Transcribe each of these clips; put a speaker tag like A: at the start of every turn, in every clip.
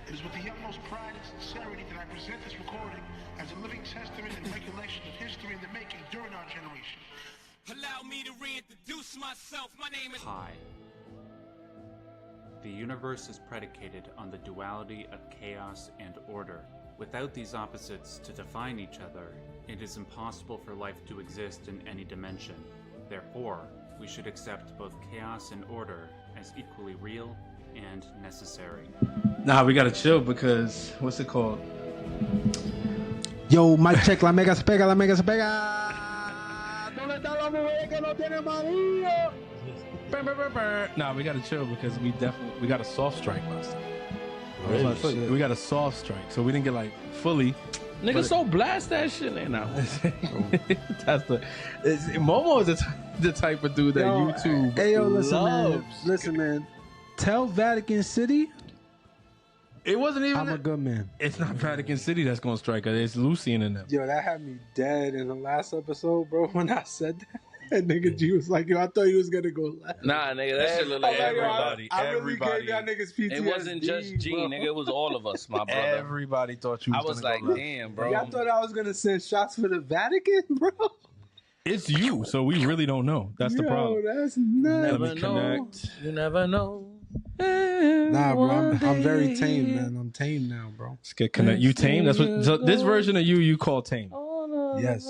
A: It is with the utmost pride and sincerity that I present this recording as a living testament and recollection of history in the making during our generation.
B: Allow me to reintroduce myself. My name is
C: Pi. The universe is predicated on the duality of chaos and order. Without these opposites to define each other, it is impossible for life to exist in any dimension. Therefore, we should accept both chaos and order as equally real and necessary.
D: Nah, we gotta chill because what's it called?
E: Yo, mic check, la mega se pega, la mega se pega. ¿Dónde está la mujer que no tiene marido?
D: Nah, we gotta chill because we got a soft strike last time.
E: Really?
D: We got a soft strike, so we didn't get like fully.
F: Nigga, so blast that shit in now.
D: That's Momo is the type of dude that YouTube
E: Hey, yo, listen,
D: loves.
E: man. Listen, man. Tell Vatican City
D: It wasn't even.
E: I'm a good man.
D: It's not Vatican City that's gonna strike us. It's Lucian in them.
E: Yo, that had me dead in the last episode, bro. When I said that. And nigga G was like, yo, I thought he was gonna go left.
F: Nah, nigga, that shit look like everybody.
E: I really gave y'all niggas PTSD.
F: It wasn't just G,
E: bro.
F: nigga. It was all of us, my brother.
D: Everybody thought you was
F: I was
D: gonna
F: like,
D: go left.
F: damn, bro.
E: Y'all thought I was gonna send shots for the Vatican, bro?
D: It's you, so we really don't know. That's the problem.
E: That's nuts.
D: Let me connect.
F: You never know.
E: Nah, bro, I'm very tame, man. I'm tame now, bro.
D: Let's get connect. You tame? That's what. So this version of you call tame.
E: Yes.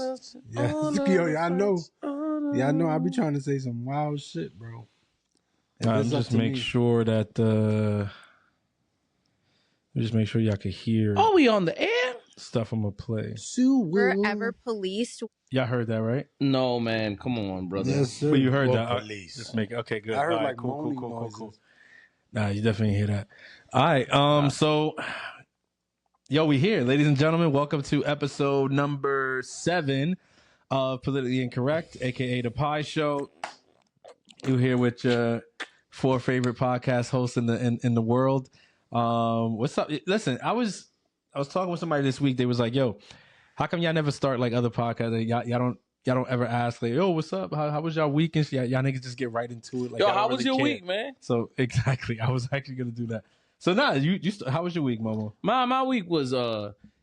E: Yes. Yo, y'all know. Yeah, I know. I be trying to say some wild shit, bro.
D: Just make sure that. Just make sure y'all can hear.
F: Oh, we on the air?
D: Stuff I'm gonna play.
G: Forever policed.
D: Y'all heard that, right?
F: No, man. Come on, brother.
E: Yes, sir.
D: Well, you heard
E: Well,
D: that.
E: police.
D: Just make okay, good.
E: I heard
D: All right,
E: like
D: cool.
E: noises.
D: Nah, you definitely hear that. All right. So, yo, we here, ladies and gentlemen. Welcome to episode number 7 of Politically Incorrect, aka the Pie Show. You here with your 4 favorite podcast hosts in the world. What's up? Listen, I was talking with somebody this week. They was like, "Yo, how come y'all never start like other podcasts? Y'all don't ever ask like, yo, what's up? How was y'all week and shit? Y'all niggas just get right into it. Like,
F: Yo,
D: y'all
F: how
D: don't
F: was
D: really
F: your
D: care."
F: week, man?
D: So exactly, I was actually gonna do that. So now, how was your week, Momo?
F: My week was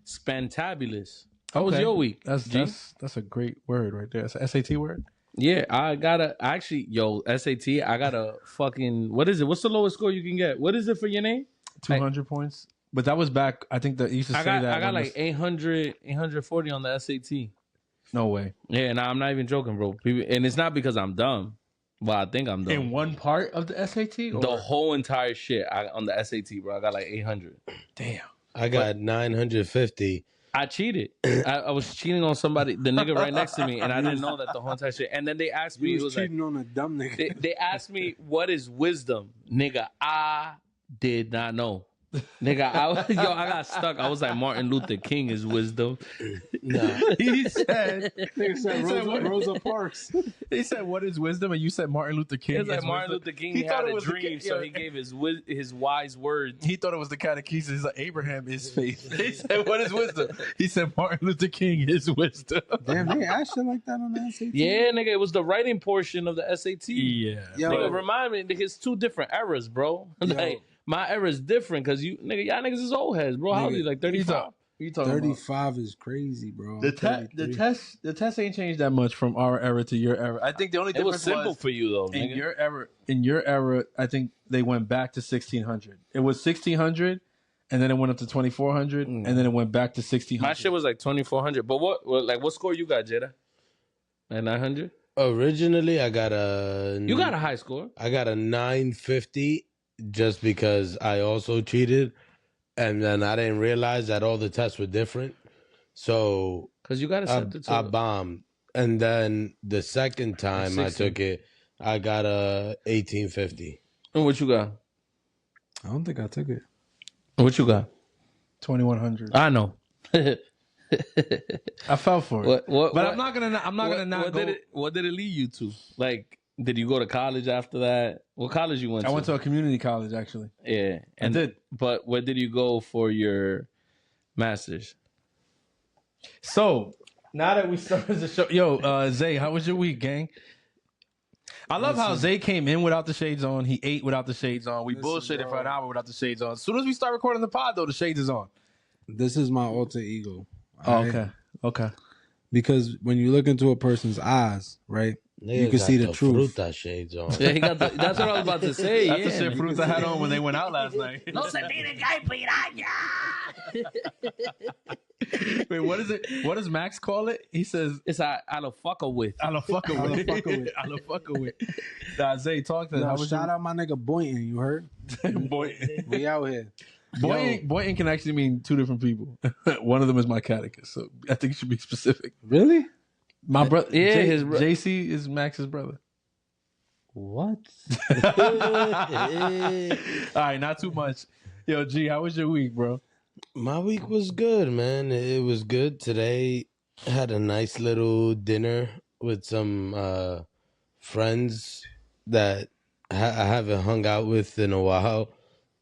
F: spantabulous. How was
D: Okay.
F: your week?
D: That's a great word right there. That's an SAT word.
F: Yeah, I got SAT. I got a fucking, what is it? What's the lowest score you can get? What is it for your name?
D: 200 points. But that was back. I think that you used to say that.
F: I got
D: when
F: like 840 on the SAT.
D: no way.
F: Yeah, nah, I'm not even joking, bro. And it's not because I'm dumb, but I think I'm dumb.
D: In one part of the SAT, or?
F: The whole entire shit on the SAT, bro. I got like 800.
D: Damn.
H: I got 950.
F: I cheated. I was cheating on somebody, the nigga right next to me, and I didn't know that the whole entire shit. And then they asked me,
E: You
F: it
E: was
F: was like,
E: cheating on a dumb nigga.
F: they asked me, what is wisdom? Nigga, I did not know. Nigga, I got stuck. I was like, Martin Luther King is wisdom.
H: No.
D: He said,
E: Nigga said Rosa Parks.
D: he said, what is wisdom? And you said Martin Luther King.
F: It's like
D: is
F: Martin
D: wisdom.
F: Luther King
D: He
F: had
D: thought it
F: a
D: was the
F: dream,
D: ca-
F: so
D: yo,
F: he gave his wise words.
D: He thought it was the catechism. He's like, Abraham is faith. He said, what is wisdom? He said, Martin Luther King is wisdom.
E: Damn, they asked shit like that on the SAT?
F: Yeah, nigga, it was the writing portion of the SAT.
D: Yeah.
E: Yo,
F: Nigga, remind me, nigga, it's 2 different eras, bro. Like, my era is different because y'all niggas is old heads, bro. How old are you, like 35?
D: You talking about
E: 35 is crazy, bro.
D: the test ain't changed that much from our era to your era. I think the only
F: It was
D: difference
F: simple for you, though,
D: in
F: nigga.
D: your era, I think they went back to 1600. It was 1600, and then it went up to 2400, and then it went back to 1600.
F: My shit was like 2400. But what score you got, Jada? Like 900?
H: Originally, I got
F: You got a high score.
H: I got a 950 just because I also cheated. And then I didn't realize that all the tests were different. So
F: Because you got to set the
H: I
F: two.
H: bombed. And then the second time I
F: 16.
H: took it, I got a 1850.
F: And what you got?
E: I don't think I took it.
F: What you got?
D: 2100.
F: I know.
D: I fell for it.
F: But
D: I'm not gonna not go.
F: What did it lead you to? Like, did you go to college after that? What college you went to?
D: I went to a community college actually.
F: Yeah. And
D: did.
F: But where did you go for your master's?
D: So now that we started the show, yo, Zay, how was your week, gang? I love how Zay came in without the shades on. He ate without the shades on. We
E: Listen,
D: bullshitted
E: bro.
D: for an hour without the shades on. As soon as we start recording the pod, though, the shades is on.
E: This is my alter ego.
D: Oh,
E: alright?
D: okay.
E: Because when you look into a person's eyes, right, you
H: Nigga
E: can
H: got
E: see the truth.
H: Fruta shades on.
F: Yeah, he got that's what I was about to say.
D: That's
F: yeah,
D: the shit
F: man.
D: Fruta had on when they went out last night.
F: No se tiene que piraña.
D: Wait, what is it? What does Max call it? He says,
F: It's a fucker with.
D: I don't fuck with.
E: I don't fuck with.
D: I don't fuck with. Nah, Zay, talk to
E: No, shout out my nigga Boynton, you heard?
D: Boynton.
E: We out here.
D: Boynton can actually mean two different people. One of them is my catechist, so I think you should be specific.
E: Really?
D: My brother,
F: Yeah, his
D: JC is Max's brother.
F: What?
D: All right, not too much. Yo, G, how was your week, bro?
H: My week was good, man. It was good. Today had a nice little dinner with some friends that I haven't hung out with in a while.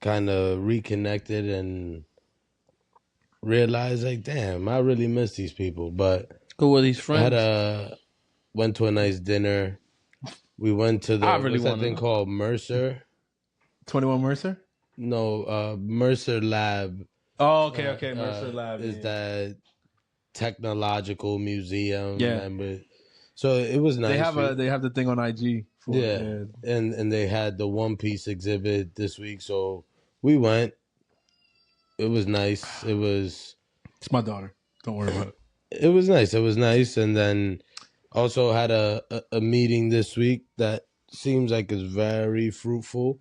H: Kind of reconnected and realized, like, damn, I really miss these people. But
F: Who were these friends?
H: went to a nice dinner. We went to the
F: I really
H: what's that
F: wanna
H: thing
F: know.
H: called Mercer?
D: 21 Mercer?
H: No, Mercer Lab.
D: Oh, okay. Mercer Lab.
H: Is
D: yeah.
H: that technological museum?
D: Yeah.
H: So it was nice.
D: They have the thing on IG. For
H: Yeah. And they had the One Piece exhibit this week, so we went. It was nice.
D: It's my daughter. Don't worry about it.
H: It was nice. And then also had a meeting this week that seems like is very fruitful,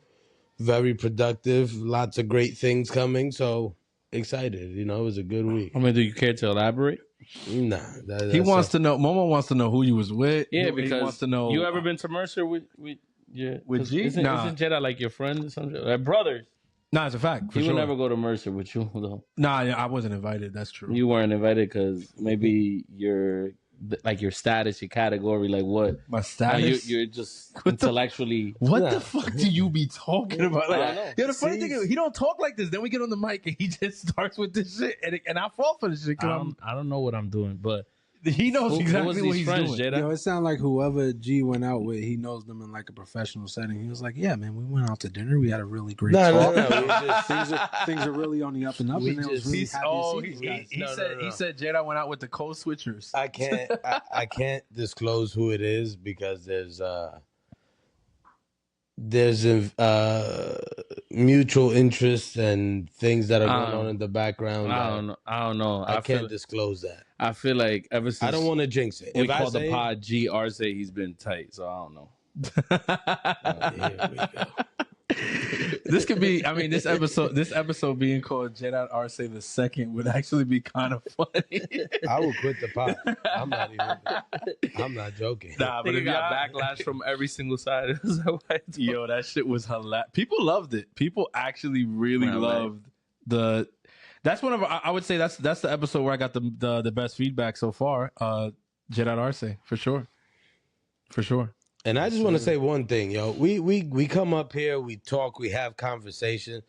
H: very productive, lots of great things coming. So excited. It was a good week.
F: I mean, do you care to elaborate?
H: Nah.
D: He wants to know. Momo wants to know who you was with.
F: Yeah,
D: he
F: because
D: wants to know.
F: you ever been to Mercer with yeah
D: With
F: 'cause
D: G?
F: Isn't,
D: Nah.
F: isn't Jedi like your friend or something? Like brothers.
D: Nah, it's a fact. For
F: He
D: sure.
F: would never go to Mercer with you though.
D: Nah, I wasn't invited. That's true.
F: You weren't invited because maybe your status, your category, like what?
D: My
F: Now
D: status.
F: you're just
D: What the-
F: intellectually.
D: What the fuck do you be talking about?
F: I
D: Like,
F: don't know.
D: yo, the funny thing is, he don't talk like this. Then we get on the mic and he just starts with this shit, and I fall for this shit because
F: I don't know what I'm doing, but
D: he knows
F: who
D: exactly
F: was
D: what
F: these
D: he's
F: friends,
D: doing.
F: Jedi?
E: Yo, it sounded like whoever G went out with, he knows them in like a professional setting. He was like, "Yeah, man, we went out to dinner. We had a really great
H: No.
E: talk.
H: We just,
E: Things are really on the up and up."
H: We
E: And I was
H: just-
E: really
D: He's,
E: happy
D: oh,
E: to see these guys.
D: he said Jedi went out with the co-switchers.
H: I can't disclose who it is because there's mutual interest and things that are going on in the background.
F: I don't know.
H: I can't
F: feel,
H: disclose that.
F: I feel like ever since
H: I don't want to jinx it.
F: we
H: If I
F: call the
H: say
F: pod G Arce, he's been tight, so I don't know.
H: here we go.
D: This could be. I mean, this episode being called Jedi Arce the Second would actually be kind of funny.
H: I will quit the pod. I'm not joking.
D: Nah,
F: But
D: but
F: it
D: if
F: got
D: y'all-
F: backlash from every single side. Is that why it's
D: Yo, that shit was hilarious. People loved it. People actually really
F: Man,
D: loved the. That's one of I would say that's the episode where I got the best feedback so far. Jedi Arce for sure, for sure.
H: And I just want to say one thing, yo. We come up here, we talk, we have conversation.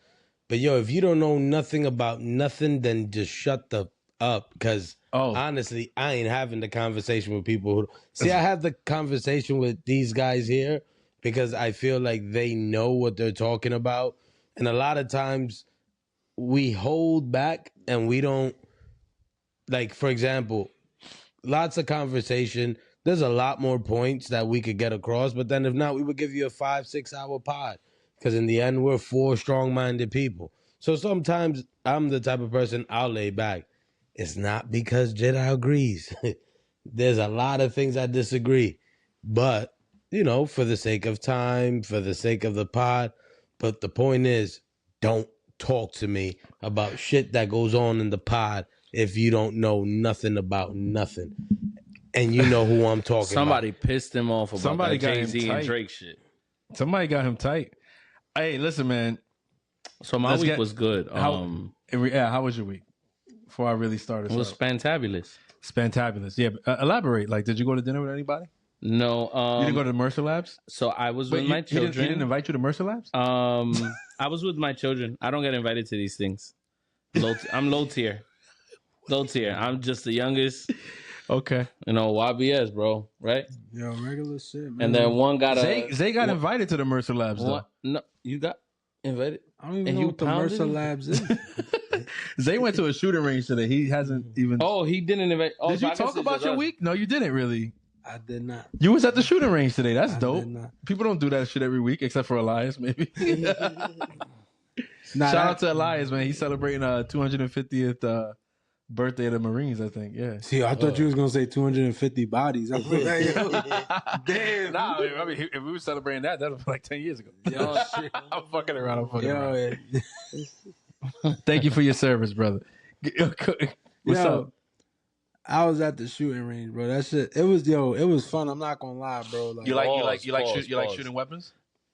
H: But yo, if you don't know nothing about nothing, then just shut the up. Because honestly, I ain't having the conversation with people who see. I have the conversation with these guys here because I feel like they know what they're talking about. And a lot of times we hold back and we don't, like, for example, lots of conversation. There's a lot more points that we could get across, but then if not, we would give you a 5-6 hour pod because in the end, we're 4 strong-minded people. So sometimes I'm the type of person I'll lay back. It's not because Jedi agrees. There's a lot of things I disagree, but for the sake of time, for the sake of the pod. But the point is, don't talk to me about shit that goes on in the pod if you don't know nothing about nothing. And you know who I'm talking
F: Somebody
H: about.
F: pissed him off about
D: Somebody
F: that
D: got him
F: Jay-Z and
D: tight.
F: Drake shit.
D: Somebody got him tight. Hey, listen, man.
F: So my
D: Let's
F: week
D: get-
F: was good.
D: How was your week? Before I really started,
F: It was fantabulous.
D: fantabulous. Yeah, elaborate. Like, did you go to dinner with anybody?
F: No,
D: You didn't go to the Mercer Labs?
F: so I was
D: Wait,
F: with my
D: he
F: children.
D: didn't invite you to Mercer Labs?
F: I was with my children. I don't get invited to these things. I'm low tier. Low tier. I'm just the youngest.
D: Okay.
F: YBS, bro, right?
E: Yo, regular shit, man.
F: And then one got
D: Zay got invited to the Mercer Labs, though.
F: No, you got invited?
E: I don't even know what the Mercer Labs is.
D: Zay went to a shooting range today. He hasn't even...
F: Oh, he didn't invite... Oh,
D: did you talk about your week? No, you didn't really.
E: I did not.
D: You was at the shooting range today. That's dope.
E: did not.
D: People don't do that shit every week, except for Elias, maybe. Shout out to Elias, man. He's celebrating 250th birthday of the Marines, I think. Yeah.
E: See, I thought you was gonna say 250 bodies. I was like, damn.
D: Nah, I mean, if we were celebrating that was like 10 years ago.
E: Yo, shit.
D: I'm fucking around.
E: Yo,
D: Thank you for your service, brother. What's up?
E: I was at the shooting range, bro. That shit, it was fun. I'm not gonna lie, bro. Like,
D: You like shooting weapons?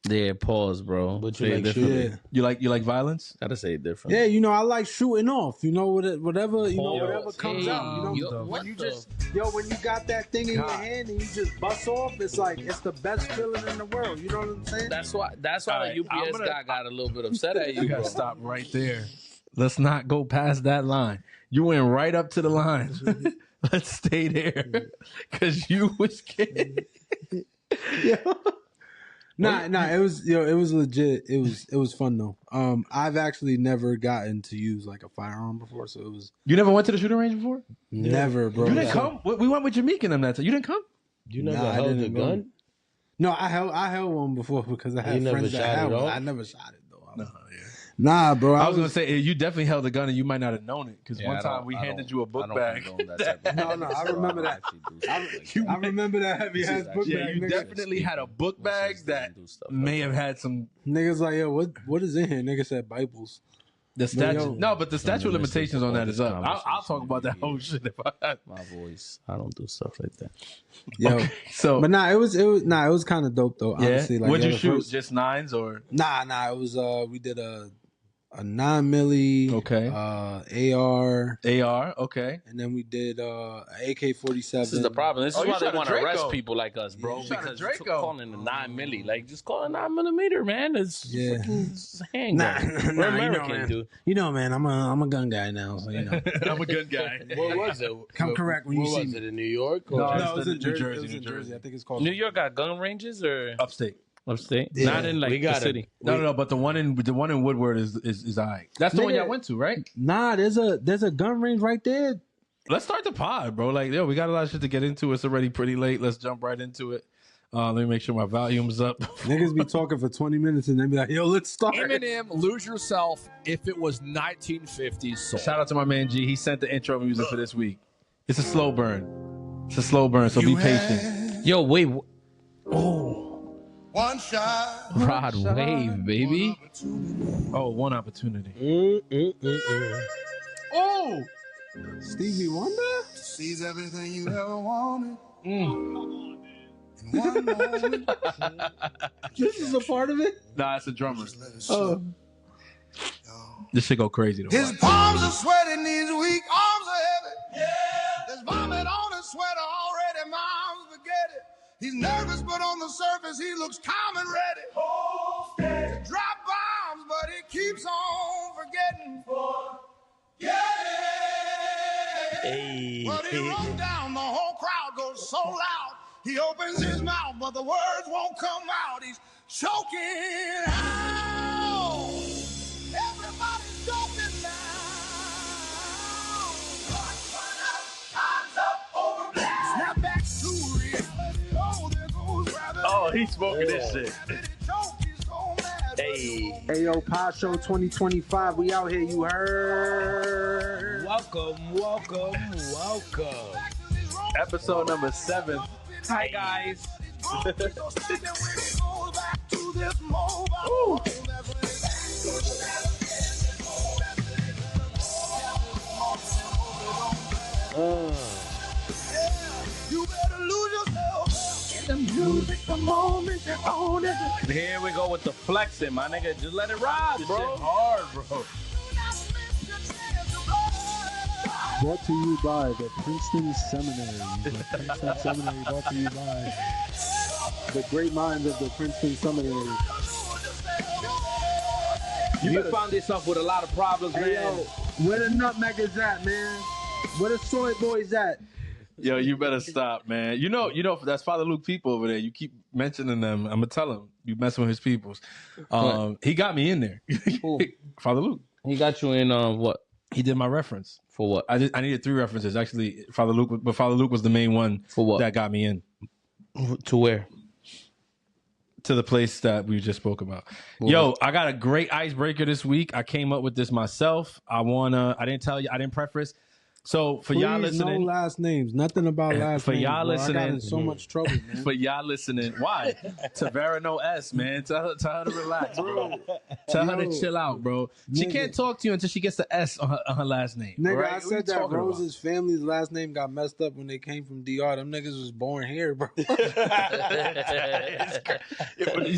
F: Yeah, pause, bro.
E: But you like shooting?
D: You like violence?
F: Gotta say it different.
E: Yeah, I like shooting off. Whatever comes out. When you got that thing in your hand and you just bust off, it's like it's the best feeling in the world. You know what I'm saying?
F: That's why the UPS guy got a little bit upset at you.
D: You gotta stop right there. Let's not go past that line. You went right up to the line. Let's stay there because you was scared.
E: Nah, it was legit. It was fun though. I've actually never gotten to use like a firearm before, so it was.
D: You never went to the shooting range before?
E: Never, bro.
D: You didn't come. We went with Jameek and them that time. You didn't come.
H: You never held a gun?
E: No, I held one before because I had friends that had one. I never shot it though.
D: No,
E: Nah, bro.
D: I was gonna say you definitely held a gun and you might not have known it because one time we handed you a book bag.
E: No, I remember that. I remember that heavy ass book bag.
D: Yeah, you definitely had a book bag that may have had some
E: niggas like, yo, what is in here? Nigga said Bibles.
D: The statute, but the statute of limitations on that is up. I'll talk about that whole shit if I had
F: my voice. I don't do stuff like that.
E: Yo,
D: okay, so
E: but it was kind of dope though. Honestly,
D: yeah. What'd you shoot? Just nines or?
E: Nah. It was we did a 9mm,
D: okay,
E: AR,
D: okay,
E: and then we did AK-47.
F: This is the problem. This is why they want to arrest
D: Draco.
E: people like us, bro.
F: Because calling a 9mm, like just call it 9mm, man. It's handgun. We're American, dude.
E: You know, man. I'm a gun guy now, so you know.
D: I'm a gun guy.
H: What was it?
E: Come correct when you see me.
H: Was it in New York? Or?
E: No, it was in Jersey. It was in Jersey. I think it's called.
F: New York got gun ranges or
D: upstate.
F: Yeah. Not in like the city.
D: No, but the one in Woodward is alright. That's the one y'all went to, right?
E: Nah, there's a gun range right there.
D: Let's start the pod, bro. Like, we got a lot of shit to get into. It's already pretty late. Let's jump right into it. Let me make sure my volume's up.
E: Niggas be talking for 20 minutes and then be like, yo, let's start.
I: Eminem, Lose Yourself, if it was 1950s soul.
D: Shout out to my man G. He sent the intro music for this week. It's a slow burn. So be patient.
F: Yo, wait.
I: Oh. One shot.
F: Rod Wave, baby.
D: One opportunity.
E: Oh. Stevie Wonder?
I: Sees everything you ever wanted. In one moment.
E: This is a part of it?
D: Nah, it's a drummer. Oh. This shit go crazy though.
I: His palms are sweating, his weak arms are heavy. Yeah. There's vomit on his sweater already, mom's spaghetti. He's nervous, but on the surface, he looks calm and ready. To drop bombs, but he keeps on forgetting. But he runs down, the whole crowd goes so loud. He opens his mouth, but the words won't come out. He's choking out. Everybody's choking now. Time's up, over black. Snap back to reality.
D: Oh, he's smoking this shit.
E: Hey, yo, Pod Show 2025. We out here, you heard?
H: Welcome.
D: Episode number 7.
F: Hi, guys.
I: You better lose yourself in the music the moment you own it.
F: Here we go with the flexing, my nigga. Just let it ride, bro.
D: This shit hard, bro.
E: Brought to you by the Princeton Seminary. The Princeton Seminary brought to you by the great minds of the Princeton Seminary.
F: You found yourself with a lot of problems, man.
E: Yo, where the nutmeggers at, man? Where the soy boys at?
D: Yo, you better stop, man. You know, that's Father Luke people over there. You keep mentioning them. I'm gonna tell him you messing with his peoples. He got me in there. Father Luke.
F: He got you in what?
D: He did my reference.
F: For what?
D: I needed 3 references actually. Father Luke, but Father Luke was the main one
F: for what
D: that got me in.
F: To where?
D: To the place that we just spoke about. Yo, I got a great icebreaker this week. I came up with this myself. I didn't tell you, I didn't preface. So for y'all listening,
E: no last names, nothing about last
D: for
E: names.
D: y'all
E: bro.
D: listening,
E: I got in so much trouble, man.
D: For y'all listening, why? Tavera no S, man. Tell her to relax, bro. Tell her to chill out, bro. She can't talk to you until she gets the S on her last name.
E: Nigga,
D: right?
E: I said that Rose's family's last name got messed up when they came from DR. Them niggas was born here, bro.
D: You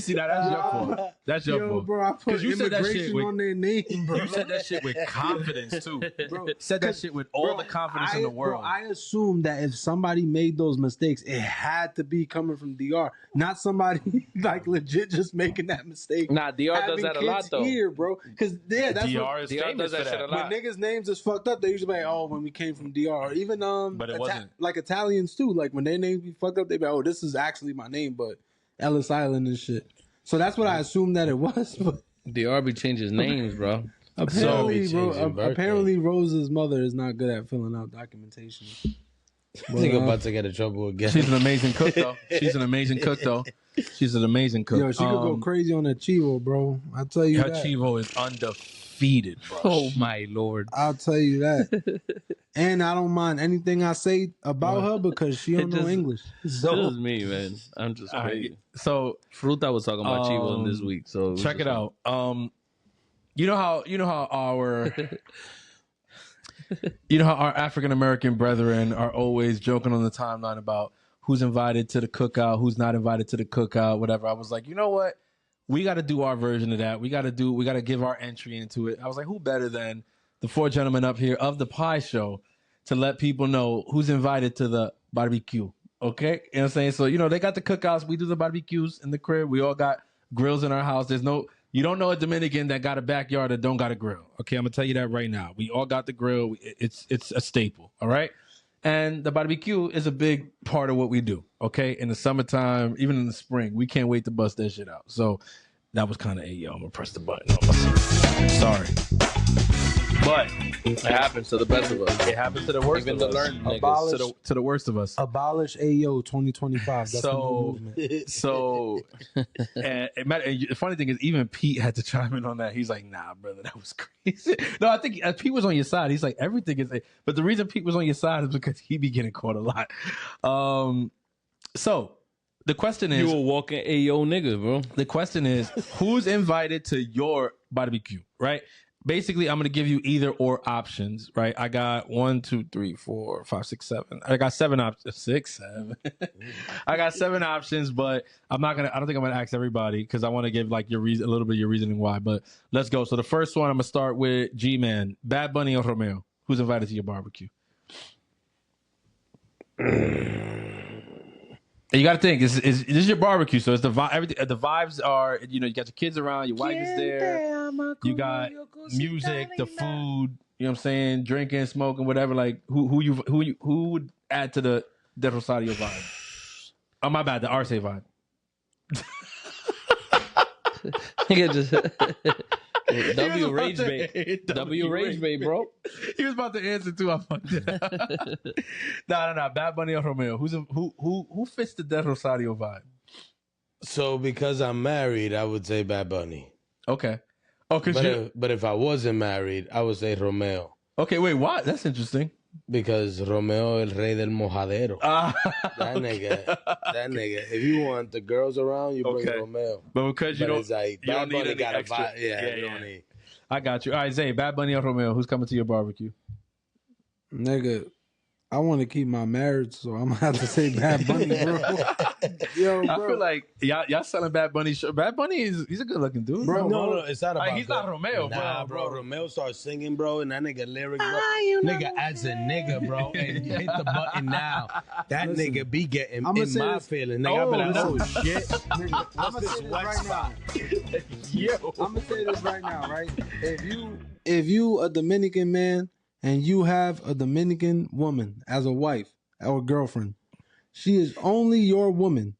D: see that? That's your fault. That's your fault.
E: Bro, I put
D: you said that shit with,
E: on their name, bro.
D: You said that shit with confidence too, bro. Said that shit with all the confidence in the world.
E: Bro, I assumed that if somebody made those mistakes, it had to be coming from DR, not somebody like legit just making that mistake.
F: Nah, DR does that a lot though.
E: Here, bro, because that's
D: DR
F: does that shit a lot.
E: When niggas' names is fucked up, they usually be like, "Oh, when we came from DR," or even
D: but it wasn't.
E: Like Italians too. Like when their names be fucked up, they be like, "Oh, this is actually my name," but Ellis Island and shit. So that's what I assumed that it was. But
F: DR be changes names, bro.
E: Apparently, Rose's mother is not good at filling out documentation.
H: I think I'm about to get in trouble again.
D: She's an amazing cook, though. She's an amazing cook.
E: Yo, she could go crazy on that Chivo, bro. I'll tell you
D: her
E: that.
D: Chivo is undefeated, bro.
F: Oh, my Lord.
E: I'll tell you that. And I don't mind anything I say about her because she don't know English.
F: So this is me, man. I'm just crazy.
D: Right. So
F: Fruta was talking about Chivo this week. So
D: check it out. You know how our our African American brethren are always joking on the timeline about who's invited to the cookout, who's not invited to the cookout, whatever. I was like, you know what? We got to do our version of that. We got to give our entry into it. I was like, who better than the 4 gentlemen up here of the Pie Show to let people know who's invited to the barbecue? Okay, you know what I'm saying? So they got the cookouts. We do the barbecues in the crib. We all got grills in our house. You don't know a Dominican that got a backyard that don't got a grill. Okay, I'm gonna tell you that right now. We all got the grill. It's a staple. All right, and the barbecue is a big part of what we do. Okay, in the summertime, even in the spring, we can't wait to bust that shit out. So that was kind of I'm gonna press the button. Sorry, but
F: it happens to the best of us.
D: It happens to the worst
F: Even
D: of
F: the
D: us.
F: learned niggas.
D: To the worst of us.
E: Abolish AO 2025. That's the new movement.
D: So, and the funny thing is, even Pete had to chime in on that. He's like, "Nah, brother, that was crazy." No, I think Pete was on your side. He's like, everything is. But the reason Pete was on your side is because he be getting caught a lot. So the question is,
F: you a walking AO nigga, bro.
D: The question is, who's invited to your barbecue, right? Basically, I'm going to give you either or options, right? I got 1, 2, 3, 4, 5, 6, 7. I got 7 options. 6, 7. I got 7 options, but I don't think I'm going to ask everybody because I want to give like a little bit of your reasoning why. But let's go. So the first one, I'm going to start with G-Man. Bad Bunny or Romeo? Who's invited to your barbecue? You got to think, this is your barbecue, so it's the vibes are, you got your kids around, your wife is there, you got music, the food, you know what I'm saying, drinking, smoking, whatever. Like who would add to the Rosario vibe? Oh, my bad, the Arce vibe.
F: W Rage Bait. W Rage Bait, bro.
D: He was about to answer too. I fucked it up. No. Bad Bunny or Romeo? Who fits the Death Rosario vibe?
H: So because I'm married, I would say Bad Bunny.
D: Okay. Oh,
H: but if I wasn't married, I would say Romeo.
D: Okay, wait, why? That's interesting.
H: Because Romeo el rey del mojadero. That nigga. If you want the girls around, you bring Romeo.
D: But because you don't
H: need
D: any
H: got
D: extra.
H: A vibe. Yeah, you don't need.
D: I got you. All right, Zay, Bad Bunny or Romeo? Who's coming to your barbecue?
E: Nigga, I want to keep my marriage, so I'm gonna have to say Bad Bunny, bro. Yo, bro.
D: I feel like y'all selling Bad Bunny. Bad Bunny he's a good looking dude,
H: bro. No, it's not about.
D: He's not Romeo,
H: nah, bro. Romeo starts singing, bro, and that nigga lyrics, bro. Nigga as a nigga, bro, and you hit the button now. That nigga be getting in my feeling. Nigga, I be like, oh shit.
E: Nigga, I'm gonna say this right now. Yo, I'm gonna say this right now, right? If you a Dominican man and you have a Dominican woman as a wife, or girlfriend. She is only your woman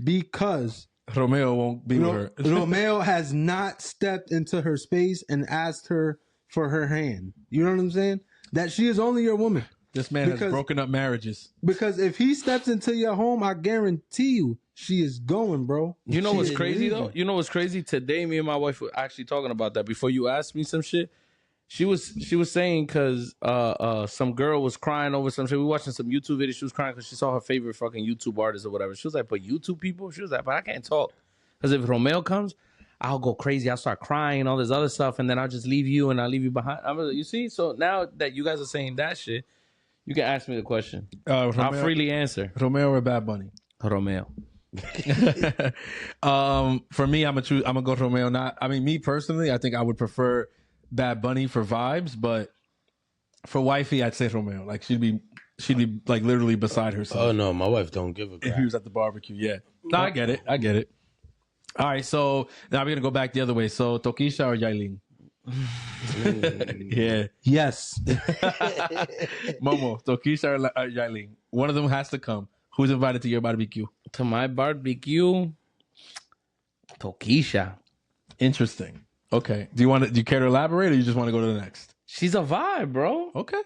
E: because
D: Romeo won't be with her.
E: Romeo has not stepped into her space and asked her for her hand. You know what I'm saying? That she is only your woman.
D: This man has broken up marriages.
E: Because if he steps into your home, I guarantee you she is going, bro.
F: You know what's crazy, though? You know what's crazy? Today, me and my wife were actually talking about that. Before you asked me some shit, she was saying because some girl was crying over some shit. We were watching some YouTube videos. She was crying because she saw her favorite fucking YouTube artist or whatever. She was like, but YouTube people? She was like, but I can't talk. Because if Romeo comes, I'll go crazy. I'll start crying and all this other stuff. And then I'll just leave you and I'll leave you behind. You see? So now that you guys are saying that shit, you can ask me the question. Romeo, I'll freely answer.
D: Romeo or Bad Bunny?
F: Romeo.
D: For me, I'm gonna go Romeo. Me personally, I think I would prefer Bad Bunny for vibes, but for wifey, I'd say Romeo. Like she'd be like literally beside herself.
H: Oh no, my wife don't give a crap.
D: If he was at the barbecue, yeah. No, I get it. All right, so now we're gonna go back the other way. So Tokisha or Yailin? Yeah.
E: Yes.
D: Momo, Tokisha or Yailin? One of them has to come. Who's invited to your barbecue?
F: To my barbecue, Tokisha.
D: Interesting. Okay. Do you care to elaborate, or you just want to go to the next?
F: She's a vibe, bro.
D: Okay.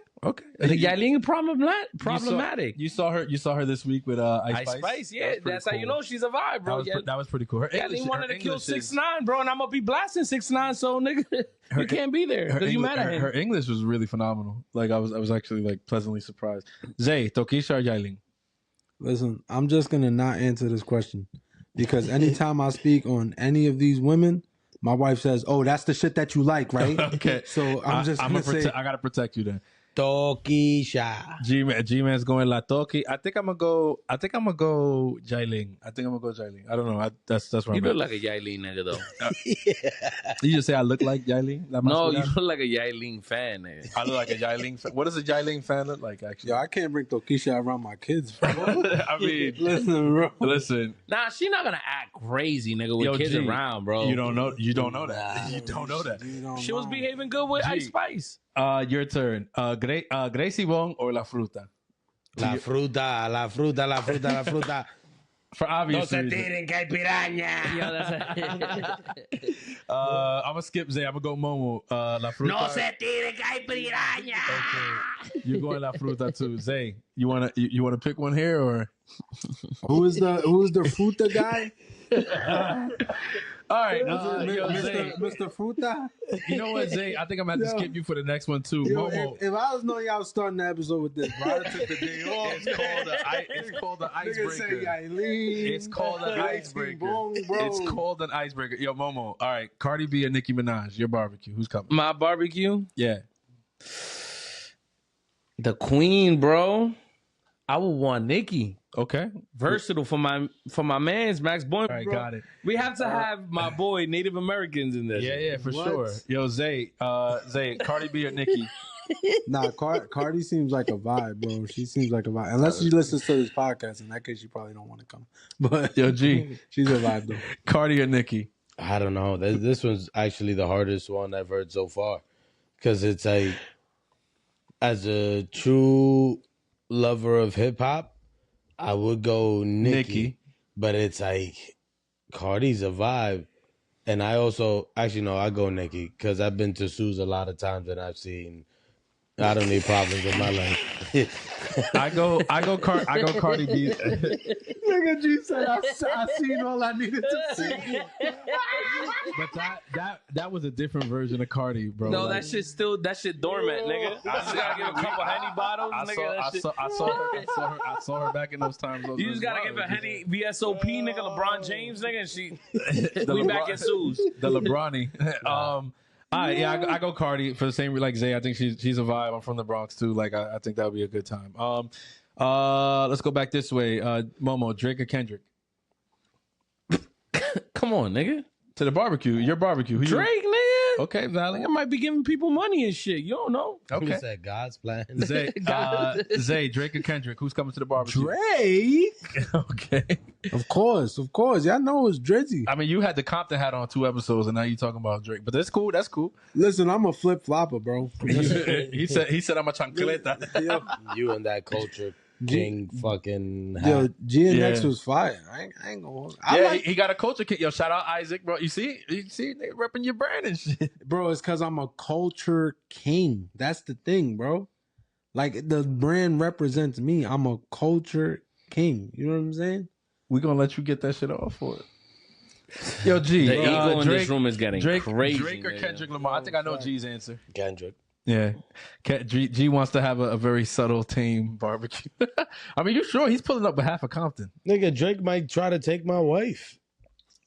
F: The Yailin problematic.
D: You saw her this week with Ice
F: Spice. Yeah, that's how you know she's a vibe, bro.
D: That was pretty cool.
F: Yailin wanted to kill 6ix9ine, bro, and I'm gonna be blasting 6ix9ine, so nigga, you can't be there because you mad at him.
D: Her English was really phenomenal. Like I was actually like pleasantly surprised. Zay, Tokisha or Yailin?
E: Listen, I'm just gonna not answer this question because anytime I speak on any of these women, my wife says, "Oh, that's the shit that you like, right?"
D: Okay.
E: So I'm gonna say,
D: I gotta protect you then.
H: Tokisha.
D: G-Man's going La Toki. I think I'm gonna go Yailin. I don't know. That's where
F: you
D: I'm
F: look
D: at.
F: like a Yailin nigga though.
D: You just say I look like Yailin?
F: No, you look like a Yailin fan, nigga.
D: I look like a Yailin fan. What does a Yailin fan look like, actually?
E: Yo, I can't bring Tokisha around my kids, bro.
D: I mean, listen.
F: Nah, she not gonna act crazy, nigga, with kids around, bro.
D: You don't know that. You don't know that.
F: She was behaving good with Ice Spice.
D: Your turn. Gracie Bon or La Fruta?
H: La fruta.
D: For obvious
H: No se
D: reasons.
H: tiren, que hay piraña.
D: I'm gonna skip Zay. I'm gonna go Momo. La Fruta.
H: No se tiren, que hay piraña.
D: Okay. You're going La Fruta too. Zay, you wanna pick one here or?
E: Who's the fruta guy?
D: All right,
E: Mr. Fruta.
D: You know what, Zay? I think I'm gonna have to skip you for the next one too.
E: Yo,
D: Momo.
E: if I was knowing y'all was starting the episode with this, bro, I took the day off.
D: It's called the icebreaker.
E: It's
D: called an icebreaker.
E: Bro.
D: It's called an icebreaker. Yo, Momo. All right, Cardi B and Nicki Minaj. Your barbecue. Who's coming?
F: My barbecue?
D: Yeah.
F: The queen, bro. I would want Nicki.
D: Okay.
F: Versatile for my man's Max Boyd.
D: All right,
F: bro.
D: got it.
F: We have to have my boy Native Americans in this.
D: Yeah, for sure. Yo, Zay, Cardi B or Nicki?
E: Nah, Cardi seems like a vibe, bro. She seems like a vibe. Unless she listens to this podcast, in that case, she probably don't want to come. But
D: Yo, G,
E: she's a vibe though.
D: Cardi or Nicki?
H: I don't know. This one's actually the hardest one I've heard so far. Because it's like, as a true lover of hip hop, I would go Nicki. But it's like, Cardi's a vibe. And I also, actually, no, I go Nicki. Because I've been to Sue's a lot of times and I've seen, I don't need problems with my life.
D: I go Cardi B.
E: Nigga G said, I seen all I needed to see.
D: But that was a different version of Cardi, bro.
F: No,
D: like,
F: that shit dormant, nigga. I just gotta give a couple Henny bottles,
D: I saw her back in those times.
F: You just gotta give a Henny VSOP, nigga, LeBron James, nigga, and we back in Sue's.
D: The LeBron. I go Cardi for the same like Zay. I think she's a vibe. I'm from the Bronx too. Like I think that would be a good time. Let's go back this way. Momo, Drake or Kendrick?
F: Come on, nigga.
D: To the barbecue. Your barbecue. Who
F: Drake, nigga.
D: Okay, Valley.
F: I might be giving people money and shit. You don't know.
H: Who
D: Okay.
H: said God's plan?
D: Zay, Drake or Kendrick? Who's coming to the barbecue?
E: Drake?
D: Okay.
E: Of course. Y'all know it's Drizzy.
D: I mean, you had the Compton hat on 2 episodes, and now you talking about Drake. But that's cool. That's cool.
E: Listen, I'm a flip flopper, bro.
D: he said I'm a chancleta.
H: You and that culture King fucking hat.
E: Yo, GNX was fire. I ain't gonna.
D: He got a culture kick. Yo, shout out Isaac, bro. You see, they repping your brand and shit,
E: bro. It's because I'm a culture king. That's the thing, bro. Like the brand represents me. I'm a culture king. You know what I'm saying?
D: We gonna let you get that shit off for it. Yo, G,
F: the ego in this room is getting crazy.
D: Drake or Kendrick Lamar? I think I know G's answer.
H: Kendrick.
D: Yeah, G wants to have a very subtle, tame barbecue. I mean, you sure he's pulling up behalf of Compton?
H: Nigga, Drake might try to take my wife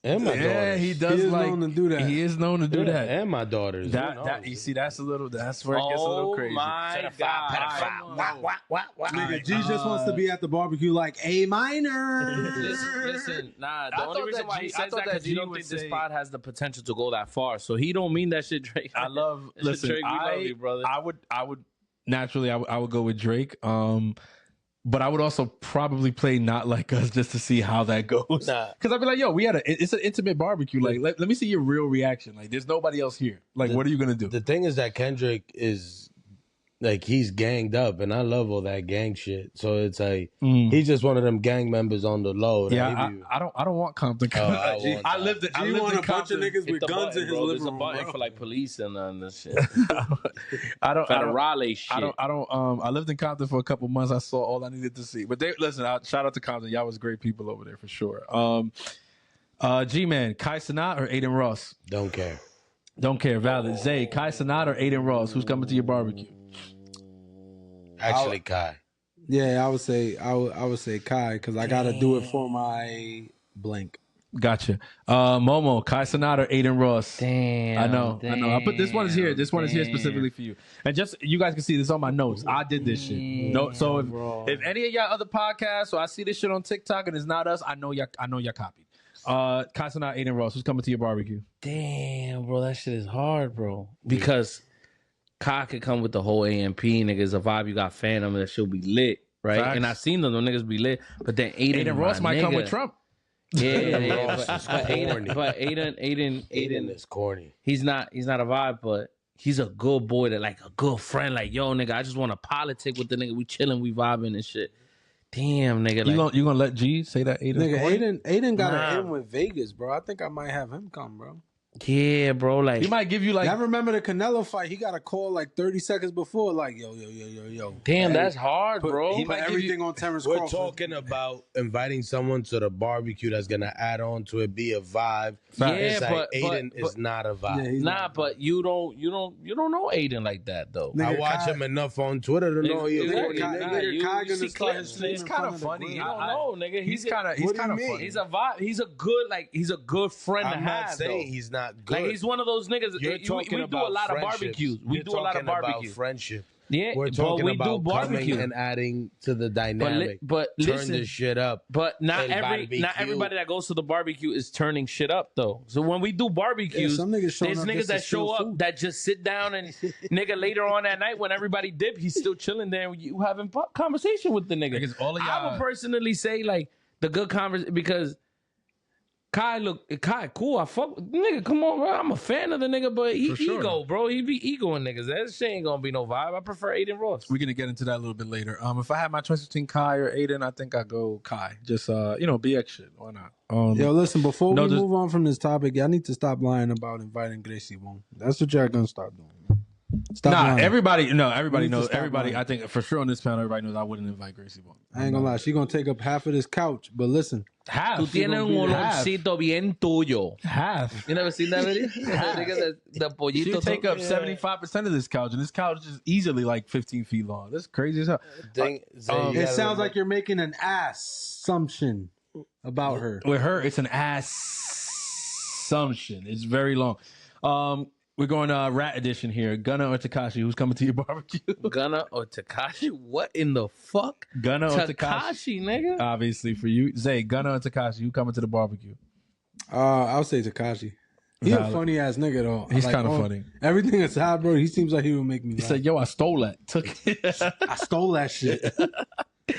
H: and my daughters.
D: Yeah, he does. He is known to do that. He is known to do that,
H: and my daughters.
D: You see, that's where it gets a little crazy.
F: Oh my God!
E: Nigga, G just wants to be at the barbecue like A minor.
F: Listen, nah. The only reason why he says that because you don't think this pod has the potential to go that far. So he don't mean that shit, Drake.
D: I love. Listen,
F: Drake, we love you, brother.
D: I would naturally, I would go with Drake. But I would also probably play Not Like Us just to see how that goes. Because I'd be like, yo, it's an intimate barbecue. Like, let me see your real reaction. Like, there's nobody else here. Like, what are you going to do?
H: The thing is that Kendrick is, like, he's ganged up, and I love all that gang shit. So it's like, he's just one of them gang members on the low.
D: Yeah, I don't want Compton. I lived in
E: a bunch of niggas with guns in his living room.
F: There's a button for, like, police and this shit. I
D: lived in Compton for a couple months. I saw all I needed to see. But shout out to Compton. Y'all was great people over there for sure. G-Man, Kai Cenat or Aiden Ross?
H: Don't care.
D: Don't care. Valid. Zay, Kai Cenat or Aiden Ross? Who's coming to your barbecue?
H: Actually, Kai.
E: Yeah, I would say Kai because I gotta do it for my blank.
D: Gotcha. Momo, Kai Cenat or Aiden Ross?
F: Damn.
D: I know. I put this one is here. This one is here specifically for you. And just you guys can see this on my notes. I did this shit. No, so if any of y'all other podcasts or I see this shit on TikTok and it's not us, I know y'all copied. Kai Cenat, Aiden Ross, who's coming to your barbecue?
F: Damn, bro, that shit is hard, bro. Because Kai could come with the whole AMP, niggas. A vibe you got Phantom, that she'll be lit, right?
D: Facts.
F: And I seen them niggas be lit. But then Aiden
D: Ross might come with Trump.
F: Yeah, but Aiden
H: is corny.
F: He's not a vibe, but he's a good boy, that like a good friend. Like, yo, nigga, I just want to politic with the nigga. We chilling, we vibing and shit. Damn, nigga.
D: You gonna let G say that Aiden?
E: Nigga, Aiden got an in with Vegas, bro. I think I might have him come, bro.
F: Yeah, bro. Like
D: he might give you like.
E: I remember the Canelo fight. He got a call like 30 seconds before, like yo.
F: Damn, that's hard, bro.
E: He put everything on Terrence Crawford.
H: We're talking about inviting someone to the barbecue that's gonna add on to it, be a vibe.
F: Yeah,
H: it's like
F: but
H: Aiden is not a vibe.
F: Yeah, but you don't know Aiden like that though.
H: I watch him enough on Twitter to know he's
D: kind of funny.
F: You don't know, nigga.
D: He's kind of funny.
F: He's a vibe. He's a good friend to have.
H: I'm not saying he's not good.
F: Like he's one of those niggas.
H: You're talking about
F: a lot of barbecues. We do a lot of barbecues.
H: Friendship.
F: Yeah,
H: we're talking about
F: barbecue
H: coming and adding to the dynamic.
F: But
H: turn this shit up.
F: But not everybody that goes to the barbecue is turning shit up though. So when we do barbecues, there's niggas that show up that just sit down and nigga later on that night when everybody dip, he's still chilling there. And you having conversation with the nigga.
D: Because all of y'all,
F: I would personally say like the good conversation because. Kai cool. I fuck nigga. Come on, bro. I'm a fan of the nigga, but he ego, bro. He be egoing niggas. That shit ain't gonna be no vibe. I prefer Aiden Ross.
D: We're gonna get into that a little bit later. If I had my choice between Kai or Aiden, I think I go Kai. Just BX shit. Why not?
E: Yo, listen. Before we move on from this topic, y'all need to stop lying about inviting Gracie Bon. That's what y'all gonna stop doing.
D: Everybody knows. Everybody, I think for sure on this panel, everybody knows I wouldn't invite Gracie Bon.
E: I ain't gonna lie, she gonna take up half of this couch. But listen,
D: half.
F: Tú tienes un olorcito bien tuyo.
D: Half.
F: You never seen that video? The pollito.
D: She'll take up 75% of this couch, and this couch is easily like 15 feet long. That's crazy as hell.
E: It sounds like you're making an assumption about her.
D: With her, it's an assumption. It's very long. We're going Rat Edition here. Gunna or Tekashi? Who's coming to your barbecue?
F: Gunna or Tekashi? What in the fuck?
D: Gunna or
F: Tekashi, nigga?
D: Obviously for you. Zay, Gunna or Tekashi? Who coming to the barbecue?
E: I'll say Tekashi. He's a funny ass nigga though.
D: He's kind of funny.
E: Everything aside, bro, he seems like he would make me laugh.
D: He said, yo, I stole that.
E: I stole that shit.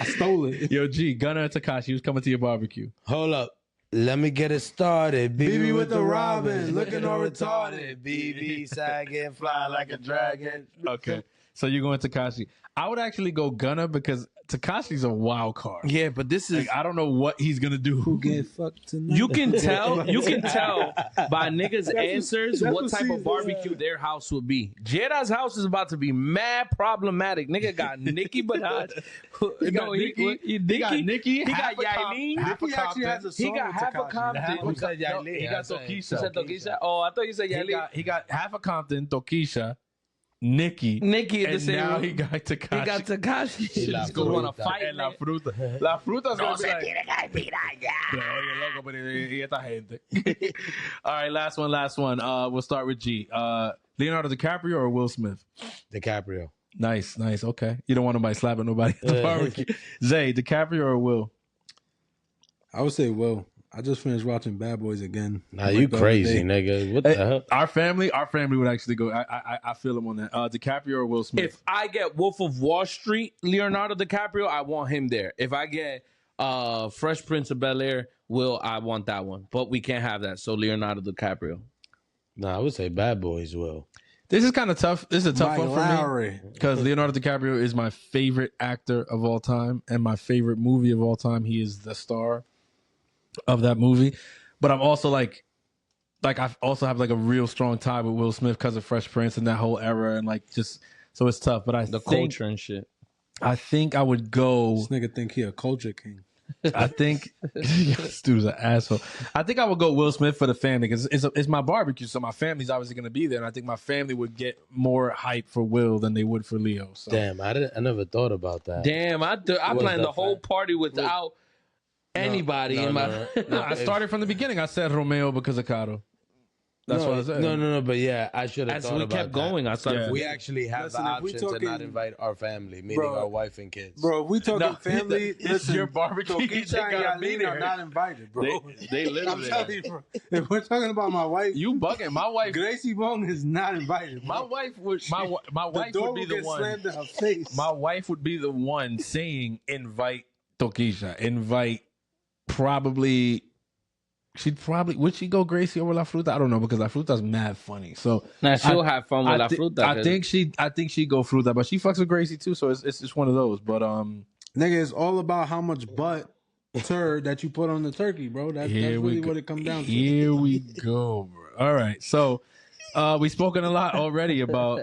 E: I stole it.
D: Yo, G, Gunna or Tekashi? Who's coming to your barbecue?
H: Hold up. Let me get it started.
E: BB with the Robin, looking all retarded.
H: BB sagging, fly like a dragon.
D: Okay. So you're going Tekashi. I would actually go Gunna because Tekashi's a wild card.
F: Yeah, but this is
D: I don't know what he's gonna do.
E: Who get fucked tonight?
F: You can tell by niggas' answers what type of barbecue their house would be. Jada's house is about to be mad problematic. Nigga got Nicki Minaj.
D: He got Nicki.
F: He got Yailin.
E: Nicki actually has a song.
F: He got half a Compton.
H: Who said Yailin?
D: He got
F: He
D: Tokisha.
F: said Tokisha. Oh, I thought you said Yailin.
D: He got half a Compton, Tokisha, Nicki,
F: Nicki
D: and
F: the same.
D: now he got Tekashi.
F: He got Tekashi. He's gonna want to fight.
D: And La Fruta. La Fruta's gonna be like, oye, loco, pero y esta gente. All right, last one. We'll start with G. Leonardo DiCaprio or Will Smith?
H: DiCaprio.
D: Nice. Okay. You don't want nobody slapping nobody at the barbecue. Zay, DiCaprio or Will?
E: I would say Will. I just finished watching Bad Boys again.
H: Nah, you crazy, nigga. What the hell?
D: Our family would actually go. I feel him on that. DiCaprio or Will Smith?
F: If I get Wolf of Wall Street, Leonardo DiCaprio, I want him there. If I get Fresh Prince of Bel-Air, I want that one. But we can't have that. So Leonardo DiCaprio.
H: Nah, I would say Bad Boys will.
D: This is kind of tough. This is a tough
E: Mike
D: one for
E: Lowry.
D: me because Leonardo DiCaprio is my favorite actor of all time and my favorite movie of all time. He is the star of that movie. But I'm also like I also have like a real strong tie with Will Smith because of Fresh Prince and that whole era and like just so it's tough. But
F: the culture and shit.
D: I think I would go.
E: This nigga think he a culture king.
D: I think this dude's an asshole. I think I would go Will Smith for the family because it's my barbecue, so my family's obviously going to be there, and I think my family would get more hype for Will than they would for Leo. So.
H: Damn, I never thought about that.
F: Damn, I planned the whole party without anybody in my.
D: No, I started from the beginning. I said Romeo because of Caro. That's what I said.
H: No, but yeah, I should have
F: As
H: thought
F: we
H: about
F: kept
H: that.
F: going, I started.
H: We actually have
E: Listen,
H: the
E: if we
H: option to
E: talking-
H: not invite our family, meaning
E: Bro.
H: our wife and kids.
E: Bro, if we talking family,
D: it's
E: listen,
D: your barbecue.
E: Tokisha
D: They gotta
E: and
D: be
E: Yailin
D: there.
E: are not invited, bro.
D: They live
E: I'm
D: there.
E: telling you, bro. If we're talking about my wife,
D: You bugging. My wife.
E: Gracie Bon is not invited.
D: My
E: Bro.
D: wife would. My
E: The
D: wife
E: door
D: would be
E: will
D: the
E: get
D: one.
E: slammed in her face.
D: My wife would be the one saying, invite Tokisha. Invite probably. Would she go Gracie over La Fruta? I don't know because La Fruta's mad funny. So
F: Nah, she'll have fun with La Fruta.
D: I think she'd go Fruta, but she fucks with Gracie too. So it's just one of those. But
E: Nigga, it's all about how much butter that you put on the turkey, bro. That's really what it comes down to.
D: Here we go, bro. All right, so we've spoken a lot already about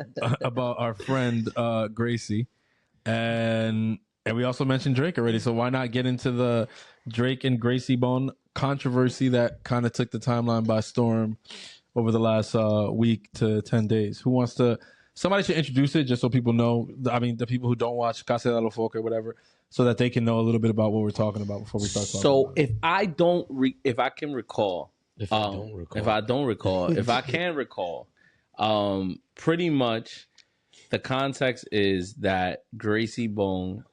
D: our friend Gracie, and we also mentioned Drake already. So why not get into the Drake and Gracie Bon controversy that kind of took the timeline by storm over the last week to 10 days? Who wants to? Somebody should introduce it just so people know. I mean, the people who don't watch Casa de los Folk or whatever, so that they can know a little bit about what we're talking about before we start talking.
F: So
D: about it.
F: if I can recall, if I can recall, pretty much the context is that Gracie Bon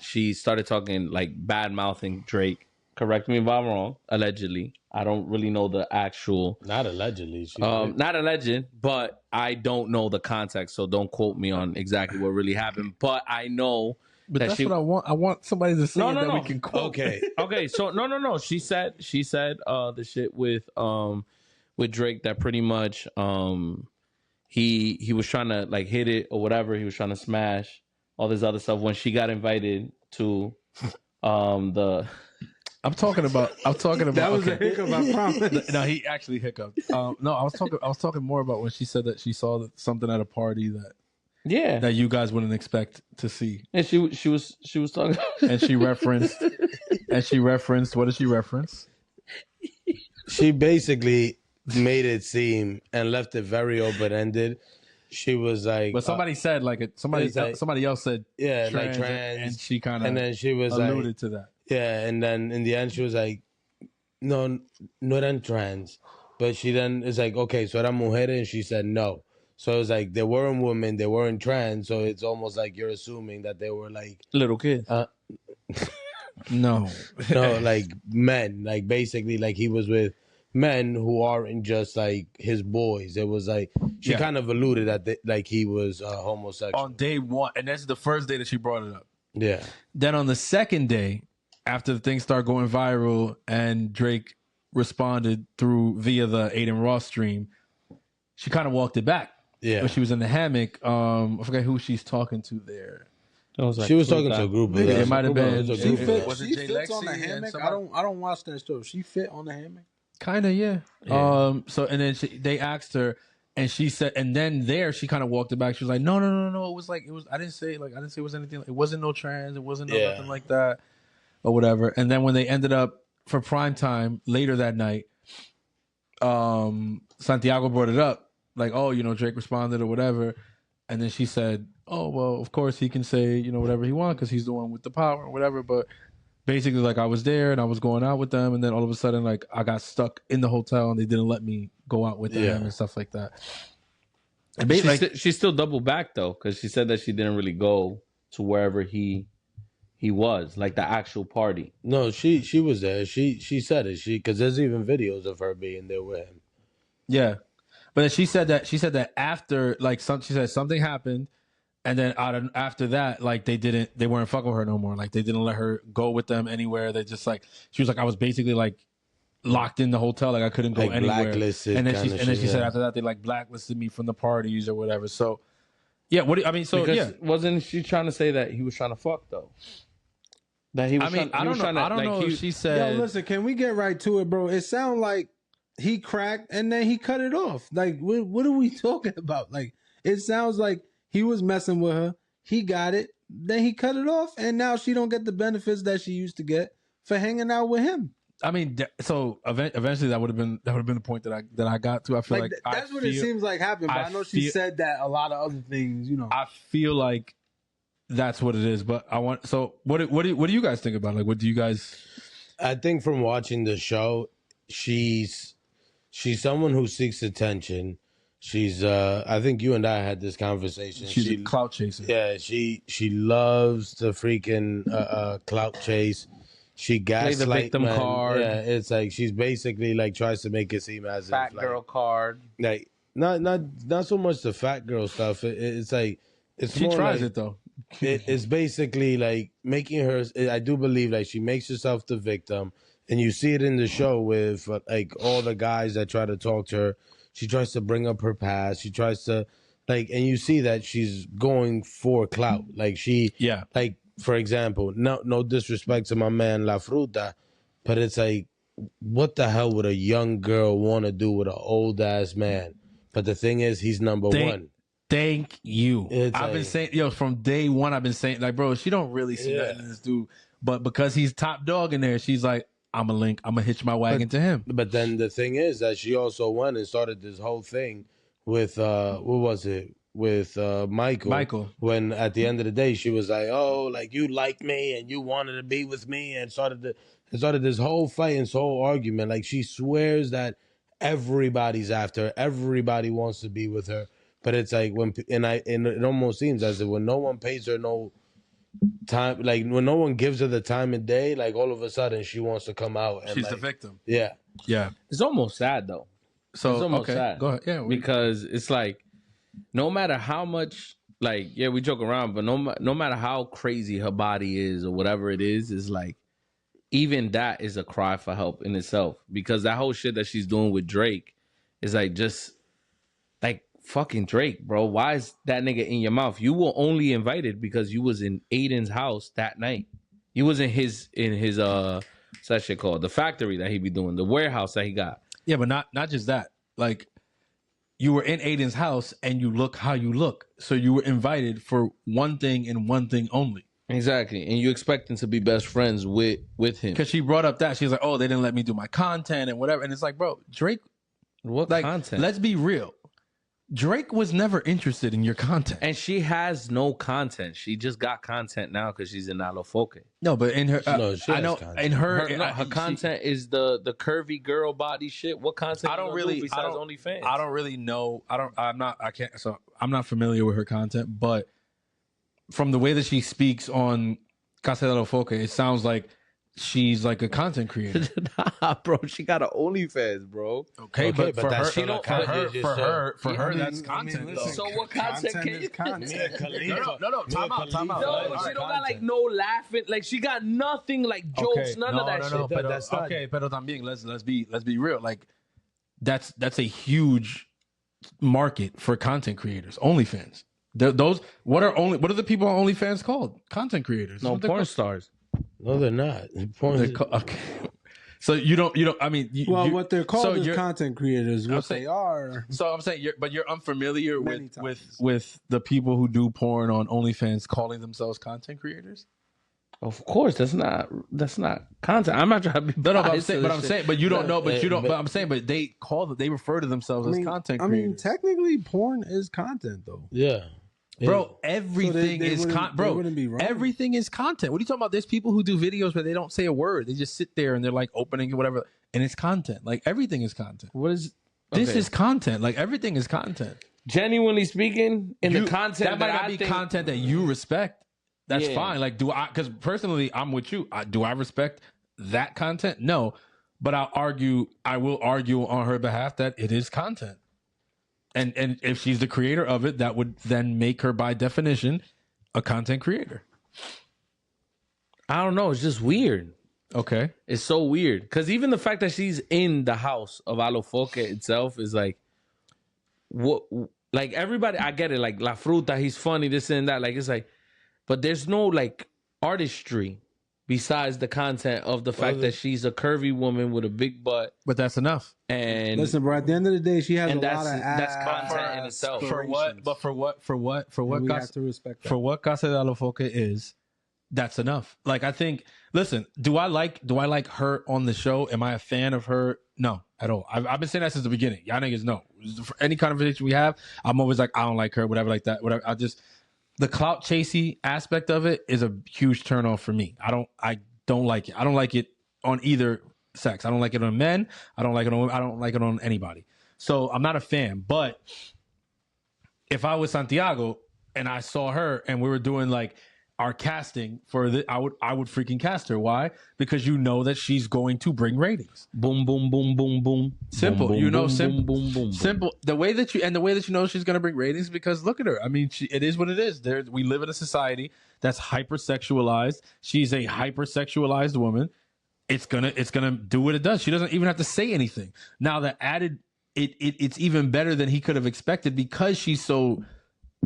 F: she started talking like bad mouthing Drake. Correct me if I'm wrong. Allegedly, I don't really know the actual.
H: Not allegedly.
F: Not alleged, but I don't know the context, so don't quote me on exactly what really happened. But I know
D: But
F: that
D: that's what I want. I want somebody to say that we can quote.
F: Okay. So no. She said the shit with Drake that pretty much he was trying to like hit it or whatever. He was trying to smash all this other stuff when she got invited to the.
D: I'm talking about.
E: That was a hiccup, I promise.
D: No, he actually hiccuped. No, I was talking more about when she said that she saw something at a party that you guys wouldn't expect to see.
F: And she was talking.
D: And she referenced. What did she reference?
H: She basically made it seem and left it very open ended. She was like,
D: but somebody said somebody else said
H: trans,
D: like trans, and she kind of
H: and then she was
D: alluded to that.
H: Yeah, and then in the end she was like, no eran trans, but she then is like, okay, so eran mujeres, and she said no. So it was like they weren't women, they weren't trans. So it's almost like you're assuming that they were like
F: little kids.
D: No,
H: like men, like basically like he was with men who aren't just like his boys. It was like she kind of alluded that like he was homosexual
D: on day one, and that's the first day that she brought it up.
H: Yeah.
D: Then on the second day, after the things started going viral, and Drake responded via the Aiden Ross stream, she kind of walked it back.
H: Yeah,
D: when she was in the hammock. I forget who she's talking to there.
H: She was talking to a group of
D: It might have been.
E: She fit.
D: Was it
E: She
D: Jay
E: fits on
D: Lexi
E: the
D: and
E: hammock.
D: somebody?
E: I don't watch that show. She fit on the hammock.
D: Kinda, yeah. So and then they asked her, and she said, and then she kind of walked it back. She was like, no. It was like it was. I didn't say it was anything. It wasn't no trans. It wasn't no nothing like that, or whatever. And then when they ended up for prime time later that night, Santiago brought it up, like, oh, Drake responded or whatever, and then she said, oh, well, of course he can say, whatever he wants because he's the one with the power or whatever, but basically, like, I was there and I was going out with them, and then all of a sudden, like, I got stuck in the hotel and they didn't let me go out with them and stuff like that. And
F: she still doubled back though, because she said that she didn't really go to wherever he was, like the actual party.
H: No, she was there. She said it. Because there's even videos of her being there with him.
D: Yeah, but she said that after, like, she said something happened, and then after that, like, they weren't fucking with her no more. Like, they didn't let her go with them anywhere. They just, like, she was like, I was basically like locked in the hotel, like I couldn't go
H: like
D: anywhere.
H: Blacklisted,
D: and then she said after that they like blacklisted me from the parties or whatever. So yeah,
F: wasn't she trying to say that he was trying to fuck though? That he was.
D: I don't know. If she said,
E: yo, listen, can we get right to it, bro? It sounds like he cracked and then he cut it off. Like, what are we talking about? Like, it sounds like he was messing with her. He got it. Then he cut it off, and now she don't get the benefits that she used to get for hanging out with him.
D: I mean, so eventually that would have been the point that I got to. I feel like
E: that's what it seems like happened. But I know she said that a lot of other things.
D: I feel like that's what it is. But I want. So what do you guys think about it? Like, what do you guys?
H: I think from watching the show, she's someone who seeks attention. She's I think you and I had this conversation.
D: She's a clout chaser.
H: Yeah, she loves the freaking clout chase. She gaslight
F: the victim card.
H: Yeah, it's like she's basically like tries to make it seem as
F: fat
H: if,
F: girl card.
H: Like not so much the fat girl stuff. It's like
D: she tries it though.
H: It's basically like making her. I do believe like she makes herself the victim, and you see it in the show with like all the guys that try to talk to her. She tries to bring up her past. She tries to and you see that she's going for clout. Like like. For example, no disrespect to my man La Fruta, but it's like, what the hell would a young girl want to do with an old ass man? But the thing is, he's number one.
D: Thank you. I've been saying, from day one, I've been saying, like, bro, she don't really see nothing in this dude, but because he's top dog in there, she's like, I'm gonna hitch my wagon to him.
H: But then the thing is that she also went and started this whole thing with what was it? With Michael, when at the end of the day she was like, "Oh, like you like me and you wanted to be with me," and started this whole fight and this whole argument. Like she swears that everybody's after her, everybody wants to be with her, but it's like and it almost seems as if when no one pays her no time, like when no one gives her the time of day, like all of a sudden she wants to come out. And
D: she's the victim.
H: Yeah,
F: it's almost sad though.
D: So
F: it's almost sad.
D: Go ahead. Yeah,
F: because it's like, no matter how much, like, yeah, we joke around, but no matter how crazy her body is or whatever it is like, even that is a cry for help in itself. Because that whole shit that she's doing with Drake is like, just like, fucking Drake, bro. Why is that nigga in your mouth? You were only invited because you was in Aiden's house that night. You was in his what's that shit called? The factory that he be doing, the warehouse that he got.
D: Yeah, but not just that. Like, you were in Aiden's house and you look how you look. So you were invited for one thing and one thing only.
F: Exactly. And you expect them to be best friends with him.
D: Because she brought up that. She's like, oh, they didn't let me do my content and whatever. And it's like, bro, Drake.
F: What content?
D: Let's be real. Drake was never interested in your content.
F: And she has no content. She just got content now because she's in Alofoque.
D: No, but in her,
H: I know
D: content. In her
F: content is the curvy girl body shit. What content?
D: I don't really.
F: Besides OnlyFans?
D: I don't really know. I'm not familiar with her content, but from the way that she speaks on Casa de Alofoque, it sounds like she's like a content creator.
F: Nah, bro, she got an OnlyFans, bro.
D: Okay, but for
H: that's
D: her, that's content.
F: So what content can you?
D: No, time out.
F: No, she don't got like no laughing. Like she got nothing like jokes, none of that shit.
H: But that's not.
D: Okay, pero también let's be real. Like that's a huge market for content creators. OnlyFans. Those what are the people on OnlyFans called? Content creators.
F: No, porn stars.
H: No, they're not.
D: Okay. So you don't. I mean,
E: what they're called is content creators. What they are.
D: So I'm saying, you're unfamiliar with the people who do porn on OnlyFans calling themselves content creators.
F: Of course, that's not content. I'm not trying to be.
D: No, but I'm saying, but you don't know, but you don't. But I'm saying, but they refer to themselves as content creators.
E: I mean, technically, porn is content, though.
H: Yeah.
D: Bro, everything is everything is content. What are you talking about? There's people who do videos where they don't say a word. They just sit there and they're like opening whatever, and it's content. Like everything is content. This is content. Like everything is content.
F: Genuinely speaking, the content
D: that might not be content that you respect. That's fine. Like, because personally, I'm with you. Do I respect that content? No, but I will argue on her behalf that it is content. And if she's the creator of it, that would then make her, by definition, a content creator.
F: I don't know. It's just weird.
D: Okay.
F: It's so weird. Because even the fact that she's in the house of Alofoque itself is like, what? Like, everybody, I get it. Like, La Fruta, he's funny, this and that. Like, it's like, but there's no, like, artistry besides the content of the fact that she's a curvy woman with a big butt.
D: But that's enough.
F: And
E: listen, bro, at the end of the day, she has a lot of
F: that's content in itself.
D: For what
E: we have to respect that.
D: For what Casa de Alofoque is, that's enough. Like, I think, listen, do I like her on the show? Am I a fan of her? No, at all. I've been saying that since the beginning. Y'all niggas know. For any conversation we have, I'm always like, I don't like her, whatever, like that, whatever. The clout chasey aspect of it is a huge turnoff for me. I don't like it. I don't like it on either sex. I don't like it on men. I don't like it on anybody. So I'm not a fan. But if I was Santiago and I saw her and we were doing like our casting for I would freaking cast her. Why? Because you know that she's going to bring ratings.
F: Boom, boom, boom, boom, boom.
D: Simple.
F: Boom,
D: you know,
F: boom,
D: simple.
F: boom, boom, boom.
D: Simple. The way that you know she's going to bring ratings, because look at her. I mean, it is what it is. We live in a society that's hypersexualized. She's a hypersexualized woman. It's gonna do what it does. She doesn't even have to say anything. Now that added, it's even better than he could have expected, because she's so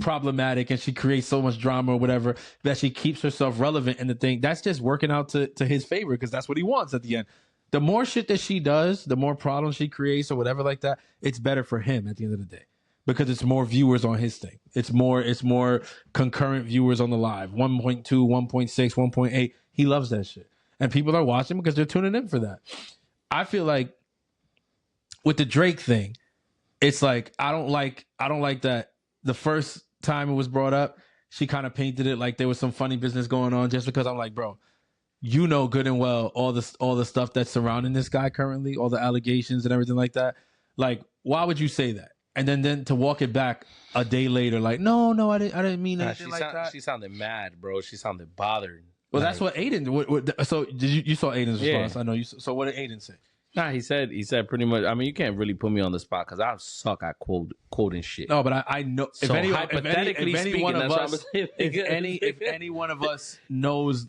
D: problematic and she creates so much drama or whatever, that she keeps herself relevant in the thing. That's just working out to his favor, because that's what he wants at the end. The more shit that she does, the more problems she creates or whatever like that, it's better for him at the end of the day, because it's more viewers on his thing. It's more concurrent viewers on the live. 1.2, 1.6, 1.8. He loves that shit. And people are watching because they're tuning in for that. I feel like with the Drake thing, it's like I don't like that the first time it was brought up, she kind of painted it like there was some funny business going on, just because I'm like, bro, you know good and well all the stuff that's surrounding this guy currently, all the allegations and everything like that. Like, why would you say that? And then to walk it back a day later, like, no, I didn't mean anything like that.
F: She sounded mad, bro. She sounded bothered.
D: Well, that's what Aiden. So did you saw Aiden's response? Yeah. I know you. So what did Aiden say?
F: Nah, he said pretty much. I mean, you can't really put me on the spot because I suck at quoting shit.
D: No, but I know.
F: So hypothetically speaking,
D: if any one of us knows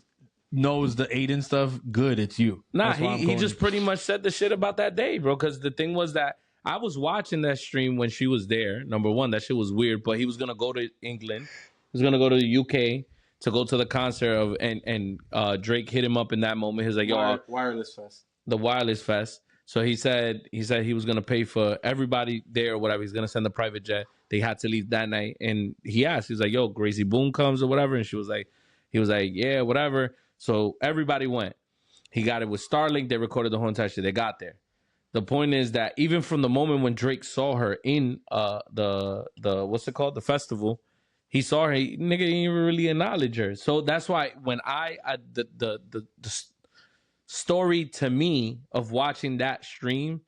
D: the Aiden stuff, good, it's you.
F: Nah, he just pretty much said the shit about that day, bro. Because the thing was that I was watching that stream when she was there. Number one, that shit was weird. But he was gonna go to England. He was gonna go to the UK to go to the concert of and Drake hit him up in that moment. He was like, "Yo,
D: Wireless Fest."
F: The Wireless Fest. So he said he was gonna pay for everybody there or whatever. He's gonna send a private jet. They had to leave that night, and he asked, he was like, "Yo, Gracie Bon comes or whatever," and he was like, "Yeah, whatever." So everybody went. He got it with Starlink. They recorded the whole entire shit. They got there. The point is that even from the moment when Drake saw her in the what's it called, the festival, he saw her. Nigga didn't even really acknowledge her. So that's why when the story to me of watching that stream,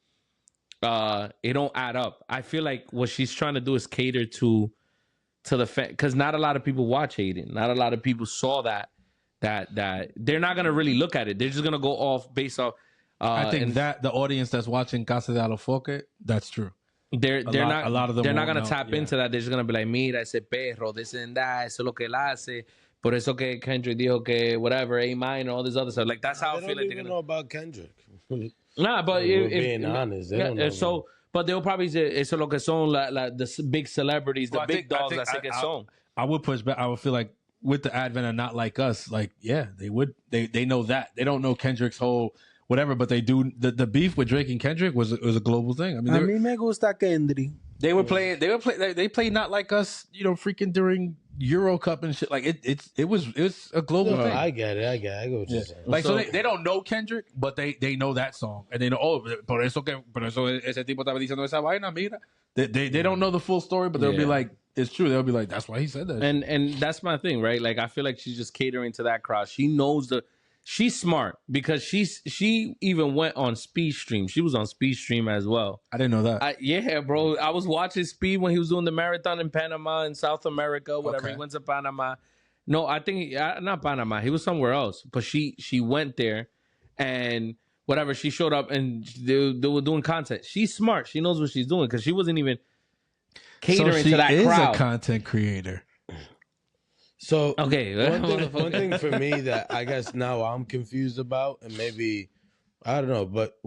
F: it don't add up. I feel like what she's trying to do is cater to the fan, because not a lot of people watch Aiden. Not a lot of people saw that they're not gonna really look at it. They're just gonna go off based off.
D: I think that the audience that's watching Casa de Alofoque, that's true.
F: They're not gonna tap into that. They're just gonna be like, mira ese perro, this and that, eso es lo que él hace. Por eso que Kendrick dijo que whatever, A minor, all this other stuff. Like, that's how I feel like they're gonna
H: know about Kendrick.
F: Nah, but
H: if being honest, they don't know.
F: So, but they'll probably say eso lo que son the big celebrities, the big dogs that say que son.
D: I would push back. I would feel like with the advent of Not Like Us, like, yeah, they would. They know that. They don't know Kendrick's whole whatever, but they do. The beef with Drake and Kendrick was a global thing. I mean,
E: me gusta Kendrick.
D: they played Not Like Us, freaking during Euro Cup and shit. Like it was a global thing.
H: I get it. I go what you're saying.
D: Like, so they don't know Kendrick, but they know that song, and they know, por eso ese tipo estaba diciendo esa vaina, mira. They don't know the full story, but they'll be like, it's true. They'll be like, that's why he said that.
F: And that's my thing, right? Like, I feel like she's just catering to that crowd. She knows she's smart because she even went on Speed Stream. She was on Speed Stream as well.
D: I didn't know that.
F: Yeah, bro. I was watching Speed when he was doing the marathon in Panama in South America, whatever.
D: Okay.
F: He went to Panama. No, I think not Panama. He was somewhere else. But she went there and whatever. She showed up and they were doing content. She's smart. She knows what she's doing because she wasn't even catering to that crowd.
D: She is a content creator.
H: So
F: okay,
H: one thing for me that I guess now I'm confused about, and maybe I don't know, but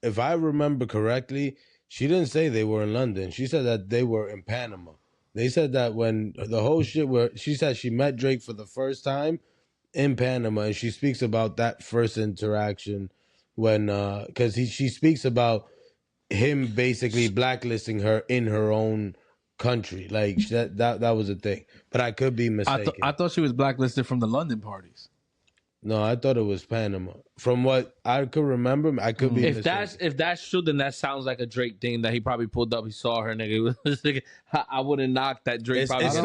H: if I remember correctly, she didn't say they were in London. She said that they were in Panama. They said that when the whole shit she said she met Drake for the first time in Panama, and she speaks about that first interaction when because she speaks about him basically blacklisting her in her own country. Like that was a thing, but I could be mistaken.
D: I thought she was blacklisted from the London parties.
H: No, I thought it was Panama. From what I could remember, I could be mistaken.
F: If that's true, then that sounds like a Drake thing that he probably pulled up. He saw her, nigga. I wouldn't knock that Drake.
H: I
D: think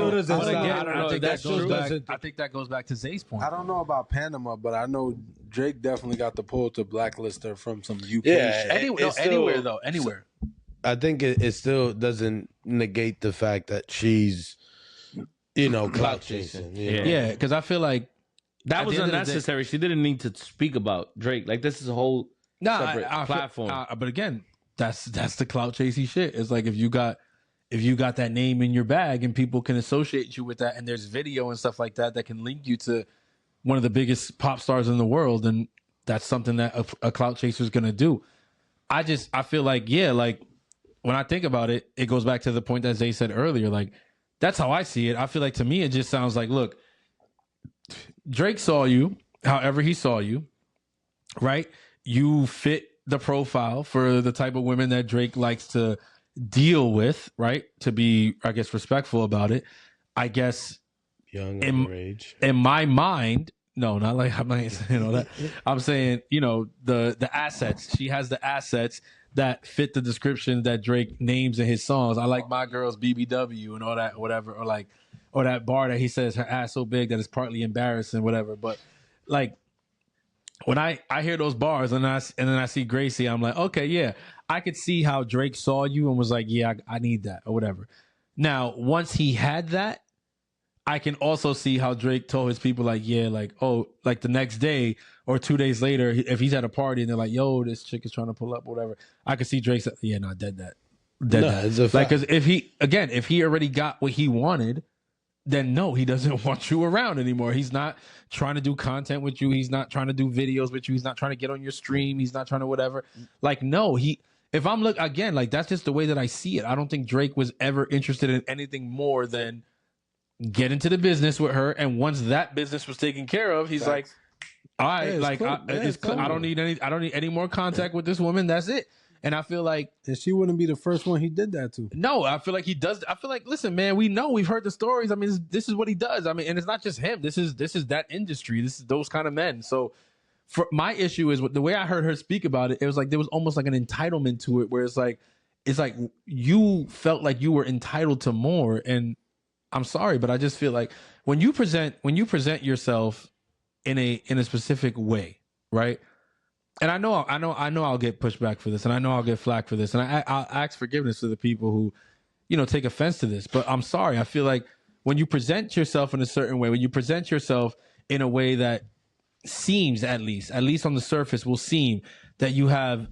D: that goes back to Zay's point.
E: I don't know about Panama, but I know Drake definitely got the pull to blacklist her from some UK
H: Yeah,
E: shit.
D: Anywhere.
H: I think it still doesn't negate the fact that she's, clout chasing.
D: Yeah, because I feel like
F: that was unnecessary. She didn't need to speak about Drake. Like, this is a whole separate platform.
D: But again, that's the clout chasing shit. It's like if you got that name in your bag and people can associate you with that, and there's video and stuff like that can link you to one of the biggest pop stars in the world, and that's something that a clout chaser is gonna do. I feel like, yeah, like when I think about it, it goes back to the point that Zay said earlier. Like, that's how I see it. I feel like, to me, it just sounds like, look, Drake saw you however he saw you, right? You fit the profile for the type of women that Drake likes to deal with, right? To be, I guess, respectful about it. I guess
H: young underage.
D: In my mind, no, not like I'm not saying all that. I'm saying, the assets. She has the assets that fit the description that Drake names in his songs. I like my girls BBW and all that, whatever, or that bar that he says her ass so big that it's partly embarrassing, whatever. But like, when I hear those bars and then I see Gracie, I'm like, okay, yeah, I could see how Drake saw you and was like, yeah, I need that or whatever. Now, once he had that, I can also see how Drake told his people, like, yeah, like, oh, like the next day or 2 days later, if he's at a party and they're like, yo, this chick is trying to pull up, whatever, I could see Drake say, yeah, no, dead that.
H: It's a fact.
D: Like, because if he already got what he wanted, then no, he doesn't want you around anymore. He's not trying to do content with you. He's not trying to do videos with you. He's not trying to get on your stream. He's not trying to whatever. Like, no, if I'm again, like, that's just the way that I see it. I don't think Drake was ever interested in anything more than get into the business with her. And once that business was taken care of, he's like, all right, like, I don't need any more contact with this woman. That's it. And I feel like
E: she wouldn't be the first one he did that to.
D: No, I feel like he does. I feel like, listen, man, we've heard the stories. I mean, this is what he does. I mean, and it's not just him. This is that industry. This is those kind of men. So for my issue is with the way I heard her speak about it, it was like there was almost like an entitlement to it, where it's like you felt like you were entitled to more. And I'm sorry, but I just feel like when you present yourself in a specific way, right? And I know I'll get pushback for this, and I know I'll get flack for this, and I'll ask forgiveness to the people who, take offense to this. But I'm sorry. I feel like when you present yourself in a certain way, when you present yourself in a way that seems, at least on the surface, will seem that you have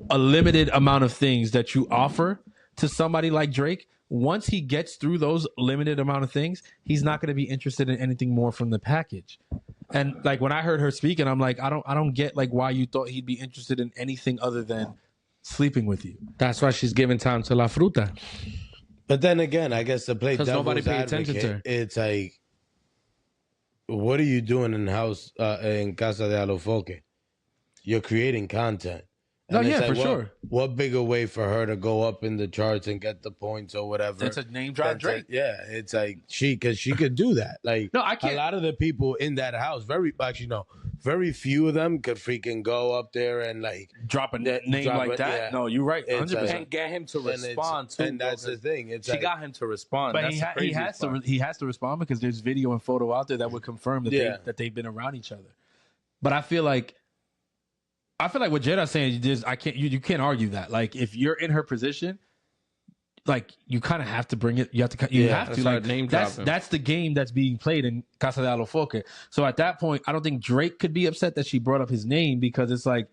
D: a limited amount of things that you offer to somebody like Drake, once he gets through those limited amount of things, he's not going to be interested in anything more from the package. And like, when I heard her speak, and I'm like, I don't get like why you thought he'd be interested in anything other than sleeping with you.
F: That's why she's giving time to La Fruta.
H: But then again, I guess to play
F: because nobody
H: devil's
F: paid attention to her.
H: advocate, it's like, what are you doing in Casa de Alofoque? You're creating content.
D: No,
H: And it's
D: yeah,
H: like,
D: for sure.
H: What bigger way for her to go up in the charts and get the points or whatever?
D: It's a name drop Drake.
H: It's like she could do that. Like,
D: no, I can't.
H: A lot of the people in that house, very few of them could freaking go up there and like
D: drop a name like that. Yeah. No, you're right, 100%.
F: And get him to respond too.
H: And that's the thing.
F: She got him to respond.
D: But he has to respond because there's video and photo out there that would confirm that they've been around each other. But I feel like what Jada's saying is you can't argue that. Like if you're in her position, like you kind of have to bring it. You have to like name that's the game that's being played in Casa de Alofoque. So at that point, I don't think Drake could be upset that she brought up his name because it's like,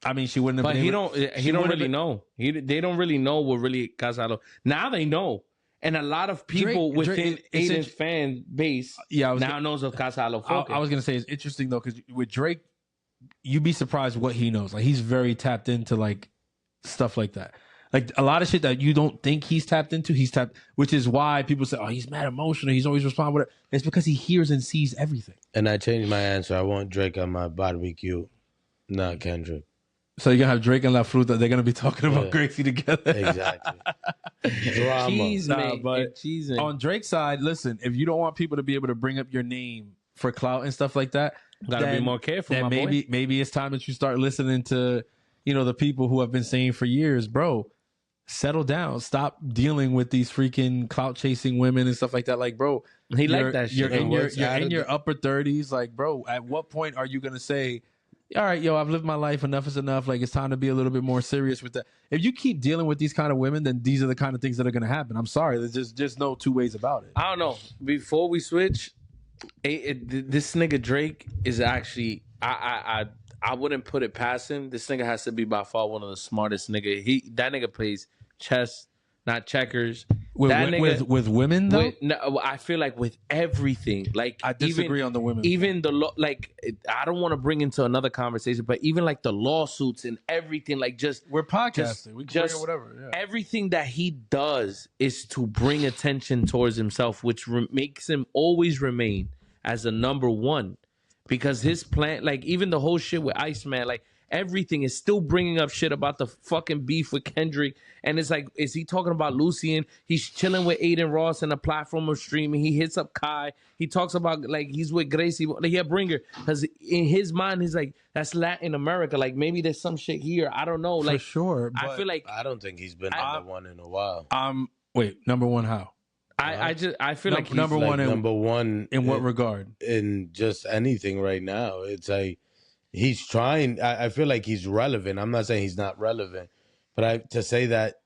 D: I mean, she wouldn't have.
F: But he don't really know. They don't really know what really Casa de Alofoque. Now they know. And a lot of people within Aiden's fan base now knows of Casa de Alofoque.
D: I was going to say it's interesting though because with Drake, you'd be surprised what he knows. Like he's very tapped into like stuff like that. Like a lot of shit that you don't think he's tapped into, which is why people say, "Oh, he's mad emotional. He's always responding with it." It's because he hears and sees everything.
H: And I changed my answer. I want Drake on my barbecue, not Kendrick.
D: So you're gonna have Drake and La Fruta. They're gonna be talking about Gracie together.
H: Exactly. Drama.
D: But on Drake's side, listen, if you don't want people to be able to bring up your name for clout and stuff like that,
F: gotta be more careful.
D: Then maybe it's time that you start listening to, the people who have been saying for years, bro, settle down. Stop dealing with these freaking clout chasing women and stuff like that. Like, bro,
F: he like that shit.
D: You're in your upper 30s. Like, bro, at what point are you gonna say, all right, yo, I've lived my life. Enough is enough. Like, it's time to be a little bit more serious with that. If you keep dealing with these kind of women, then these are the kind of things that are gonna happen. I'm sorry. There's just no two ways about it.
F: I don't know. Before we switch, this nigga Drake is actually I wouldn't put it past him. This nigga has to be by far one of the smartest nigga. That nigga plays chess, not checkers.
D: With women though,
F: I feel like with everything. Like
D: I disagree on the women.
F: Even I don't want to bring into another conversation, but even like the lawsuits and everything. Like we're
D: podcasting. We can bring whatever. Yeah.
F: Everything that he does is to bring attention towards himself, which makes him always remain as a number one. Because his plan, like even the whole shit with Iceman, like everything is still bringing up shit about the fucking beef with Kendrick. And it's like, is he talking about Lucian? He's chilling with Aiden Ross in a platform of streaming. He hits up Kai. He talks about like he's with Gracie. Like, yeah, bring her. Because in his mind, he's like, that's Latin America. Like maybe there's some shit here. I don't know. Like,
D: for sure.
F: I feel like
H: I don't think he's been number one in a while.
D: Wait, number one how?
F: I feel like he's
H: number one
D: in what regard?
H: In just anything right now. It's like he's trying. I feel like he's relevant. I'm not saying he's not relevant, but to say that,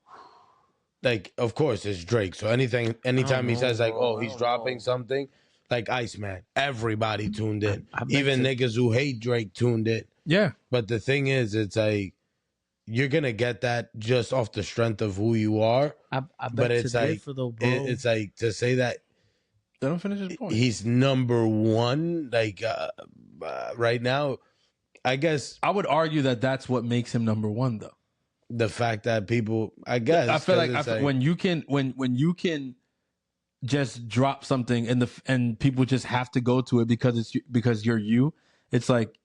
H: like, of course it's Drake. So anytime he says like, oh, he's dropping something, like Iceman, everybody tuned in. Even niggas who hate Drake tuned in.
D: Yeah.
H: But the thing is, it's like, you're gonna get that just off the strength of who you are.
F: I bet it's like
H: it's like to say that.
D: Don't finish his point.
H: He's number one, like right now. I guess
D: I would argue that that's what makes him number one, though.
H: The fact that people, I guess,
D: I feel like when you can just drop something and people just have to go to it because you're you. It's like,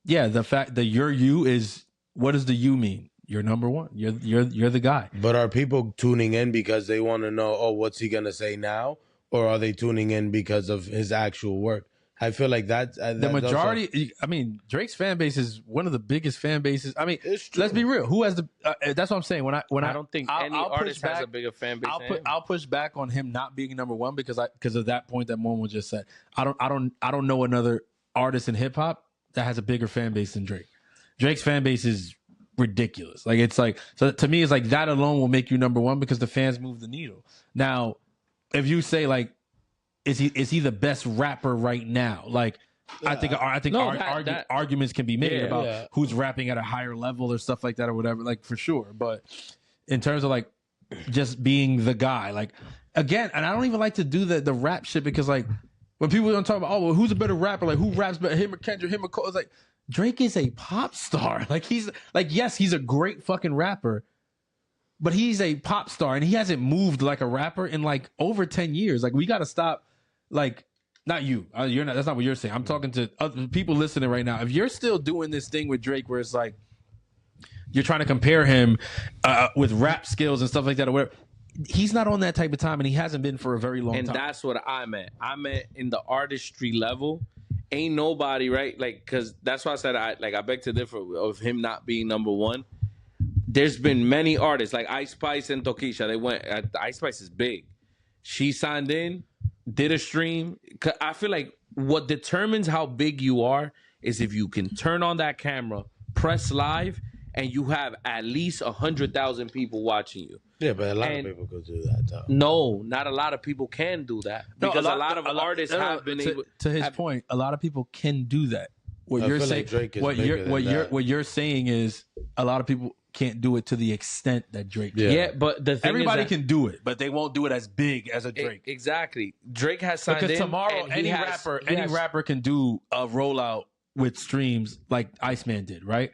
D: yeah, the fact that you're you is, what does the you mean? You're number one. You're the guy.
H: But are people tuning in because they want to know, oh, what's he gonna say now, or are they tuning in because of his actual work? I feel like that's
D: the majority. Also, I mean, Drake's fan base is one of the biggest fan bases. I mean, let's be real. Who has the? That's what I'm saying. When I
F: don't think any artist has a bigger fan base.
D: I'll push back on him not being number one because of that point that Momo just said. I don't know another artist in hip hop that has a bigger fan base than Drake. Drake's fan base is ridiculous. Like it's like, so to me, it's like that alone will make you number one because the fans move the needle. Now, if you say like, is he the best rapper right now? Like, I think arguments can be made about who's rapping at a higher level or stuff like that or whatever. Like for sure, but in terms of like just being the guy, like again, and I don't even like to do the rap shit because like when people don't talk about, oh, well, who's a better rapper? Like who raps better, him or Kendrick, him or Cole? It's like, Drake is a pop star. Like he's like, yes, he's a great fucking rapper, but he's a pop star and he hasn't moved like a rapper in like over 10 years. Like we got to stop. Like not you, you're not. That's not what you're saying. I'm talking to other people listening right now. If you're still doing this thing with Drake, where it's like you're trying to compare him with rap skills and stuff like that, or whatever. He's not on that type of time, and he hasn't been for a very long time.
F: And that's what I meant. I meant in the artistry level, ain't nobody, right? Like, because that's why I said I beg to differ of him not being number one. There's been many artists like Ice Spice and Tokisha. They went. Ice Spice is big. She signed in, did a stream. I feel like what determines how big you are is if you can turn on that camera, press live, and you have at least 100,000 people watching you.
H: Yeah, but a lot of people could do that, though.
F: No, not a lot of people can do that. Because a lot of artists have been able...
D: To his point, a lot of people can do that. What you're saying, like what you're saying is a lot of people can't do it to the extent that Drake can.
F: Yeah, but the thing
D: everybody
F: is
D: can do it, but they won't do it as big as a Drake.
F: Exactly. Drake has signed
D: because
F: in.
D: Tomorrow, any rapper can do a rollout with streams like Iceman did, right?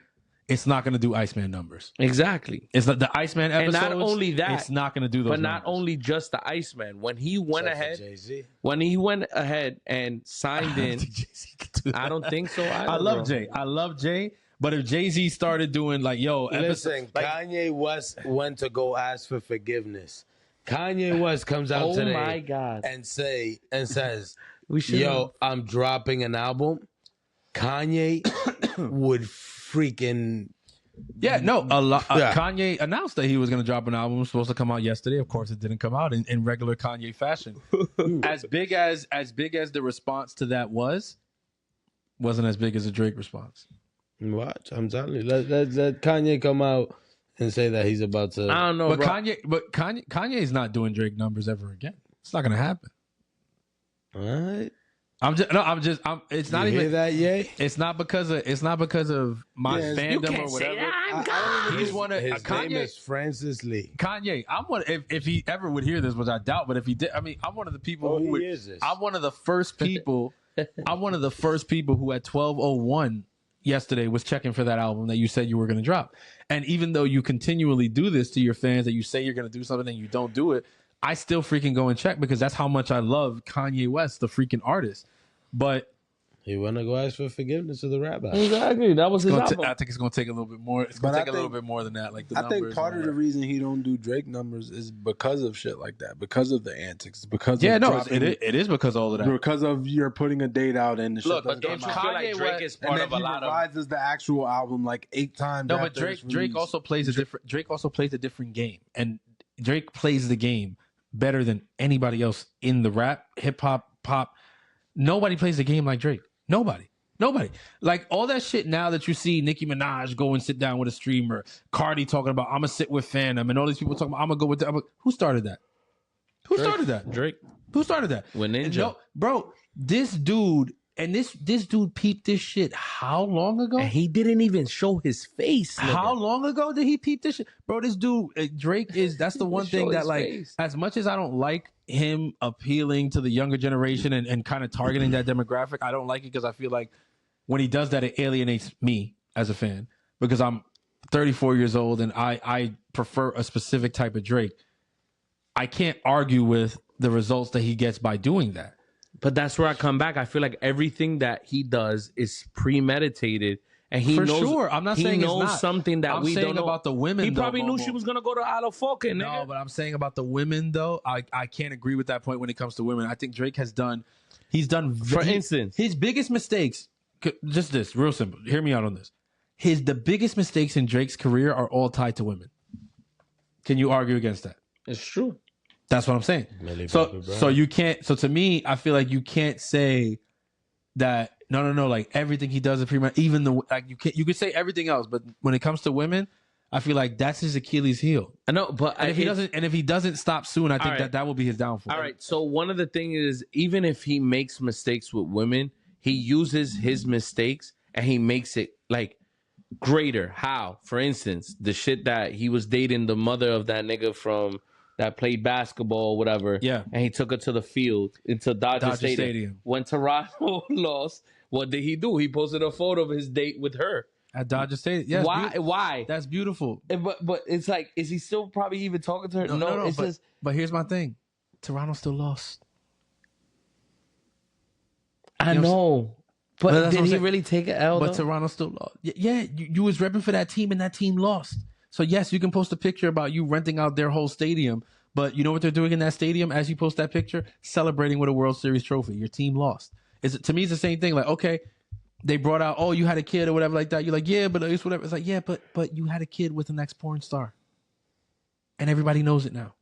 D: It's not going to do Iceman numbers.
F: Exactly.
D: It's not the Iceman episodes.
F: And not only that,
D: it's not going to do those.
F: But not
D: numbers.
F: only just the Iceman. When he went ahead, and signed in, I don't think so. Either,
D: I love Jay. But if Jay-Z started doing like,
H: listen, Kanye West went to go ask for forgiveness. Kanye West comes out today,
F: my God,
H: and says, "Yo, I'm dropping an album." Kanye would freaking
D: Kanye announced that he was going to drop an album. It was supposed to come out yesterday. Of course, it didn't come out in regular Kanye fashion. as big as the response to that wasn't as big as a Drake response.
H: Watch, I'm telling you, let Kanye come out and say that he's about to.
F: I don't know,
D: but Kanye is not doing Drake numbers ever again. It's not going to happen.
H: All right.
D: It's not even
H: that. Yay!
D: It's not because of my fandom or whatever. He's one of
H: his name is Francis Lee.
D: Kanye. I'm one. If he ever would hear this, which I doubt, but if he did, I mean, I'm one of the people who would. I'm one of the first people. I'm one of the first people who at 12:01 yesterday was checking for that album that you said you were going to drop. And even though you continually do this to your fans, that you say you're going to do something and you don't do it, I still freaking go and check because that's how much I love Kanye West, the freaking artist. But
H: he want to go ask for forgiveness of the rabbi.
F: Exactly, that was his album.
D: I think it's going to take a little bit more. It's going to take a little bit more than that. Like
E: I think part of the reason he don't do Drake numbers is because of shit like that, because of the antics, because
D: it is because of all of that.
E: Because of you're putting a date out and the shit.
F: Look, but don't you feel like Drake is part of a lot of?
E: Revises the actual album like 8 times.
D: No, but Drake also plays a different game, and Drake plays the game better than anybody else in the rap, hip hop, pop. Nobody plays the game like Drake. Nobody. Like all that shit now that you see Nicki Minaj go and sit down with a streamer, Cardi talking about I'm gonna sit with Phantom, and all these people talking about I'm gonna go with them. Who started that?
F: Drake.
D: Who started that?
F: With Ninja.
D: Bro, this dude and this dude peeped this shit how long ago?
F: And he didn't even show his face.
D: How long ago did he peep this shit? Bro, this dude, Drake that's the one thing that like face. As much as I don't like him appealing to the younger generation and kind of targeting that demographic, I don't like it because I feel like when he does that, it alienates me as a fan because I'm 34 years old and I prefer a specific type of Drake. I can't argue with the results that he gets by doing that.
F: But that's where I come back. I feel like everything that he does is premeditated. And he knows,
D: sure. I'm not saying
F: he knows
D: it's not.
F: something that we don't know
D: about the women.
F: He probably knew she was gonna go to Alafoque.
D: No, but I'm saying about the women though. I can't agree with that point when it comes to women. I think Drake has done. For instance, his biggest mistakes. Just this, real simple. Hear me out on this. The biggest mistakes in Drake's career are all tied to women. Can you argue against that?
F: It's true.
D: That's what I'm saying. So you can't. So to me, I feel like you can't say that. No. Like everything he does is premeditated. Even the like you could say everything else, but when it comes to women, I feel like that's his Achilles heel.
F: I know, but
D: if he doesn't stop soon, I think that will be his downfall.
F: All right. So one of the things is even if he makes mistakes with women, he uses his mistakes and he makes it like greater. How? For instance, the shit that he was dating the mother of that nigga from that played basketball or whatever.
D: Yeah.
F: And he took her to the field, into Dodger Stadium. When Toronto lost, what did he do? He posted a photo of his date with her.
D: At Dodger Stadium. Yes,
F: Why?
D: That's beautiful.
F: But it's like, is he still probably even talking to her? No, it's just.
D: But here's my thing. Toronto still lost.
F: I know. But did he really take an L?
D: But Toronto still lost. Yeah, you was repping for that team and that team lost. So yes, you can post a picture about you renting out their whole stadium. But you know what they're doing in that stadium as you post that picture? Celebrating with a World Series trophy. Your team lost. To me, it's the same thing. Like, okay, they brought out, oh, you had a kid or whatever like that. You're like, yeah, but it's whatever. It's like, yeah, but you had a kid with an ex-porn star. And everybody knows it now.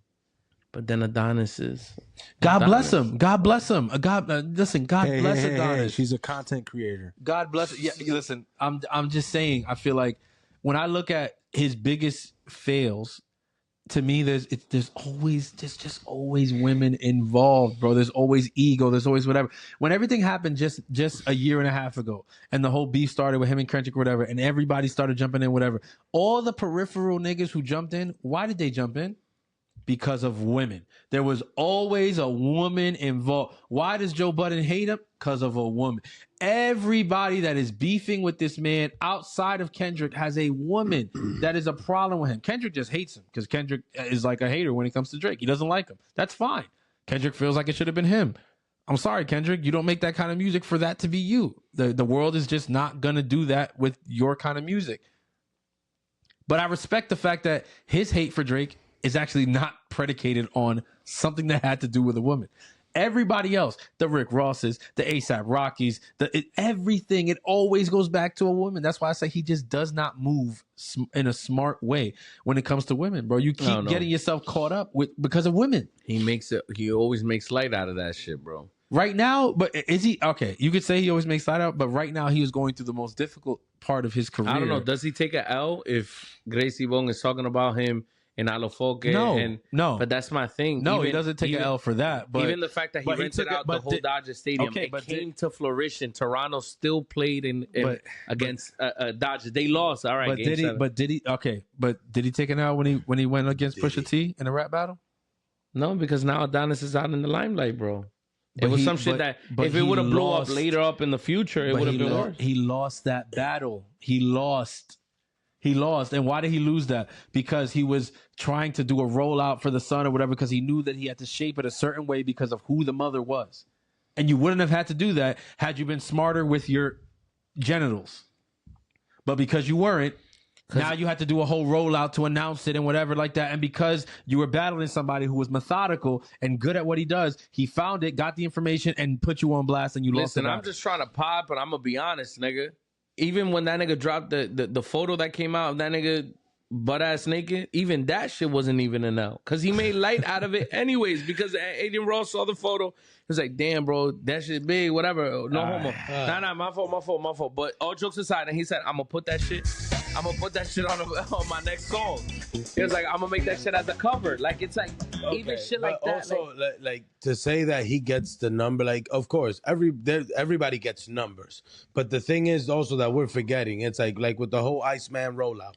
F: But then Adonis is.
D: God bless him. God bless him. Listen, God bless Adonis.
E: Hey, she's a content creator.
D: God bless it. Yeah, listen, I'm just saying, I feel like when I look at his biggest fails, to me, there's always women involved, bro. There's always ego. There's always whatever. When everything happened just a year and a half ago, and the whole beef started with him and Kendrick or whatever, and everybody started jumping in, whatever. All the peripheral niggas who jumped in, why did they jump in? Because of women. There was always a woman involved. Why does Joe Budden hate him? Because of a woman. Everybody that is beefing with this man outside of Kendrick has a woman that is a problem with him. Kendrick just hates him because Kendrick is like a hater when it comes to Drake. He doesn't like him. That's fine. Kendrick feels like it should have been him. I'm sorry, Kendrick. You don't make that kind of music for that to be you. The world is just not going to do that with your kind of music. But I respect the fact that his hate for Drake is actually not predicated on something that had to do with a woman. Everybody else, the Rick Rosses, the ASAP Rockies, everything, it always goes back to a woman. That's why I say he just does not move in a smart way when it comes to women, bro. You keep getting yourself caught up because of women.
F: He always makes light out of that shit, bro.
D: Right now, but is he okay? You could say he always makes light out, but right now he was going through the most difficult part of his career.
F: I don't know. Does he take an L if Gracie Bon is talking about him? And Alofoque.
D: No.
F: But that's my thing.
D: No, he doesn't take an L for that. But
F: even the fact that he rented out the whole Dodger Stadium, came to fruition. Toronto still played against Dodgers. They lost. All right.
D: But did he take an L when he went against Pusha T in a rap battle?
F: No, because now Adonis is out in the limelight, bro. It was some shit that if it would have blew up later up in the future, it would have been worse.
D: He lost that battle. He lost. And why did he lose that? Because he was trying to do a rollout for the son or whatever, because he knew that he had to shape it a certain way because of who the mother was. And you wouldn't have had to do that had you been smarter with your genitals. But because you weren't, now you had to do a whole rollout to announce it and whatever like that. And because you were battling somebody who was methodical and good at what he does, he found it, got the information, and put you on blast, and you lost it.
F: Listen, I'm just trying to pop, but I'm going to be honest, nigga. Even when that nigga dropped the photo that came out of that nigga butt-ass naked, even that shit wasn't even an L. Because he made light out of it anyways. Because Adrian Ross saw the photo. He was like, damn, bro, that shit big, whatever. No homo. Nah, my fault. But all jokes aside, and he said, I'm going to put that shit on my next song. He was like, I'm going to make that shit as a cover. Like, it's like, even shit like that.
H: Also, like to say that he gets the number, like, of course, everybody gets numbers. But the thing is also that we're forgetting, it's like with the whole Iceman rollout,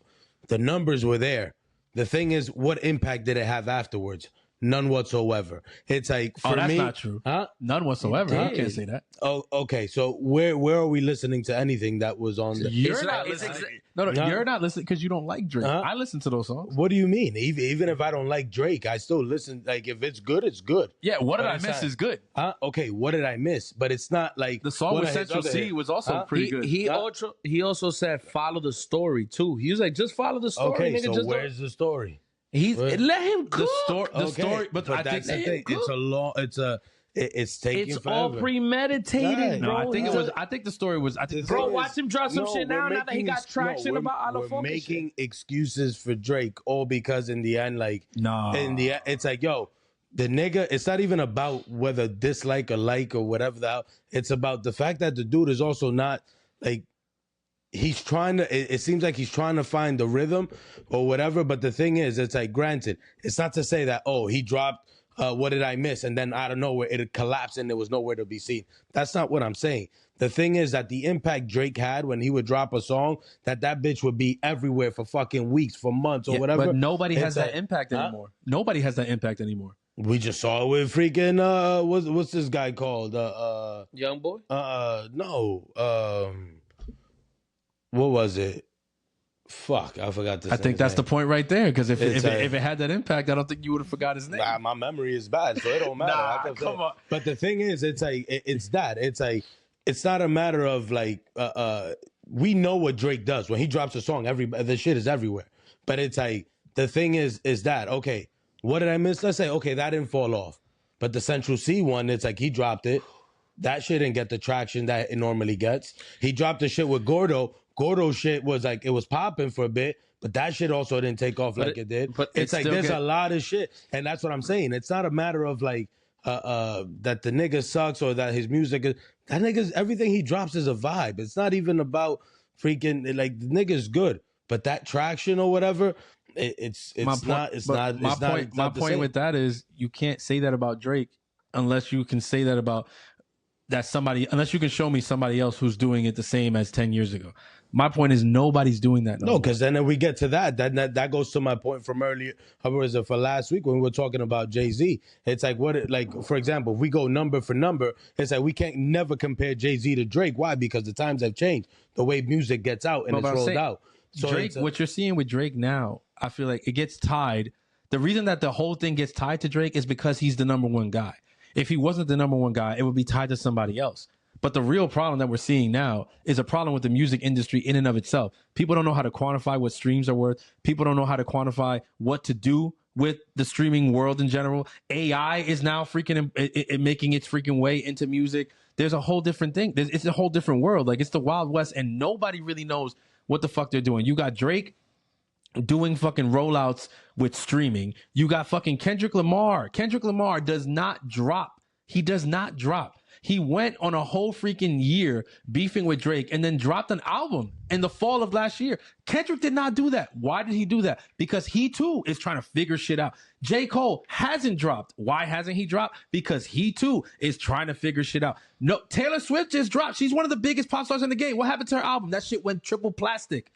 H: the numbers were there. The thing is, what impact did it have afterwards? None whatsoever. It's like, for me...
D: that's not true.
H: Huh?
D: None whatsoever. I can't say that.
H: Oh, okay. So where are we listening to anything that was on the...
D: You're not listening. No, you're not listening because you don't like Drake. I listen to those songs.
H: What do you mean? Even if I don't like Drake, I still listen. Like, if it's good, it's good.
D: Yeah, What Did I Miss is good.
H: Okay, What Did I Miss? But it's not like...
D: The song with Central C was also pretty good.
F: He also said, follow the story, too. He was like, just follow the story,
H: okay,
F: nigga.
H: so where's the story?
F: Let him cook.
D: The story, but I
H: that's
D: think
H: the thing. It's taking
F: it's
H: forever.
F: all premeditated,
H: right.
F: bro.
D: No, I think the story was.
F: Bro, watch him drop some shit now that he got traction about Alofoque.
H: We're making excuses for Drake, all because in the end, it's like, yo, the nigga. It's not even about whether dislike or like or whatever the hell. It's about the fact that the dude is also not like. He's trying to, it seems like he's trying to find the rhythm or whatever. But the thing is, it's like, granted, it's not to say that, he dropped What Did I Miss? And then out of nowhere, it collapsed and there was nowhere to be seen. That's not what I'm saying. The thing is that the impact Drake had when he would drop a song, that bitch would be everywhere for fucking weeks, for months or whatever.
D: But nobody has that impact anymore. Nobody has that impact anymore.
H: We just saw it with freaking, what's this guy called?
F: Young Boy?
H: No. What was it? Fuck, I forgot to say
D: I think that's the point right there. Because if
H: It's
D: it had that impact, I don't think you would have forgot his name.
H: My memory is bad, so it don't matter.
D: Nah, come on.
H: But the thing is, it's like it's that. It's like it's not a matter of like we know what Drake does when he drops a song. The shit is everywhere. But it's like the thing is that okay? What did I miss? Let's say okay, that didn't fall off. But the Central C one, it's like he dropped it. That shit didn't get the traction that it normally gets. He dropped the shit with Gordo. Gordo shit was like it was popping for a bit, but that shit also didn't take off like it did.
F: But
H: it's like there's a lot of shit, and that's what I'm saying. It's not a matter of like that the nigga sucks or that his music is that nigga's everything he drops is a vibe. It's not even about freaking like the nigga's good, but that traction or whatever, it's not.
D: My point with that is you can't say that about Drake unless you can say that about unless you can show me somebody else who's doing it the same as 10 years ago. My point is nobody's doing that.
H: No, because then we get to that goes to my point from earlier. How was it for last week when we were talking about Jay-Z? It's like for example, if we go number for number, it's like we can't never compare Jay-Z to Drake. Why? Because the times have changed. The way music gets out and it's rolled out. So
D: Drake, what you're seeing with Drake now, I feel like it gets tied. The reason that the whole thing gets tied to Drake is because he's the number one guy. If he wasn't the number one guy, it would be tied to somebody else. But the real problem that we're seeing now is a problem with the music industry in and of itself. People don't know how to quantify what streams are worth. People don't know how to quantify what to do with the streaming world in general. AI is now freaking making its freaking way into music. There's a whole different thing. It's a whole different world. Like it's the Wild West and nobody really knows what the fuck they're doing. You got Drake doing fucking rollouts with streaming. You got fucking Kendrick Lamar. Kendrick Lamar does not drop. He does not drop. He went on a whole freaking year beefing with Drake and then dropped an album in the fall of last year. Kendrick did not do that. Why did he do that? Because he too is trying to figure shit out. J. Cole hasn't dropped. Why hasn't he dropped? Because he too is trying to figure shit out. No, Taylor Swift just dropped. She's one of the biggest pop stars in the game. What happened to her album? That shit went triple plastic.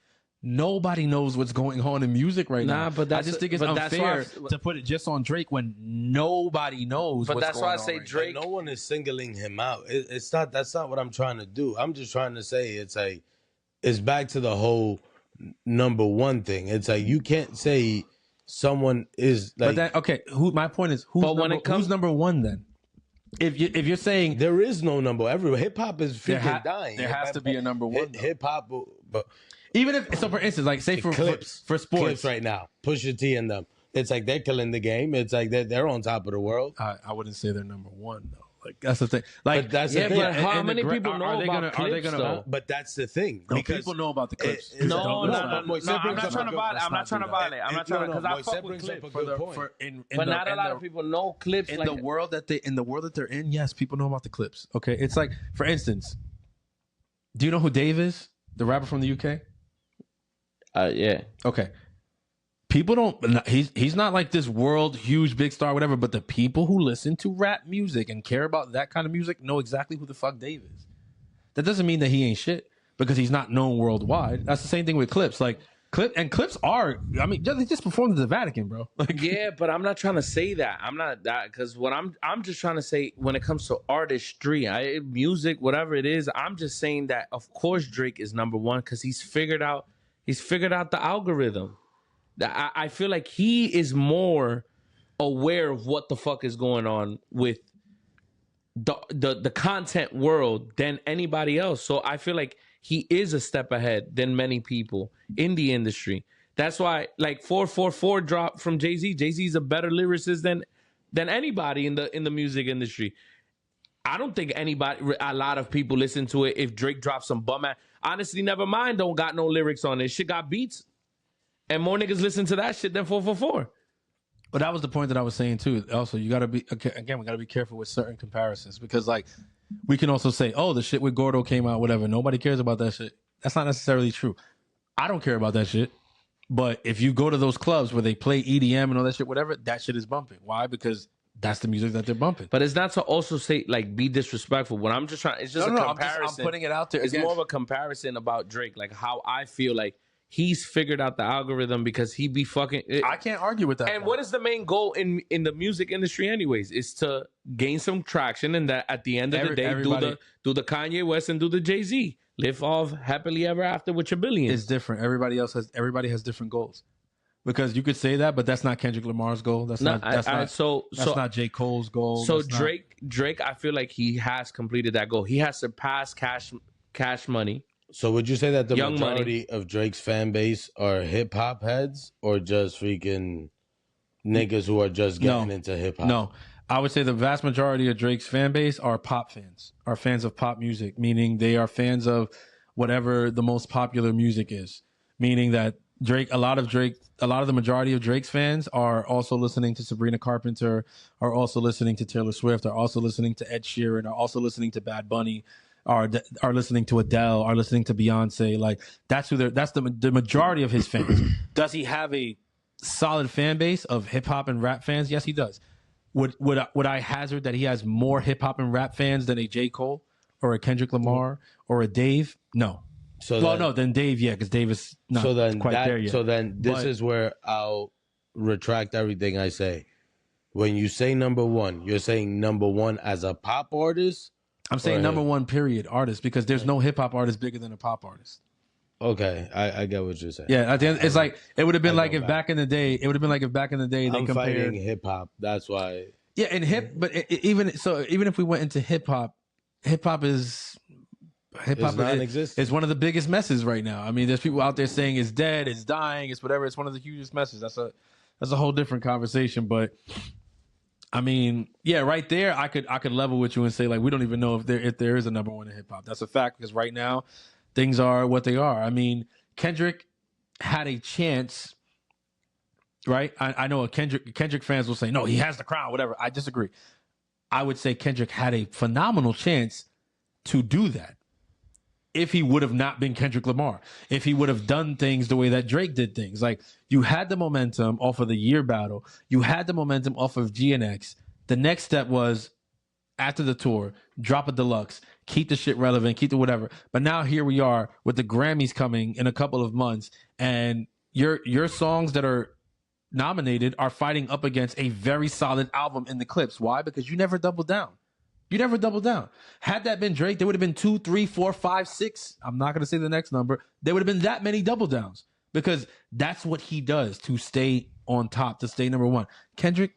D: Nobody knows what's going on in music right now.
F: But
D: I just think it's unfair to put it just on Drake when nobody knows what's going on. But that's why I say
F: Drake.
H: No one is singling him out. It's not. That's not what I'm trying to do. I'm just trying to say it's back to the whole number one thing. It's like you can't say someone is like.
D: But that, my point is who's number one then? If you're saying
H: there is no number everywhere, hip hop is freaking dying.
D: There has to be a number one.
H: Hip hop, but.
D: Even if, so for instance, like say for sports.
H: Clips right now, Pusha T and them, it's like they're killing the game. It's like they're on top of the world.
D: I wouldn't say they're number one though. Like that's the thing. Like
H: but that's the thing.
F: But how many people know about clips though?
H: But that's the thing.
D: No, people know about the clips.
F: No, I'm not trying to violate. I'm not trying to violate. I'm not trying to because I fuck with clips. But not a lot of people know clips.
D: In the world that they're in, yes, people know about the clips. Okay, it's like for instance, do you know who Dave is? The rapper from the UK.
F: Yeah.
D: Okay. People don't. He's not like this world huge big star, whatever. But the people who listen to rap music and care about that kind of music know exactly who the fuck Dave is. That doesn't mean that he ain't shit because he's not known worldwide. That's the same thing with clips. Like clips are. I mean, they just performed at the Vatican, bro. Like,
F: yeah, but I'm not trying to say that. I'm not that because what I'm just trying to say when it comes to artistry, music, whatever it is. I'm just saying that of course Drake is number one because he's figured out the algorithm. I feel like he is more aware of what the fuck is going on with the content world than anybody else. So I feel like he is a step ahead than many people in the industry. That's why like 444 drop from Jay-Z. Jay-Z's a better lyricist than anybody in the music industry. I don't think a lot of people listen to it if Drake drops some bum ass. Honestly, never mind. Don't got no lyrics on it. Shit got beats. And more niggas listen to that shit than 444.
D: But that was the point that I was saying too. Also, you got to be, again, we got to be careful with certain comparisons because like we can also say, oh, the shit with Gordo came out, whatever. Nobody cares about that shit. That's not necessarily true. I don't care about that shit. But if you go to those clubs where they play EDM and all that shit, whatever, that shit is bumping. Why? Because that's the music that they're bumping.
F: But it's not to also say, like, be disrespectful. What I'm just trying, it's just a comparison.
D: I'm putting it out there.
F: It's more of a comparison about Drake, like how I feel like he's figured out the algorithm because he be fucking.
D: I can't argue with that.
F: And what is the main goal in the music industry, anyways? Is to gain some traction and that at the end of the day, do the Kanye West and do the Jay-Z. live off happily ever after with your billions.
D: It's different. Everybody has different goals. Because you could say that, but that's not Kendrick Lamar's goal. That's not J. Cole's goal.
F: So Drake, I feel like he has completed that goal. He has surpassed Cash Money.
H: So would you say that the majority of Drake's fan base are hip hop heads or just freaking niggas who are just getting into hip hop?
D: No. I would say the vast majority of Drake's fan base are pop fans, are fans of pop music, meaning they are fans of whatever the most popular music is. Meaning that a lot of the majority of Drake's fans are also listening to Sabrina Carpenter, are also listening to Taylor Swift, are also listening to Ed Sheeran, are also listening to Bad Bunny, are listening to Adele, are listening to Beyonce. Like that's the majority of his fans. Does he have a solid fan base of hip hop and rap fans? Yes, he does. Would I hazard that he has more hip hop and rap fans than a J. Cole or a Kendrick Lamar or a Dave? No. Then Dave, yeah, because Dave is not quite there yet.
H: So then this is where I'll retract everything I say. When you say number one, you're saying number one as a pop artist?
D: I'm saying number one, period, artist, because there's no hip hop artist bigger than a pop artist.
H: Okay, I get what you're saying.
D: Yeah, at the end, it's like it would have been like if back in the day they
H: I'm
D: compared
H: fighting hip hop. That's why.
D: Yeah, and even if we went into hip hop is one of the biggest messes right now. I mean, there's people out there saying it's dead, it's dying, it's whatever. It's one of the hugest messes. That's a whole different conversation. But I mean, yeah, right there, I could level with you and say like we don't even know if there is a number one in hip hop. That's a fact because right now things are what they are. I mean, Kendrick had a chance, right? I know Kendrick fans will say no, he has the crown, whatever. I disagree. I would say Kendrick had a phenomenal chance to do that. If he would have not been Kendrick Lamar, if he would have done things the way that Drake did things. Like, you had the momentum off of the year battle. You had the momentum off of GNX. The next step was, after the tour, drop a deluxe, keep the shit relevant, keep the whatever. But now here we are with the Grammys coming in a couple of months, and your songs that are nominated are fighting up against a very solid album in the clips. Why? Because you never doubled down. You never doubled down. Had that been Drake, there would have been 2, 3, 4, 5, 6. I'm not going to say the next number. There would have been that many double downs because that's what he does to stay on top, to stay number one. Kendrick,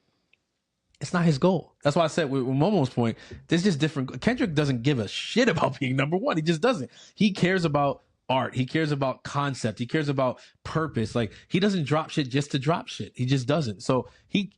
D: it's not his goal. That's why I said with Momo's point, there's just different. Kendrick doesn't give a shit about being number one. He just doesn't. He cares about art. He cares about concept. He cares about purpose. Like, he doesn't drop shit just to drop shit. He just doesn't. So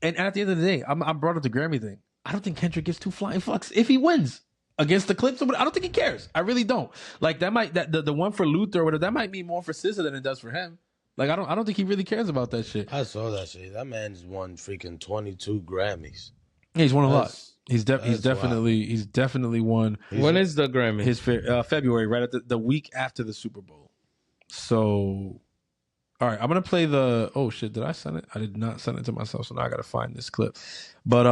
D: and at the end of the day, I brought up the Grammy thing. I don't think Kendrick gives two flying fucks if he wins against the Clips. I don't think he cares. I really don't. Like, the one for Luther or whatever, that might mean more for SZA than it does for him. Like, I don't think he really cares about that shit.
H: I saw that shit. That man's won freaking 22 Grammys.
D: Yeah, he's won a lot. He's definitely won.
F: When is the Grammy?
D: His February, right at the week after the Super Bowl. So, all right, I'm gonna play the. Oh shit! Did I send it? I did not send it to myself, so now I gotta find this clip. But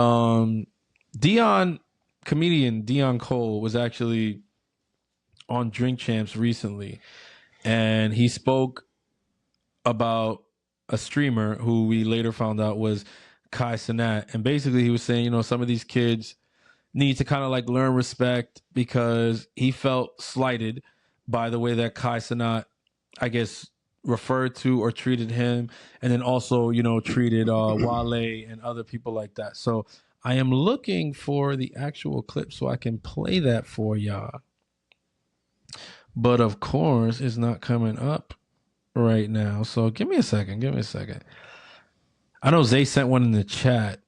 D: comedian Deon Cole was actually on Drink Champs recently, and he spoke about a streamer who we later found out was Kai Cenat. And basically he was saying, some of these kids need to kind of like learn respect because he felt slighted by the way that Kai Cenat, I guess, referred to or treated him, and then also, treated Wale and other people like that. So I am looking for the actual clip so I can play that for y'all. But of course, it's not coming up right now. So give me a second. I know Zay sent one in the chat.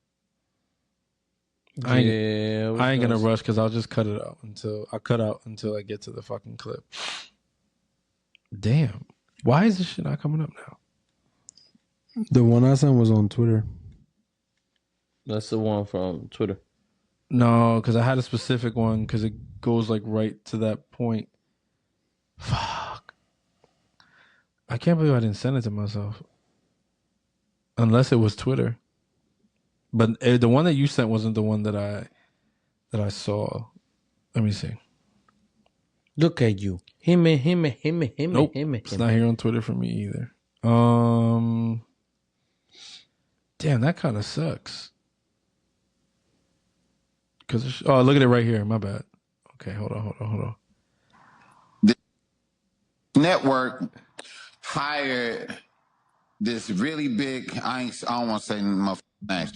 D: I ain't gonna rush because I'll just cut out until I get to the fucking clip. Damn. Why is this shit not coming up now?
E: The one I sent was on Twitter.
F: That's the one from Twitter.
D: No, because I had a specific one because it goes like right to that point. Fuck. I can't believe I didn't send it to myself. Unless it was Twitter. But the one that you sent wasn't the one that I saw. Let me see.
F: Look at you. Him.
D: Nope. It's not here on Twitter for me either. Damn, that kind of sucks. Look at it right here. My bad. Okay, hold on.
J: network hired this really big, I don't want to say my names,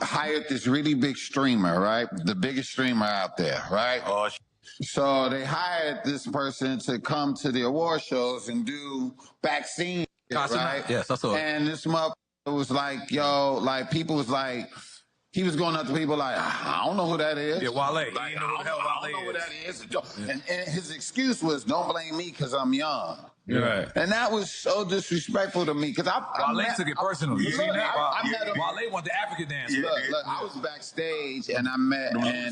J: hired this really big streamer, right? The biggest streamer out there, right? Oh, so they hired this person to come to the award shows and do back scene, right?
K: Yes, I saw it.
J: And this motherfucker was like, yo, like people was like, he was going up to people like, I don't know who that is.
K: Yeah, Wale.
J: Like, I don't know who that is. And his excuse was, don't blame me because I'm young.
K: Right.
J: And that was so disrespectful to me because
K: Wale took it personal. You seen that?
J: I met him.
K: Wale wanted the African dance.
J: Look, I was backstage and I met I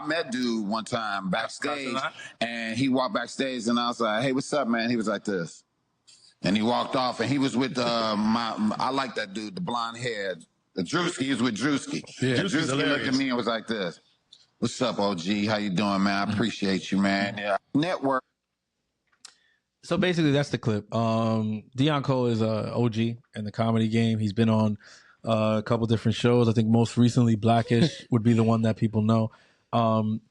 J: met dude one time backstage and he walked backstage and I was like, hey, what's up, man? He was like this. And he walked off, and he was with I like that dude, the blonde hair, the Drewski. He was with Drewski. Yeah, and Drewski looked at me and was like this. What's up, OG? How you doing, man? I appreciate you, man. Yeah. Network.
D: So basically, that's the clip. Deon Cole is a OG in the comedy game. He's been on a couple different shows. I think most recently, Blackish would be the one that people know. And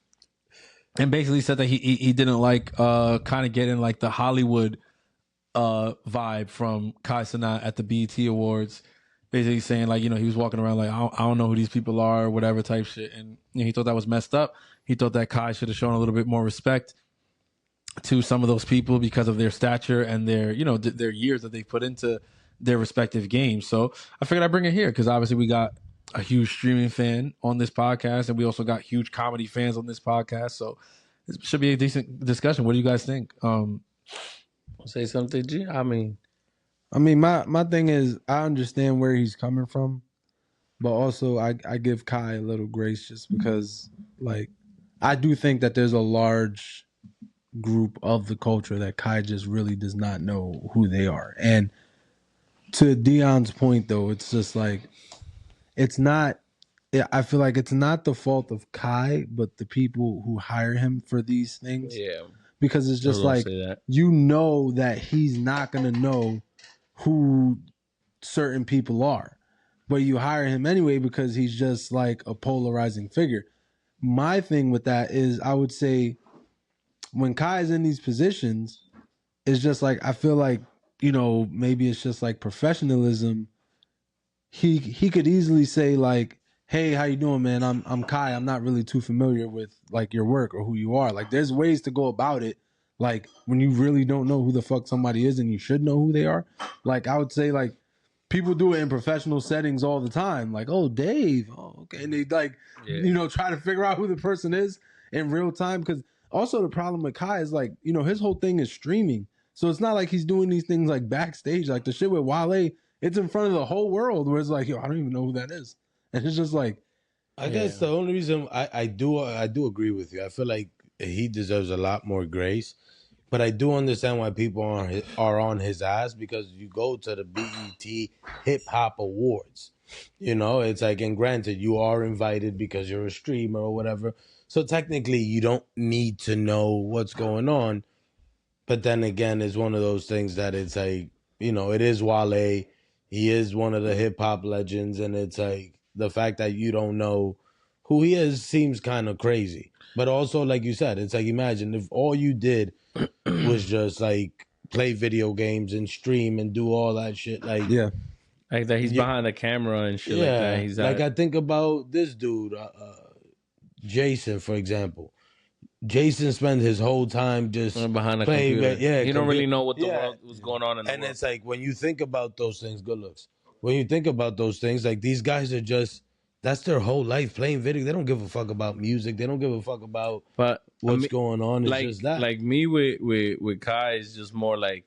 D: basically said that he didn't like kind of getting like the Hollywood vibe from Kai Cenat at the BET Awards, basically saying like, he was walking around like, I don't know who these people are or whatever type shit. And he thought that was messed up. He thought that Kai should have shown a little bit more respect to some of those people because of their stature and their, their years that they put into their respective games. So I figured I'd bring it here because obviously we got a huge streaming fan on this podcast and we also got huge comedy fans on this podcast. So it should be a decent discussion. What do you guys think?
F: Say something, G. I mean,
E: my thing is I understand where he's coming from, but also I give Kai a little grace just because, like, I do think that there's a large group of the culture that Kai just really does not know who they are. And to Deon's point, though, it's just like it's not. I feel like it's not the fault of Kai, but the people who hire him for these things.
F: Yeah.
E: Because it's just like, that he's not going to know who certain people are. But you hire him anyway because he's just like a polarizing figure. My thing with that is I would say when Kai's in these positions, it's just like, I feel like, maybe it's just like professionalism. He could easily say like, hey, how you doing, man? I'm Kai. I'm not really too familiar with like your work or who you are. Like there's ways to go about it. Like when you really don't know who the fuck somebody is and you should know who they are. Like I would say like people do it in professional settings all the time. Like, oh, Dave. Oh, okay. And they like, try to figure out who the person is in real time. Because also the problem with Kai is like, his whole thing is streaming. So it's not like he's doing these things like backstage. Like the shit with Wale, it's in front of the whole world where it's like, I don't even know who that is. And it's just like,
H: I guess the only reason I do agree with you. I feel like he deserves a lot more grace, but I do understand why people are on his ass because you go to the BET Hip Hop Awards. It's like, and granted, you are invited because you're a streamer or whatever. So technically, you don't need to know what's going on. But then again, it's one of those things that it's like, it is Wale. He is one of the hip hop legends, and it's like, the fact that you don't know who he is seems kind of crazy. But also, like you said, it's like, imagine if all you did was just like play video games and stream and do all that shit. Like,
F: yeah. Like that he's behind the camera and shit like that. He's
H: like, I think about this dude, Jason, for example. Jason spends his whole time just
F: behind the computer. You don't really know what the world was going on in the world.
H: And it's like, when you think about those things, good looks. When you think about those things, like these guys are just, that's their whole life playing video. They don't give a fuck about music. They don't give a fuck about what's going on. It's just that.
F: Like me with Kai is just more like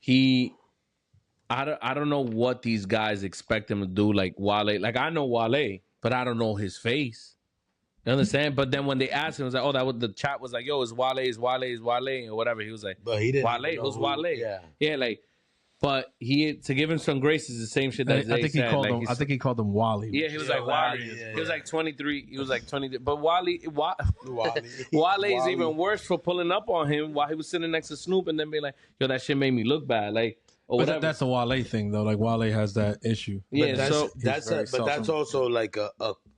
F: I don't know what these guys expect him to do. Like Wale, like I know Wale, but I don't know his face. You understand? But then when they asked him, it was like, the chat was like, yo, is Wale, or whatever. He was like,
H: but he didn't
F: Wale, who's Wale? Yeah, like. But to give him some grace is the same shit that
D: I think he called him. I think he called him Wally.
F: Yeah, he was like Wally. He was like 23. He was like 20. But Wale is even worse for pulling up on him while he was sitting next to Snoop and then being like, "Yo, that shit made me look bad." Like or whatever.
D: That's a Wale thing though. Like Wale has that issue.
F: Yeah,
H: that's also like a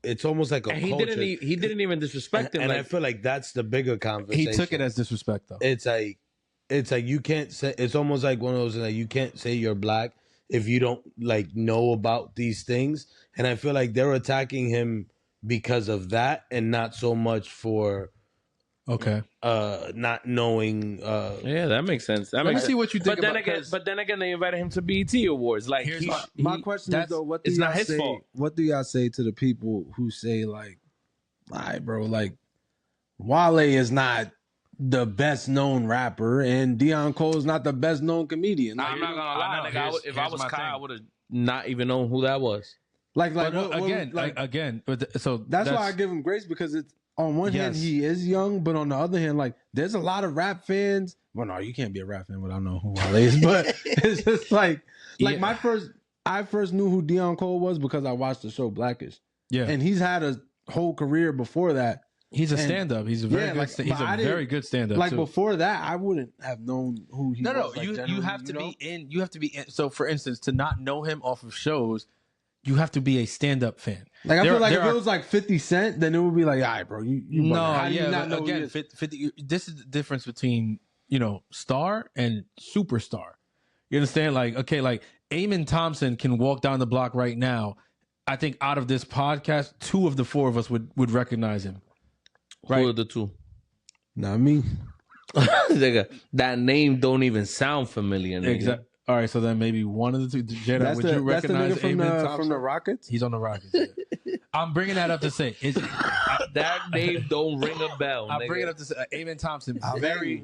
H: it's almost like a
F: and he
H: culture.
F: didn't even disrespect him.
H: And
F: like,
H: I feel like that's the bigger conversation.
D: He took it as disrespect though.
H: It's like you can't say. It's almost like one of those like you can't say you're black if you don't like know about these things. And I feel like they're attacking him because of that, and not so much for not knowing.
F: Yeah, that makes sense.
D: Let me see what you think.
F: But then again, they invited him to BET Awards. Like,
E: my question is though, what do
F: it's
E: y'all
F: not his
E: say?
F: fault.
E: What do y'all say to the people who say like, "All right, bro, like Wale is not the best known rapper, and Deon Cole is not the best known comedian"? Like,
F: I'm not gonna lie. Nigga, if I was Kai, I would have not even known who that was.
E: Like
D: again. So
E: that's why I give him grace, because it's on one hand he is young, but on the other hand, like there's a lot of rap fans. Well, no, you can't be a rap fan without knowing who Wale is. But it's just like I first knew who Deon Cole was because I watched the show Blackish. Yeah, and he's had a whole career before that.
D: He's a stand-up. He's a very good. He's a very good stand-up.
E: Like before that, I wouldn't have known who he was.
D: No,
E: like,
D: you have to be in. You have to be in. So, for instance, to not know him off of shows, you have to be a stand-up fan.
E: Like I feel like if it was like 50 Cent, then it would be like, all right, bro, you
D: no,
E: do you not know
D: again, 50. This is the difference between star and superstar. You understand? Like, okay, like Eamon Thompson can walk down the block right now. I think out of this podcast, 2 of the 4 of us would recognize him. Right?
F: Who are the 2?
E: Not me.
F: That name don't even sound familiar.
D: Exactly. All right, so then maybe one of the 2. Jedi, would you recognize
E: that's the nigga from the Rockets?
D: He's on the Rockets. Yeah. I'm bringing that up to say
F: that name don't ring a bell.
D: I'm bringing it up to say Eamon Thompson, very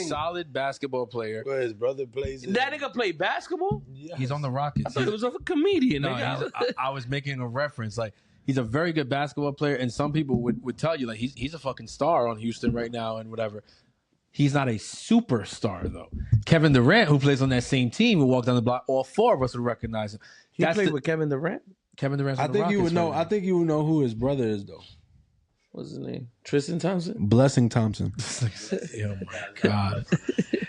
D: solid basketball player.
H: Where his brother plays.
F: That nigga play basketball?
H: Yes.
D: He's on the Rockets.
F: I thought he was a comedian.
D: No, I was making a reference. Like, he's a very good basketball player, and some people would tell you like he's a fucking star on Houston right now and whatever. He's not a superstar though. Kevin Durant, who plays on that same team, who walked down the block, all 4 of us would recognize him.
F: He played with Kevin Durant.
D: Kevin Durant.
E: I think you would know. I think you would know who his brother is though.
F: What's his name? Tristan Thompson.
E: Blessing Thompson.
D: Oh my god.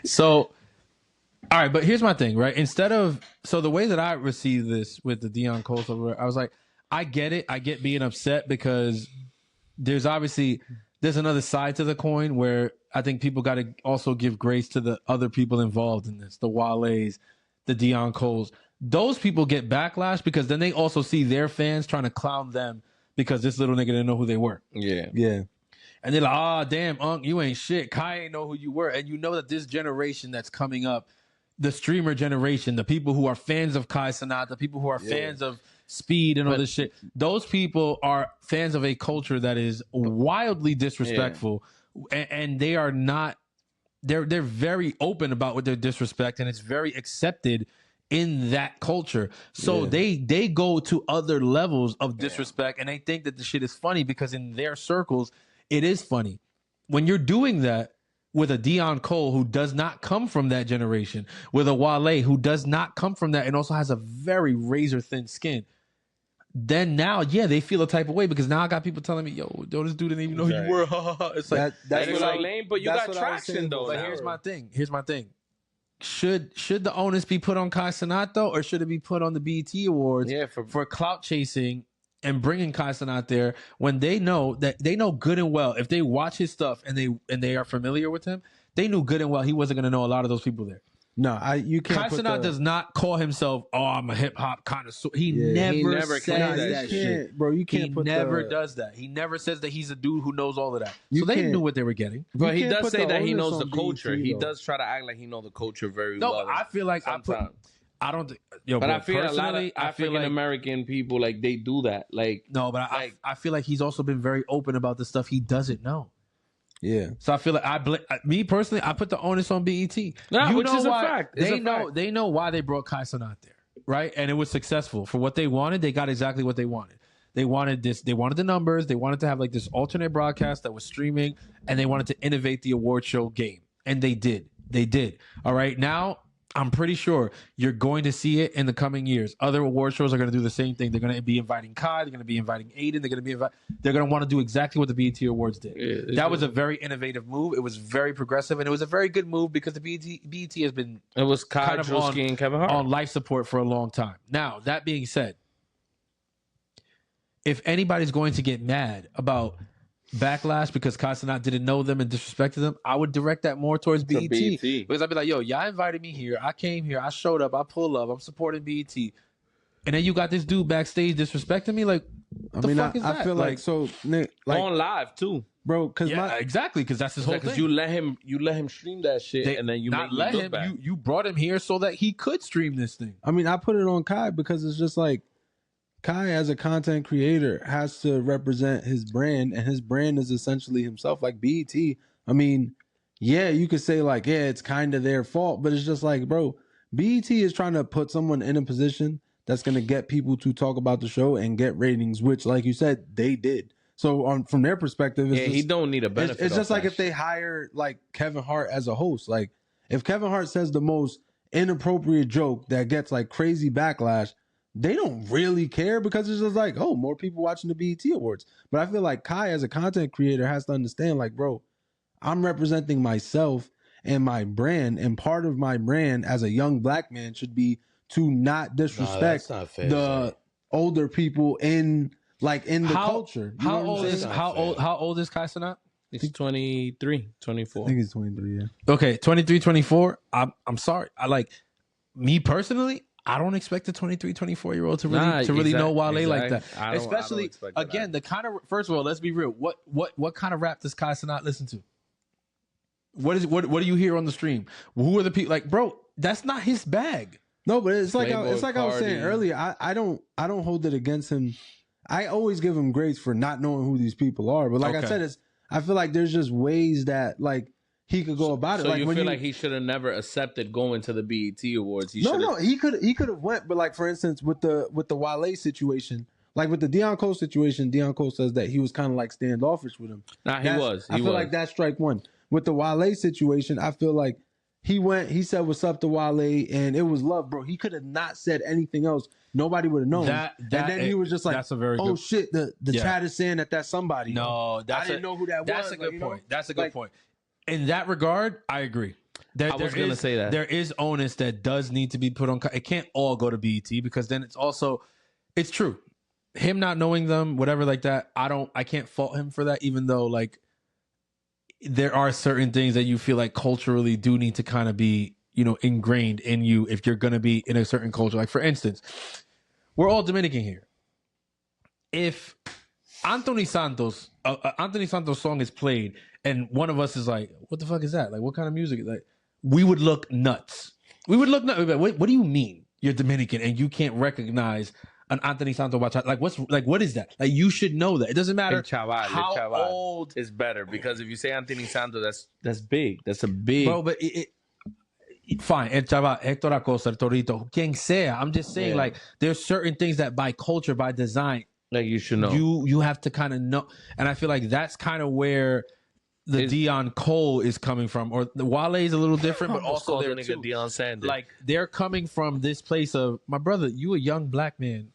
D: So, all right, but here's my thing, right? So the way that I received this with the Deon Cole, I was like, I get it. I get being upset because there's another side to the coin where I think people got to also give grace to the other people involved in this, the Wale's, the Deon Coles. Those people get backlash because then they also see their fans trying to clown them because this little nigga didn't know who they were.
F: Yeah.
E: Yeah.
D: And they're like, damn, Unc, you ain't shit. Kai ain't know who you were. And you know that this generation that's coming up, the streamer generation, the people who are fans of Kai Cenat, the people who are fans of Speed and all this shit, those people are fans of a culture that is wildly disrespectful, and they are not. They're very open about what their disrespect, and it's very accepted in that culture. So they go to other levels of disrespect, and they think that the shit is funny because in their circles it is funny. When you're doing that with a Deon Cole who does not come from that generation, with a Wale who does not come from that and also has a very razor thin skin, then now, they feel a type of way because now I got people telling me, yo, this dude didn't even know who you were. It's like,
F: that's like lame, but you got traction though.
D: But here's my thing. Should the onus be put on Kai Cenat though, or should it be put on the BET Awards for clout chasing and bringing Kai Cenat there when they know good and well, if they watch his stuff and they are familiar with him, they knew good and well he wasn't going to know a lot of those people there.
E: No, you can't.
D: Kai Cenat does not call himself, I'm a hip hop connoisseur. He never says that shit,
E: bro. You can't.
D: He never does that. He never says that he's a dude who knows all of that. So they knew what they were getting.
F: But he does say that he knows the culture. He does try to act like he knows the culture very well.
D: No, I feel like I don't think. But
F: I feel a lot of African American people like they do that. Like
D: no, but I feel like he's also been very open about the stuff he doesn't know.
E: Yeah.
D: So I feel like me personally, I put the onus on BET.
F: No, which is a fact.
D: They know why they brought Kai Cenat there, right? And it was successful for what they wanted. They got exactly what they wanted. They wanted this. They wanted the numbers. They wanted to have like this alternate broadcast that was streaming, and they wanted to innovate the award show game, and they did. They did. All right. Now I'm pretty sure you're going to see it in the coming years. Other award shows are going to do the same thing. They're going to be inviting Kai. They're going to be inviting Aiden. They're going to want to do exactly what the BET Awards did.
F: Yeah,
D: that was a very innovative move. It was very progressive, and it was a very good move because the BET has been
F: it was Kai,
D: kind of
F: Drewski, and Kevin Hart
D: on life support for a long time. Now, that being said, if anybody's going to get mad about backlash because Kai Cenat didn't know them and disrespected them, I would direct that more towards BET. Because I'd be like, yo, y'all invited me here. I came here. I showed up. I pulled up. I'm supporting BET. And then you got this dude backstage disrespecting me? Like, what the fuck is that?
E: I feel like so, Nick, like,
F: on live too,
E: bro. Because
D: exactly, because that's his whole thing.
F: Because you let him stream that shit, and then you
D: not
F: make
D: let
F: me
D: him.
F: look back.
D: You brought him here so that he could stream this thing.
E: I mean, I put it on Kai because it's just like Kai, as a content creator, has to represent his brand, and his brand is essentially himself. Like BET, I mean, yeah, you could say like, yeah, it's kind of their fault, but it's just like, bro, BET is trying to put someone in a position that's going to get people to talk about the show and get ratings, which, like you said, they did. So from their perspective, it's
F: he don't need a benefit.
E: It's just like if they hire like Kevin Hart as a host. Like if Kevin Hart says the most inappropriate joke that gets like crazy backlash, they don't really care because it's just like, oh, more people watching the BET Awards. But I feel like Kai, as a content creator, has to understand, like, bro, I'm representing myself and my brand, and part of my brand as a young black man should be to not disrespect the older people in the culture.
D: How old is Kai Cenat?
F: He's 23, 24.
E: I think he's 23, yeah.
D: Okay, 23, 24. I'm sorry. I like, me personally, I don't expect a 23, 24-year-old to really know Wale like that. Especially, again, the kind of, first of all, let's be real. What kind of rap does Kai Cenat listen to? What do you hear on the stream? Who are the people? Like, bro, that's not his bag.
E: No, but it's like
F: Playboy
E: I was saying earlier. I don't hold it against him. I always give him grace for not knowing who these people are. But like I said, I feel like there's just ways that like he could go about it.
F: So
E: like
F: you
E: when
F: feel like he should have never accepted going to the BET Awards?
E: He could have went. But like for instance, with the Wale situation, like with the Deon Cole situation, Deon Cole says that he was kind of like standoffish with him.
F: Nah, he was.
E: I feel like that's strike one. With the Wale situation, I feel like he said what's up to Wale, and it was love, bro. He could have not said anything else. Nobody would have known. And then he was just like, that's a very good, shit, the chat is saying that's somebody.
D: No, I
E: didn't know who that was.
D: That's a good point. That's a good point. In that regard, I agree.
F: I was going to say that.
D: There is onus that does need to be put on. It can't all go to BET because then it's true. Him not knowing them, whatever like that, I can't fault him for that, even though like there are certain things that you feel like culturally do need to kind of be, ingrained in you if you're going to be in a certain culture. Like for instance, we're all Dominican here. If Anthony Santos' song is played and one of us is like, what the fuck is that? Like, what kind of music? Like, we would look nuts. We'd be like, what do you mean you're Dominican and you can't recognize an Anthony Santos bachata? Like, what is that? Like, you should know that. It doesn't matter how old.
F: It's better because if you say Anthony Santos, that's big. That's a big.
D: Bro, but fine. El Chaval, Hector Acosta, El Torito, quien sea. I'm just saying, like, there's certain things that by culture, by design,
F: like you should know.
D: You have to kind of know. And I feel like that's kind of where the Deon Cole is coming from, or the Wale is a little different, but also they're too.
F: Deion Sanders.
D: Like they're coming from this place of, my brother, you a young black man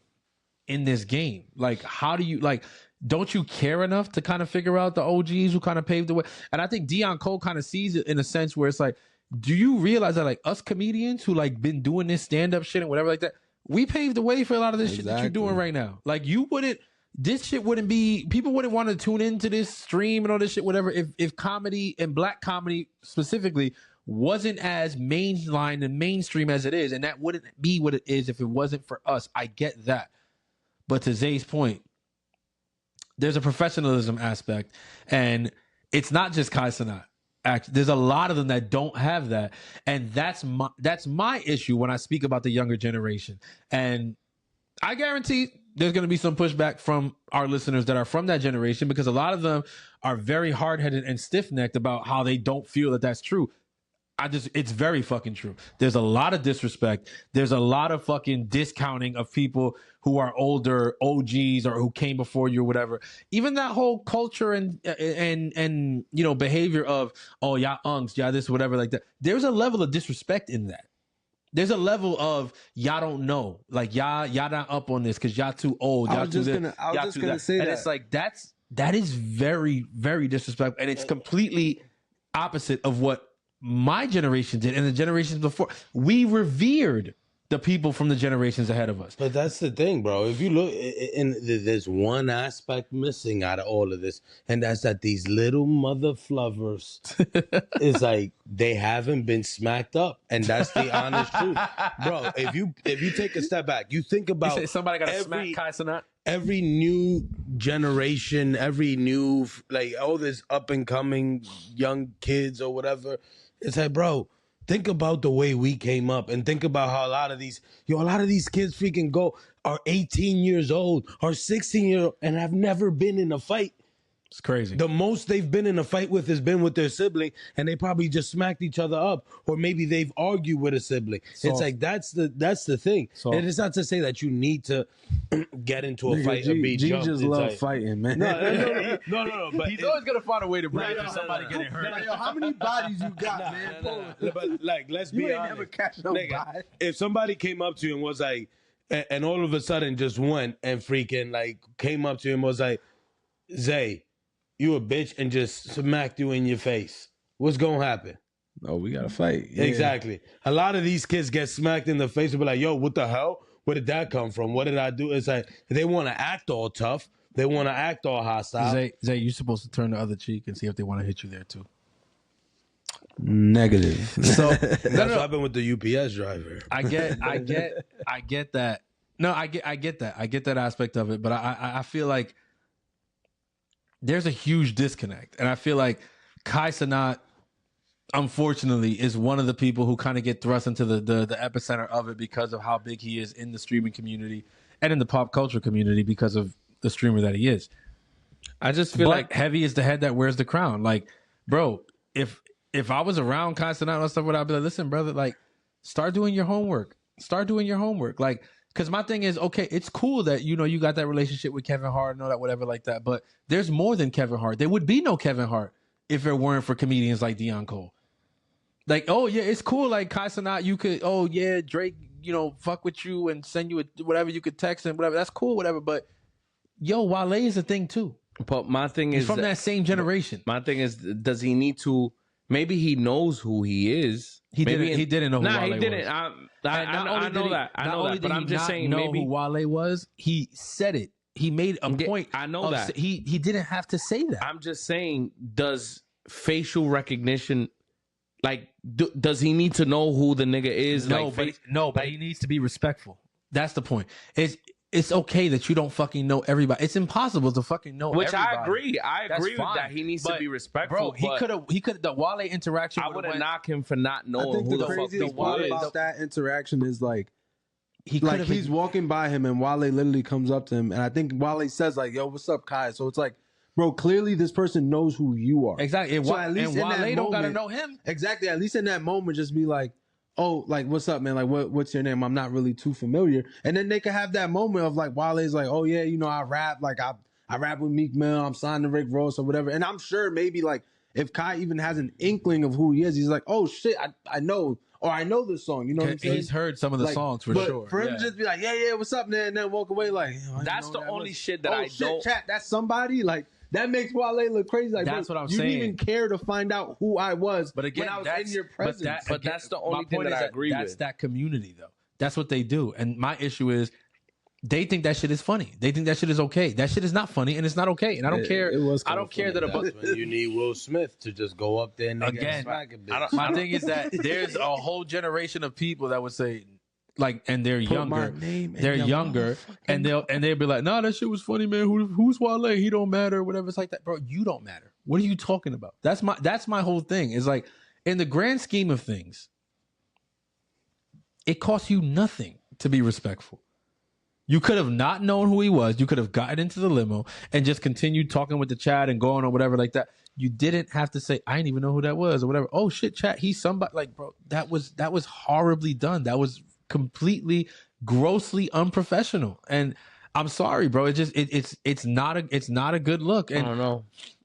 D: in this game. Like, how do you don't you care enough to kind of figure out the OGs who kind of paved the way? And I think Deon Cole kind of sees it in a sense where it's like, do you realize that like us comedians who like been doing this stand-up shit and whatever like that, we paved the way for a lot of this shit that you're doing right now. Like this shit wouldn't be, people wouldn't want to tune into this stream and all this shit, whatever, if comedy and black comedy specifically wasn't as mainline and mainstream as it is. And that wouldn't be what it is if it wasn't for us. I get that. But to Zay's point, there's a professionalism aspect, and it's not just Kai Cenat. There's a lot of them that don't have that, and that's my issue when I speak about the younger generation. And I guarantee there's going to be some pushback from our listeners that are from that generation, because a lot of them are very hard-headed and stiff-necked about how they don't feel that that's true. It's very fucking true. There's a lot of disrespect. There's a lot of fucking discounting of people who are older, OGs, or who came before you or whatever. Even that whole culture and behavior of, oh, y'all unks, y'all this, whatever like that. There's a level of disrespect in that. There's a level of y'all don't know, like y'all not up on this because y'all too old. Y'all
E: I was just gonna say that.
D: And it's like that is very, very disrespectful, and it's completely opposite of what my generation did and the generations before. We revered the people from the generations ahead of us.
H: But that's the thing, bro. If you look, there's one aspect missing out of all of this, and that's that these little mother fluffers is like they haven't been smacked up, and that's the honest truth, bro. If you take a step back, you think about
D: somebody got to smack Kai Cenat.
H: Every new generation, every new like all this up and coming young kids or whatever, it's like, bro. Think about the way we came up and think about how a lot of these kids freaking are 18 years old or 16 years old and have never been in a fight.
D: It's crazy.
H: The most they've been in a fight with has been with their sibling, and they probably just smacked each other up, or maybe they've argued with a sibling. It's like that's the thing. And it's not to say that you need to get into a fight or be jumped.
E: Just love fighting, man.
H: No. But
D: he's always gonna find a way to bring somebody getting hurt.
E: Like, yo, how many bodies you got, man?
H: But like, let's be honest.
E: Never catch nobody.
H: If somebody came up to you and was like, and all of a sudden just went and freaking like came up to him and was like, Zay, you a bitch, and just smacked you in your face, what's gonna happen?
E: Oh, we gotta fight. Yeah.
H: Exactly. A lot of these kids get smacked in the face and be like, yo, what the hell? Where did that come from? What did I do? It's like they want to act all tough. They want to act all hostile.
D: Zay, you're supposed to turn the other cheek and see if they want to hit you there too.
E: Negative.
H: So that's what happened with the UPS driver.
D: I get that. No, I get that. I get that aspect of it, but I feel like there's a huge disconnect. And I feel like Kai Cenat, unfortunately, is one of the people who kind of get thrust into the epicenter of it because of how big he is in the streaming community and in the pop culture community because of the streamer that he is.
F: I just feel like
D: heavy is the head that wears the crown. Like, bro, if I was around Kai Cenat and stuff, I'd be like, listen, brother, like, start doing your homework. Like, because my thing is, okay, it's cool that, you know, you got that relationship with Kevin Hart and all that, whatever like that. But there's more than Kevin Hart. There would be no Kevin Hart if it weren't for comedians like Deon Cole. Like, oh, yeah, it's cool. Like, Kai Cenat, you could, oh, yeah, Drake, you know, fuck with you and send you whatever you could text and whatever. That's cool, whatever. But, yo, Wale is a thing, too.
F: But my thing is...
D: He's from that same generation.
F: My thing is, does he need to... Maybe he knows who he is.
D: He didn't know who Wale was.
F: He didn't. I know that. But I'm just saying, maybe
D: who Wale was. He said it. He made a point.
F: I know that.
D: He didn't have to say that.
F: I'm just saying, does facial recognition, like, does he need to know who the nigga is?
D: No, but he needs to be respectful. That's the point. It's okay that you don't fucking know everybody. It's impossible to fucking know everybody.
F: I agree with that. He needs to be respectful.
D: Bro, he could the Wale interaction.
F: I wouldn't knock him for not knowing who the fuck the
E: part about that interaction is like he's walking by him and Wale literally comes up to him, and I think Wale says like, "Yo, what's up, Kai?" So it's like, bro, clearly this person knows who you are.
D: Exactly.
E: So at least
D: and Wale don't gotta know
E: him.
D: him.
E: Exactly. At least in that moment, just be like, oh, like, what's up, man? Like, what's your name? I'm not really too familiar. And then they could have that moment of like, Wale's like, oh yeah, you know, I rap. Like, I rap with Meek Mill. I'm signed to Rick Ross or whatever. And I'm sure maybe like if Kai even has an inkling of who he is, he's like, oh shit, I know, or I know this song. You know what I'm saying?
D: He's heard some of the songs for sure.
E: For him to just be like, yeah, what's up, man? And then walk away like,
F: that's the only shit that I don't.
E: Chat, that's somebody like. That makes Wale look crazy. Like,
D: that's
E: bro,
D: what I'm saying.
E: You didn't even care to find out who I was
D: when I was in your presence.
F: But that's the only thing that I agree with.
D: That's that community, though. That's what they do. And my issue is they think that shit is funny. They think that shit is okay. That shit is not funny, and it's not okay. And I don't care. I don't care that
H: that's when you need Will Smith to just go up there and
D: again. My thing is that there's a whole generation of people that would say, like, and they're younger. They're younger, and they'll be like, "Nah, that shit was funny, man. Who's Wale? He don't matter, whatever." It's like that, bro. You don't matter. What are you talking about? That's my whole thing. Is like, in the grand scheme of things, it costs you nothing to be respectful. You could have not known who he was. You could have gotten into the limo and just continued talking with the chat and going or whatever like that. You didn't have to say, "I didn't even know who that was" or whatever. Oh shit, chat. He's somebody. Like, bro, that was horribly done. That was completely grossly unprofessional. And I'm sorry, bro. It's not a good look. And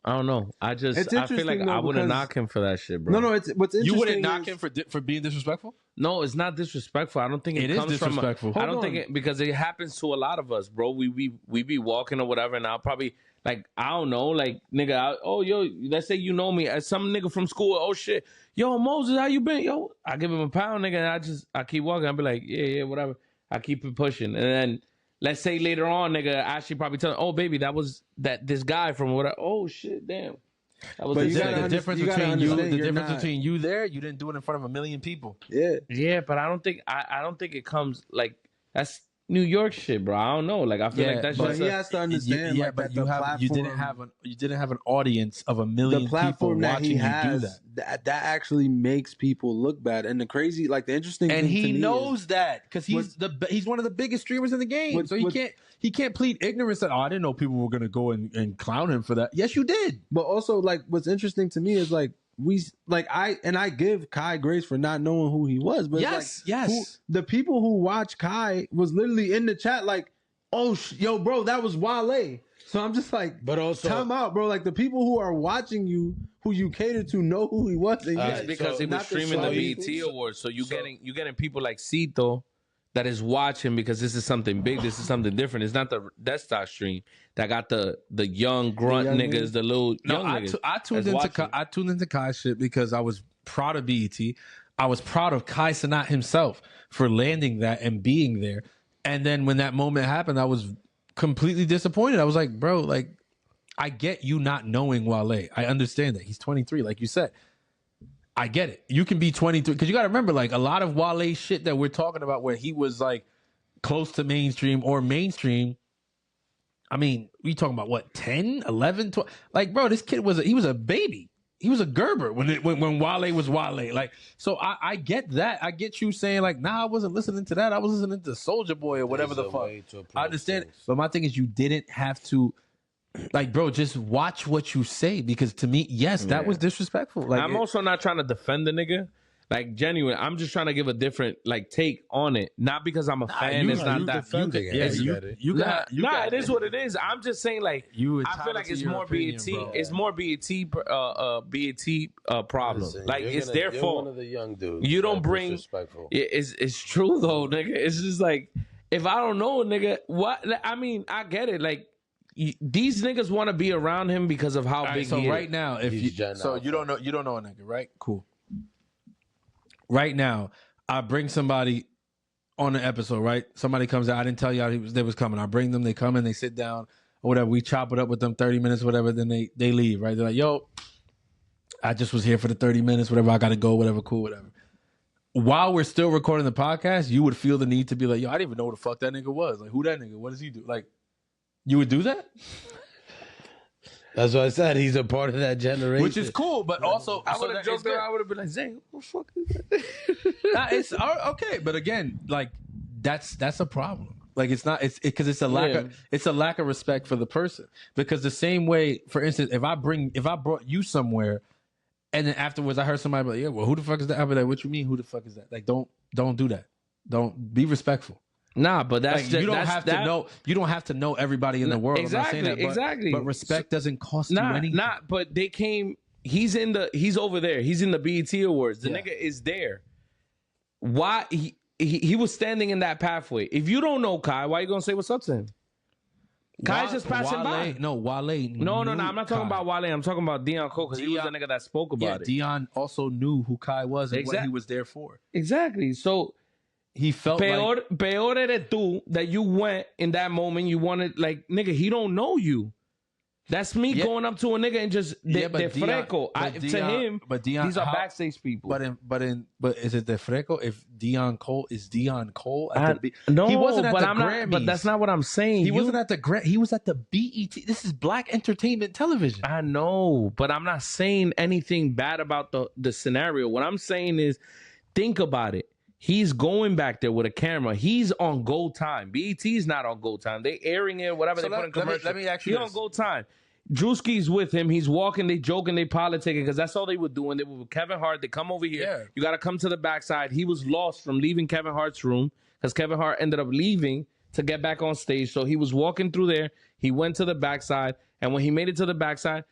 F: I don't know. I feel like I wouldn't knock him for that shit, bro.
E: No, it's what's interesting.
D: You wouldn't knock him for being disrespectful?
F: No, it's not disrespectful. I don't think it comes
D: is disrespectful.
F: I don't think it, because it happens to a lot of us, bro. We be walking or whatever, and I'll probably like, I don't know, like, nigga, yo, let's say you know me as some nigga from school. Oh shit, yo, Moses, how you been? Yo, I give him a pound, nigga, and I keep walking. I'll be like, yeah, whatever. I keep it pushing, and then let's say later on, nigga, Ashley probably tell, oh baby, that was this guy from whatever. Oh shit, damn. That was
D: the difference between you there. You didn't do it in front of a million people.
F: Yeah, but I don't think it comes like that's New York shit, bro. I don't know. Like I feel like that's just.
E: He has to understand.
D: But you didn't have an audience of a million
E: the platform
D: people
E: that
D: watching
E: he
D: has,
E: you do that. That actually makes people look bad. And the crazy, like the interesting thing,
D: and he
E: to me
D: knows that because he's one of the biggest streamers in the game. So he can't plead ignorance that I didn't know people were gonna go and clown him for that. Yes, you did.
E: But also, like, what's interesting to me is like. I give Kai grace for not knowing who he was, but the people who watch Kai was literally in the chat like, oh yo bro, that was Wale. So I'm just like,
H: but also
E: time out, bro. Like the people who are watching you, who you cater to, know who he was.
F: And because he was streaming the BET Awards, so you getting people like Cito that is watching because this is something big, this is something different. It's not the desktop stream that got the young grunt niggas, the little young niggas.
D: I tuned into Kai's shit because I was proud of BET. I was proud of Kai Cenat himself for landing that and being there. And then when that moment happened, I was completely disappointed. I was like, bro, like, I get you not knowing Wale. I understand that. He's 23, like you said. I get it. You can be 23 because you got to remember, like a lot of Wale shit that we're talking about, where he was like close to mainstream or mainstream. I mean, we talking about what 10, 11, 12? Like, bro, this kid was a baby. He was a Gerber when Wale was Wale. Like, so I get that. I get you saying like, nah, I wasn't listening to that. I was listening to Soulja Boy or whatever the fuck. I understand, but my thing is, you didn't have to. Like, bro, just watch what you say because to me, yes, that was disrespectful. Like,
F: I'm also not trying to defend the nigga. Like, genuine, I'm just trying to give a different like take on it. Not because I'm a fan. It's not that. It is what it is. I'm just saying, like, I feel like it's more BET. It's more BET problem. Like, it's their fault.
H: One of the young dudes.
F: You don't bring. It's true though, nigga. It's just like, if I don't know, nigga, what? I mean, I get it. Like, these niggas want to be around him because of how big he is.
D: So right now, if you don't know a nigga, right? Cool. Right now, I bring somebody on an episode, right? Somebody comes out. I didn't tell y'all they was coming. I bring them. They come in. They sit down or whatever. We chop it up with them 30 minutes, whatever. Then they leave, right? They're like, yo, I just was here for the 30 minutes, whatever. I got to go, whatever, cool, whatever. While we're still recording the podcast, you would feel the need to be like, yo, I didn't even know who the fuck that nigga was. Like, who that nigga? What does he do? Like, you would do that?
H: That's what I said. He's a part of that generation,
D: which is cool. But also,
F: I would have joked around. I would have been like, "Zay, who the fuck is that?"
D: It's okay, but again, like that's a problem. Like it's not. It's because it's a lack of respect for the person. Because the same way, for instance, if I brought you somewhere, and then afterwards I heard somebody be like, "Yeah, well, who the fuck is that?" I'd be like, "What you mean? Who the fuck is that?" Like, don't do that. Don't be respectful.
F: Nah, but that's
D: like, you don't have to know. You don't have to know everybody in the world.
F: Exactly,
D: I'm not saying that,
F: exactly.
D: But respect doesn't cost you anything.
F: But they came. He's over there. He's in the BET Awards. The nigga is there. Why he was standing in that pathway? If you don't know Kai, why you gonna say what's up to him? Kai's just passing by.
D: No, Wale.
F: No. I'm not talking about Wale. I'm talking about Deon Cole because he was the nigga that spoke about it.
D: Deon also knew who Kai was and what he was there for.
F: Exactly. So.
D: He felt
F: peor eres tú that you went in that moment. You wanted, like, nigga, he don't know you. That's me going up to a nigga and just de freco. To him, these are backstage people.
D: But is it de freco? If Deon Cole is Deon Cole,
F: no,
D: he wasn't at the
F: Grammys. But that's not what I'm saying.
D: He wasn't at the Grammys. He was at the BET. This is Black Entertainment Television.
F: I know, but I'm not saying anything bad about the scenario. What I'm saying is, think about it. He's going back there with a camera. He's on Gold Time. BET's not on Gold Time. They airing it, whatever they put in commercial.
D: Let me ask you
F: He's on Gold Time. Drewski's with him. He's walking. They joking. They politicking because that's all they were doing. They were with Kevin Hart. They come over here. Yeah. You got to come to the backside. He was lost from leaving Kevin Hart's room because Kevin Hart ended up leaving to get back on stage. So he was walking through there. He went to the backside, and when he made it to the backside,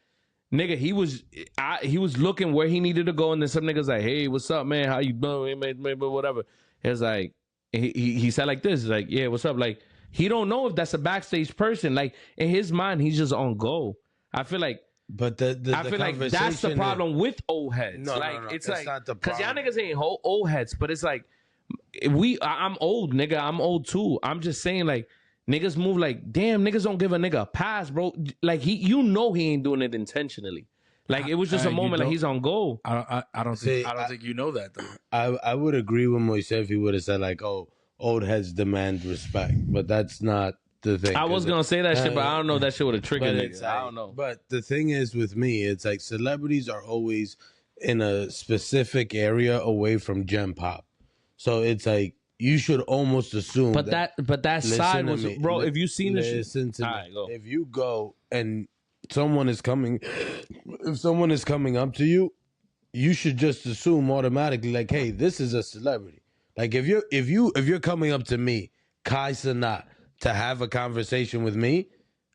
F: nigga, he was looking where he needed to go, and then some niggas like, hey, what's up, man? How you doing? Whatever. It was like he said like this, like, yeah, what's up? Like, he don't know if that's a backstage person. Like, in his mind, he's just on go. I feel like.
H: But I feel
F: like that's the problem with old heads.
H: No,
F: like,
H: no,
F: it's
H: that's
F: like,
H: not the
F: because y'all
H: problem.
F: niggas ain't old heads, but it's like I'm old, nigga. I'm old too. I'm just saying, like, niggas move like, damn, niggas don't give a nigga a pass, bro. Like, he ain't doing it intentionally. Like, it was just a moment, like, he's on goal.
D: I don't think you know that though.
H: I would agree with Moise if he would have said like, oh, old heads demand respect, but that's not the thing.
F: I was gonna say that shit, but I don't know if that shit would have triggered niggas. I don't know.
H: But the thing is with me, it's like celebrities are always in a specific area away from Gen Pop. So it's like you should almost assume
F: But that side was, bro, if you seen the shit.
H: Listen to me.
F: Right, go.
H: If you go and if someone is coming up to you, you should just assume automatically like, hey, this is a celebrity. Like if you're coming up to me, Kai Cenat, to have a conversation with me,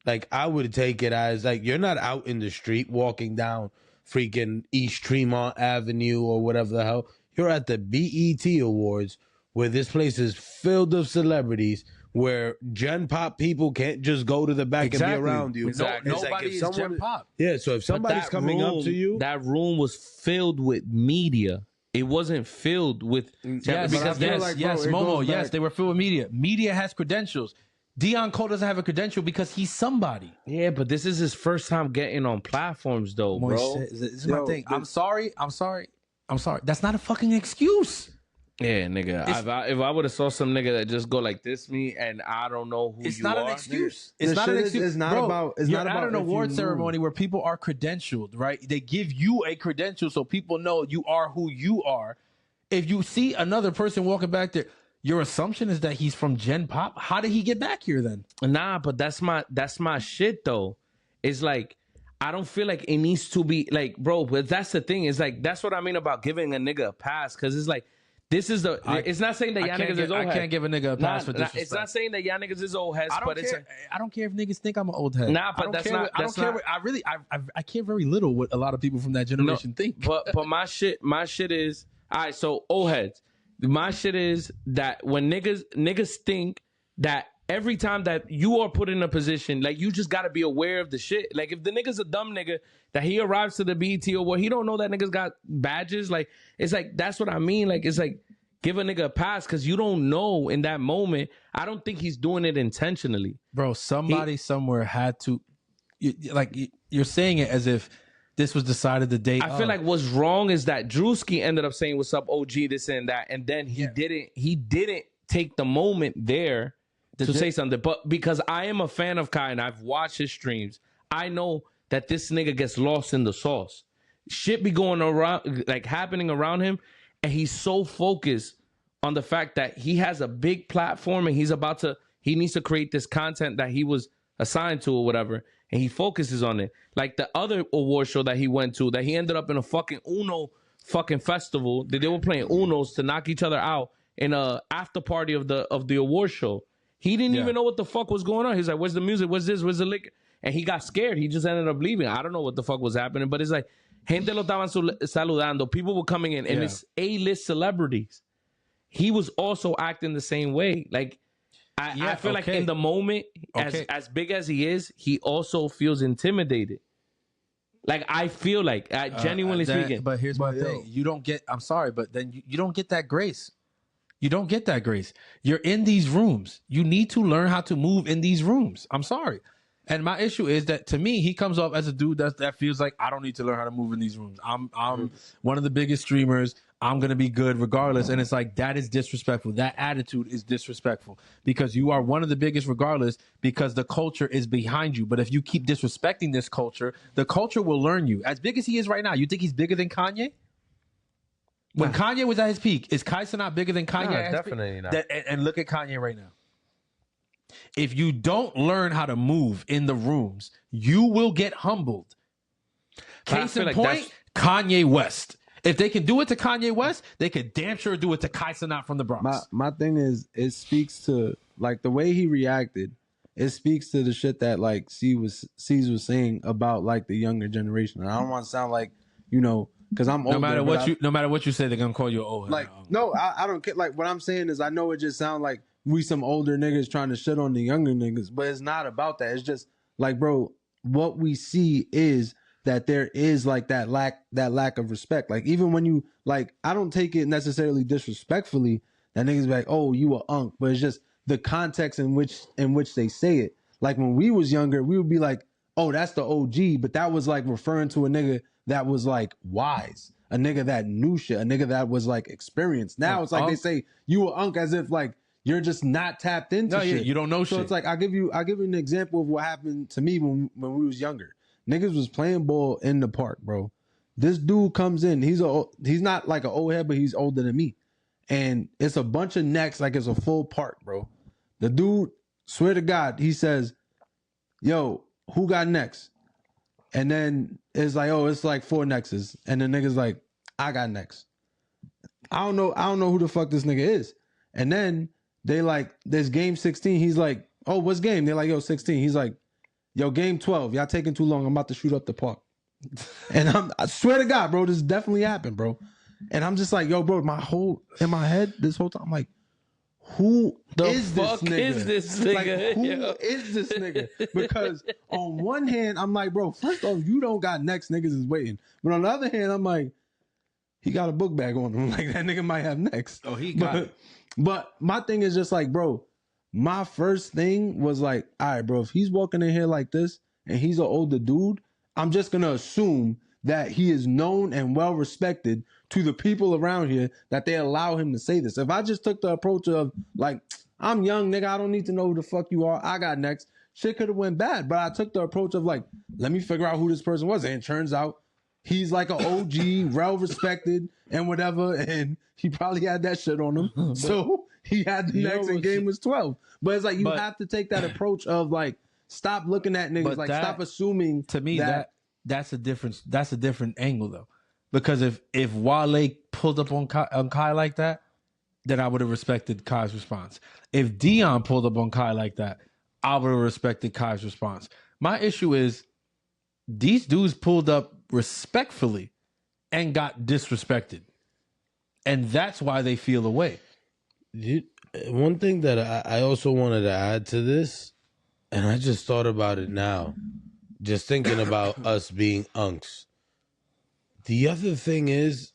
H: like I would take it as like you're not out in the street walking down freaking East Tremont Avenue or whatever the hell. You're at the BET Awards where this place is filled of celebrities where Gen Pop people can't just go to the back and be around you.
F: Exactly.
H: No,
D: Nobody is Gen Pop.
H: Yeah, so if somebody's coming up to you,
F: that room was filled with media. It wasn't filled with
D: Yes,
E: because
D: Momo, yes, they were filled with media. Media has credentials. Deon Cole doesn't have a credential because he's somebody.
F: Yeah, but this is his first time getting on platforms, though, bro.
D: This is my thing. I'm sorry. That's not a fucking excuse.
F: Yeah, nigga. If I would have saw some nigga that just go like this, me, and I don't know who you are.
D: It's not an excuse. It's not an excuse. It's not about. It's not about an award ceremony where people are credentialed, right? They give you a credential so people know you are who you are. If you see another person walking back there, your assumption is that he's from Gen Pop. How did he get back here then?
F: Nah, but that's my shit though. It's like I don't feel like it needs to be like, bro. But that's the thing. It's like that's what I mean about giving a nigga a pass, because it's like. This is it's not saying that y'all niggas is old heads.
D: I can't give a nigga a pass for disrespect.
F: It's not saying that y'all niggas is old heads, but it's
D: I don't care if niggas think I'm an old head.
F: Nah, but that's not.
D: I care very little what a lot of people from that generation think.
F: But my shit is all right. So old heads, my shit is that when niggas think that every time that you are put in a position, like you just gotta be aware of the shit. Like if the nigga's a dumb nigga that he arrives to the BET or what, he don't know that niggas got badges. Like it's like that's what I mean. Like it's like give a nigga a pass because you don't know in that moment. I don't think he's doing it intentionally,
D: bro. Somebody somewhere had to. You're saying it as if this was decided the day.
F: I feel like what's wrong is that Drewski ended up saying "What's up, OG?" This and that, and then he didn't take the moment there to say something. But because I am a fan of Kai and I've watched his streams, I know that this nigga gets lost in the sauce. Shit be going around, like happening around him, and he's so focused on the fact that he has a big platform and he needs to create this content that he was assigned to or whatever, and he focuses on it. Like the other award show that he went to, that he ended up in a fucking Uno fucking festival, that they were playing Unos to knock each other out in a after party of the award show. He didn't even know what the fuck was going on. He's like, where's the music? Where's this? Where's the liquor? And he got scared. He just ended up leaving. I don't know what the fuck was happening, but it's like, gente lo estaban saludando. People were coming in, and it's A-list celebrities. He was also acting the same way. Like, I feel like in the moment, as big as he is, he also feels intimidated. Like, I feel like, genuinely speaking.
D: But here's my thing. You don't get, I'm sorry, but then you don't get that grace. You don't get that grace. You're in these rooms. You need to learn how to move in these rooms. I'm sorry. And my issue is that to me, he comes off as a dude that feels like I don't need to learn how to move in these rooms. I'm one of the biggest streamers. I'm going to be good regardless. And it's like, that is disrespectful. That attitude is disrespectful because you are one of the biggest regardless because the culture is behind you. But if you keep disrespecting this culture, the culture will learn you. As big as he is right now, you think he's bigger than Kanye? When Kanye was at his peak, is Kai Cenat bigger than Kanye?
H: No, definitely not.
D: And look at Kanye right now. If you don't learn how to move in the rooms, you will get humbled. Case in point, Kanye West. If they can do it to Kanye West, they could damn sure do it to Kai Cenat from the Bronx.
E: My thing is, it speaks to like the way he reacted. It speaks to the shit that like C's was saying about like the younger generation. And I don't want to sound like, you know, because I'm older.
D: No matter what you say, they're gonna call you old.
E: Like no, I don't care. Like what I'm saying is, I know it just sounds like we some older niggas trying to shit on the younger niggas, but it's not about that. It's just like, bro, what we see is that there is like that lack of respect. Like even when you like, I don't take it necessarily disrespectfully that niggas be like, oh, you a unk, but it's just the context in which they say it. Like when we was younger, we would be like, oh, that's the OG, but that was like referring to a nigga that was like wise, a nigga that knew shit, a nigga that was like experienced. Now it's like they say you a unk as if like you're just not tapped into shit.
D: You don't know shit.
E: So it's like I'll give you an example of what happened to me when we was younger. Niggas was playing ball in the park, bro. This dude comes in. He's not like an old head, but he's older than me. And it's a bunch of necks, like it's a full park, bro. The dude, swear to God, he says, yo, who got necks? And then it's like, oh, it's like 4 nexes. And the nigga's like, I got necks. I don't know who the fuck this nigga is. And then they like, there's game 16. He's like, oh, what's game? They're like, yo, 16. He's like, yo, game 12. Y'all taking too long. I'm about to shoot up the park. And I swear to God, bro, this definitely happened, bro. And I'm just like, yo, bro, in my head, this whole time, I'm like, who is this nigga? Like, who is this nigga? Because on one hand, I'm like, bro, first off, you don't got next, niggas is waiting. But on the other hand, I'm like, he got a book bag on him. Like, that nigga might have next.
D: Oh, he got it.
E: But my thing is just like, bro, my first thing was like, all right, bro, if he's walking in here like this and he's an older dude, I'm just going to assume that he is known and well respected to the people around here, that they allow him to say this. If I just took the approach of like, I'm young, nigga, I don't need to know who the fuck you are, I got next, shit could have went bad. But I took the approach of like, let me figure out who this person was. And it turns out he's like an OG, well respected and whatever. And he probably had that shit on him. So he had the next and game was 12. But it's like, you have to take that approach of like, stop looking at niggas, like stop assuming.
D: To me, that's a different angle though. Because if Wale pulled up on Kai like that, then I would have respected Kai's response. If Deon pulled up on Kai like that, I would have respected Kai's response. My issue is these dudes pulled up respectfully and got disrespected. And that's why they feel away.
H: One thing that I also wanted to add to this, and I just thought about it now, just thinking about us being unks. The other thing is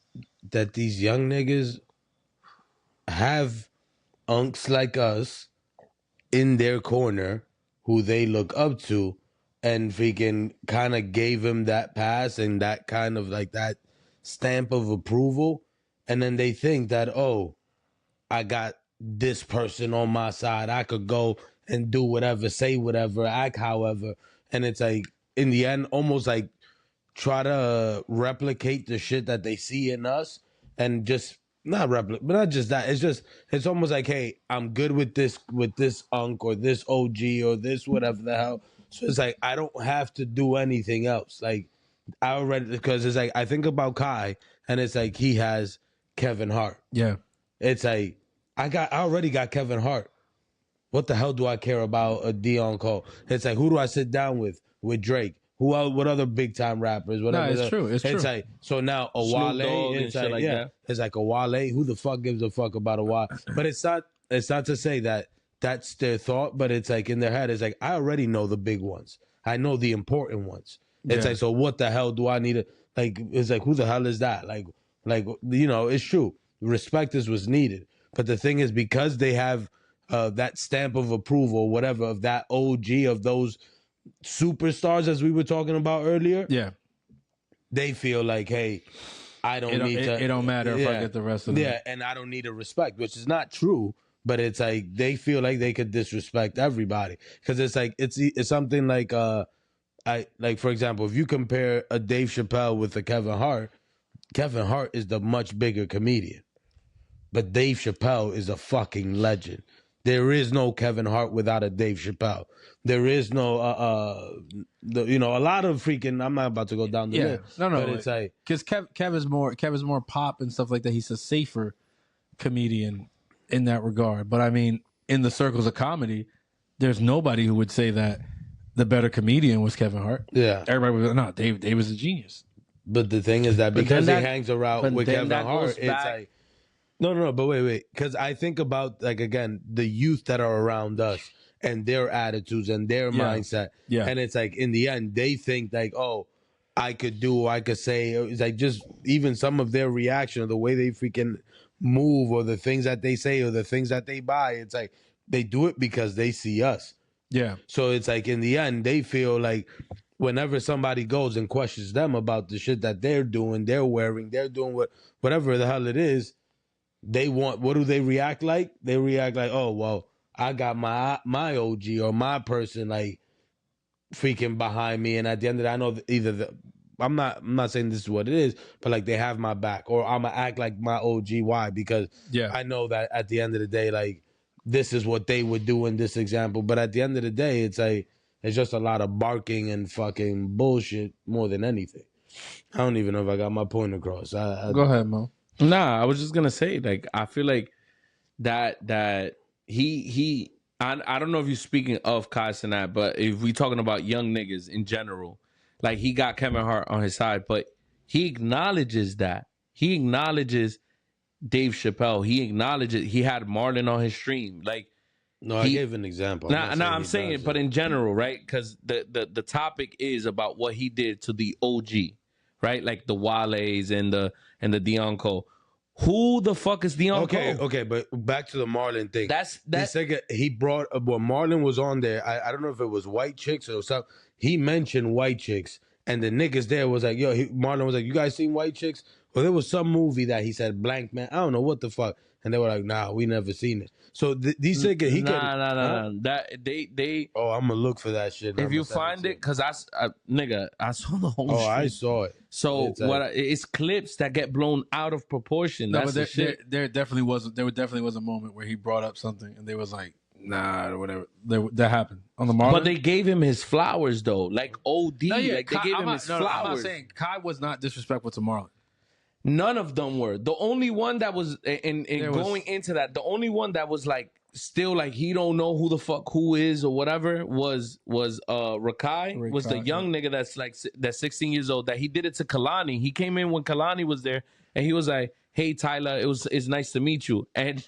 H: that these young niggas have unks like us in their corner who they look up to, and freaking kind of gave him that pass and that kind of like that stamp of approval. And then they think that, oh, I got this person on my side. I could go and do whatever, say whatever, act however. And it's like, in the end, almost like try to replicate the shit that they see in us, and just not replicate, but not just that. It's almost like, hey, I'm good with this unk or this OG or this whatever the hell. So it's like, I don't have to do anything else. Like, I already, because it's like, I think about Kai and it's like, he has Kevin Hart.
D: Yeah.
H: It's like, I already got Kevin Hart. What the hell do I care about a Deon Cole? It's like, who do I sit down with Drake? What other big time rappers? Whatever.
D: No, it's true. It's true.
H: Like, so now a Wale, it's like,
D: like that.
H: It's like a Wale. Who the fuck gives a fuck about a Wale? But it's not to say that that's their thought, but it's like in their head, it's like, I already know the big ones. I know the important ones. It's like, so what the hell do I need to, like, it's like, who the hell is that? Like, you know, it's true. Respect is what's needed. But the thing is, because they have that stamp of approval, whatever, of that OG, of those superstars, as we were talking about earlier, they feel like, hey, I don't need to.
D: It don't matter if I get the rest of them.
H: Yeah, and I don't need to respect, which is not true. But it's like they feel like they could disrespect everybody, because it's like it's something like for example, if you compare a Dave Chappelle with a Kevin Hart is the much bigger comedian, but Dave Chappelle is a fucking legend. There is no Kevin Hart without a Dave Chappelle. There is no, a lot of freaking. I'm not about to go down the list.
D: No,
H: but it's like
D: because Kevin's more pop and stuff like that. He's a safer comedian in that regard. But I mean, in the circles of comedy, there's nobody who would say that the better comedian was Kevin Hart.
H: Yeah,
D: everybody was no. Dave was a genius.
H: But the thing is that because he hangs around with Kevin Hart, it's like. No, but wait. Because I think about, like, again, the youth that are around us and their attitudes and their mindset. Yeah. And it's like, in the end, they think, like, oh, I could say. It's like just even some of their reaction or the way they freaking move or the things that they say or the things that they buy. It's like they do it because they see us.
D: Yeah.
H: So it's like, in the end, they feel like whenever somebody goes and questions them about the shit that they're doing, they're wearing, they're doing whatever the hell it is, what do they react like? They react like, oh, well, I got my OG or my person like freaking behind me, and at the end of it, I know I'm not saying this is what it is, but like they have my back, or I'm gonna act like my OG. Why? Because I know that at the end of the day, like this is what they would do in this example. But at the end of the day, it's just a lot of barking and fucking bullshit more than anything. I don't even know if I got my point across.
D: Go ahead, Mo.
F: Nah, I was just gonna say, like, I feel like that he I don't know if you're speaking of Kai Cenat, but if we talking about young niggas in general, like he got Kevin Hart on his side, but he acknowledges that. He acknowledges Dave Chappelle. He acknowledges he had Marlon on his stream. Like,
H: I gave an example.
F: I'm saying it, but in general, right? Because the topic is about what he did to the OG, right? Like the Wale's and the Deon Cole. Who the fuck is Deon Cole?
H: Okay, but back to the Marlon thing.
F: That's
H: he brought Marlon was on there. I don't know if it was white chicks or something. He mentioned white chicks, and the niggas there was like, Marlon was like, you guys seen white chicks? Well, there was some movie that he said blank man. I don't know what the fuck, and they were like, nah, we never seen it. So these niggas, he can.
F: Nah. That they.
H: Oh, I'm gonna look for that shit.
F: If you find it, because I saw the whole.
H: Oh,
F: shit.
H: I saw it.
F: So it's clips that get blown out of proportion. That's the shit.
D: There definitely was a moment where he brought up something and they was like, nah, or whatever. That happened on the Marlon.
F: But they gave him his flowers though, like OD.
D: No, yeah,
F: like they gave him his flowers.
D: I'm not saying Kai was not disrespectful to Marlon.
F: None of them were. The only one that was into that, the only one that was like still like he don't know who the fuck who is or whatever was Rakai was the young nigga that's 16 years old that he did it to Kalani. He came in when Kalani was there and he was like, hey Tyler, it's nice to meet you. And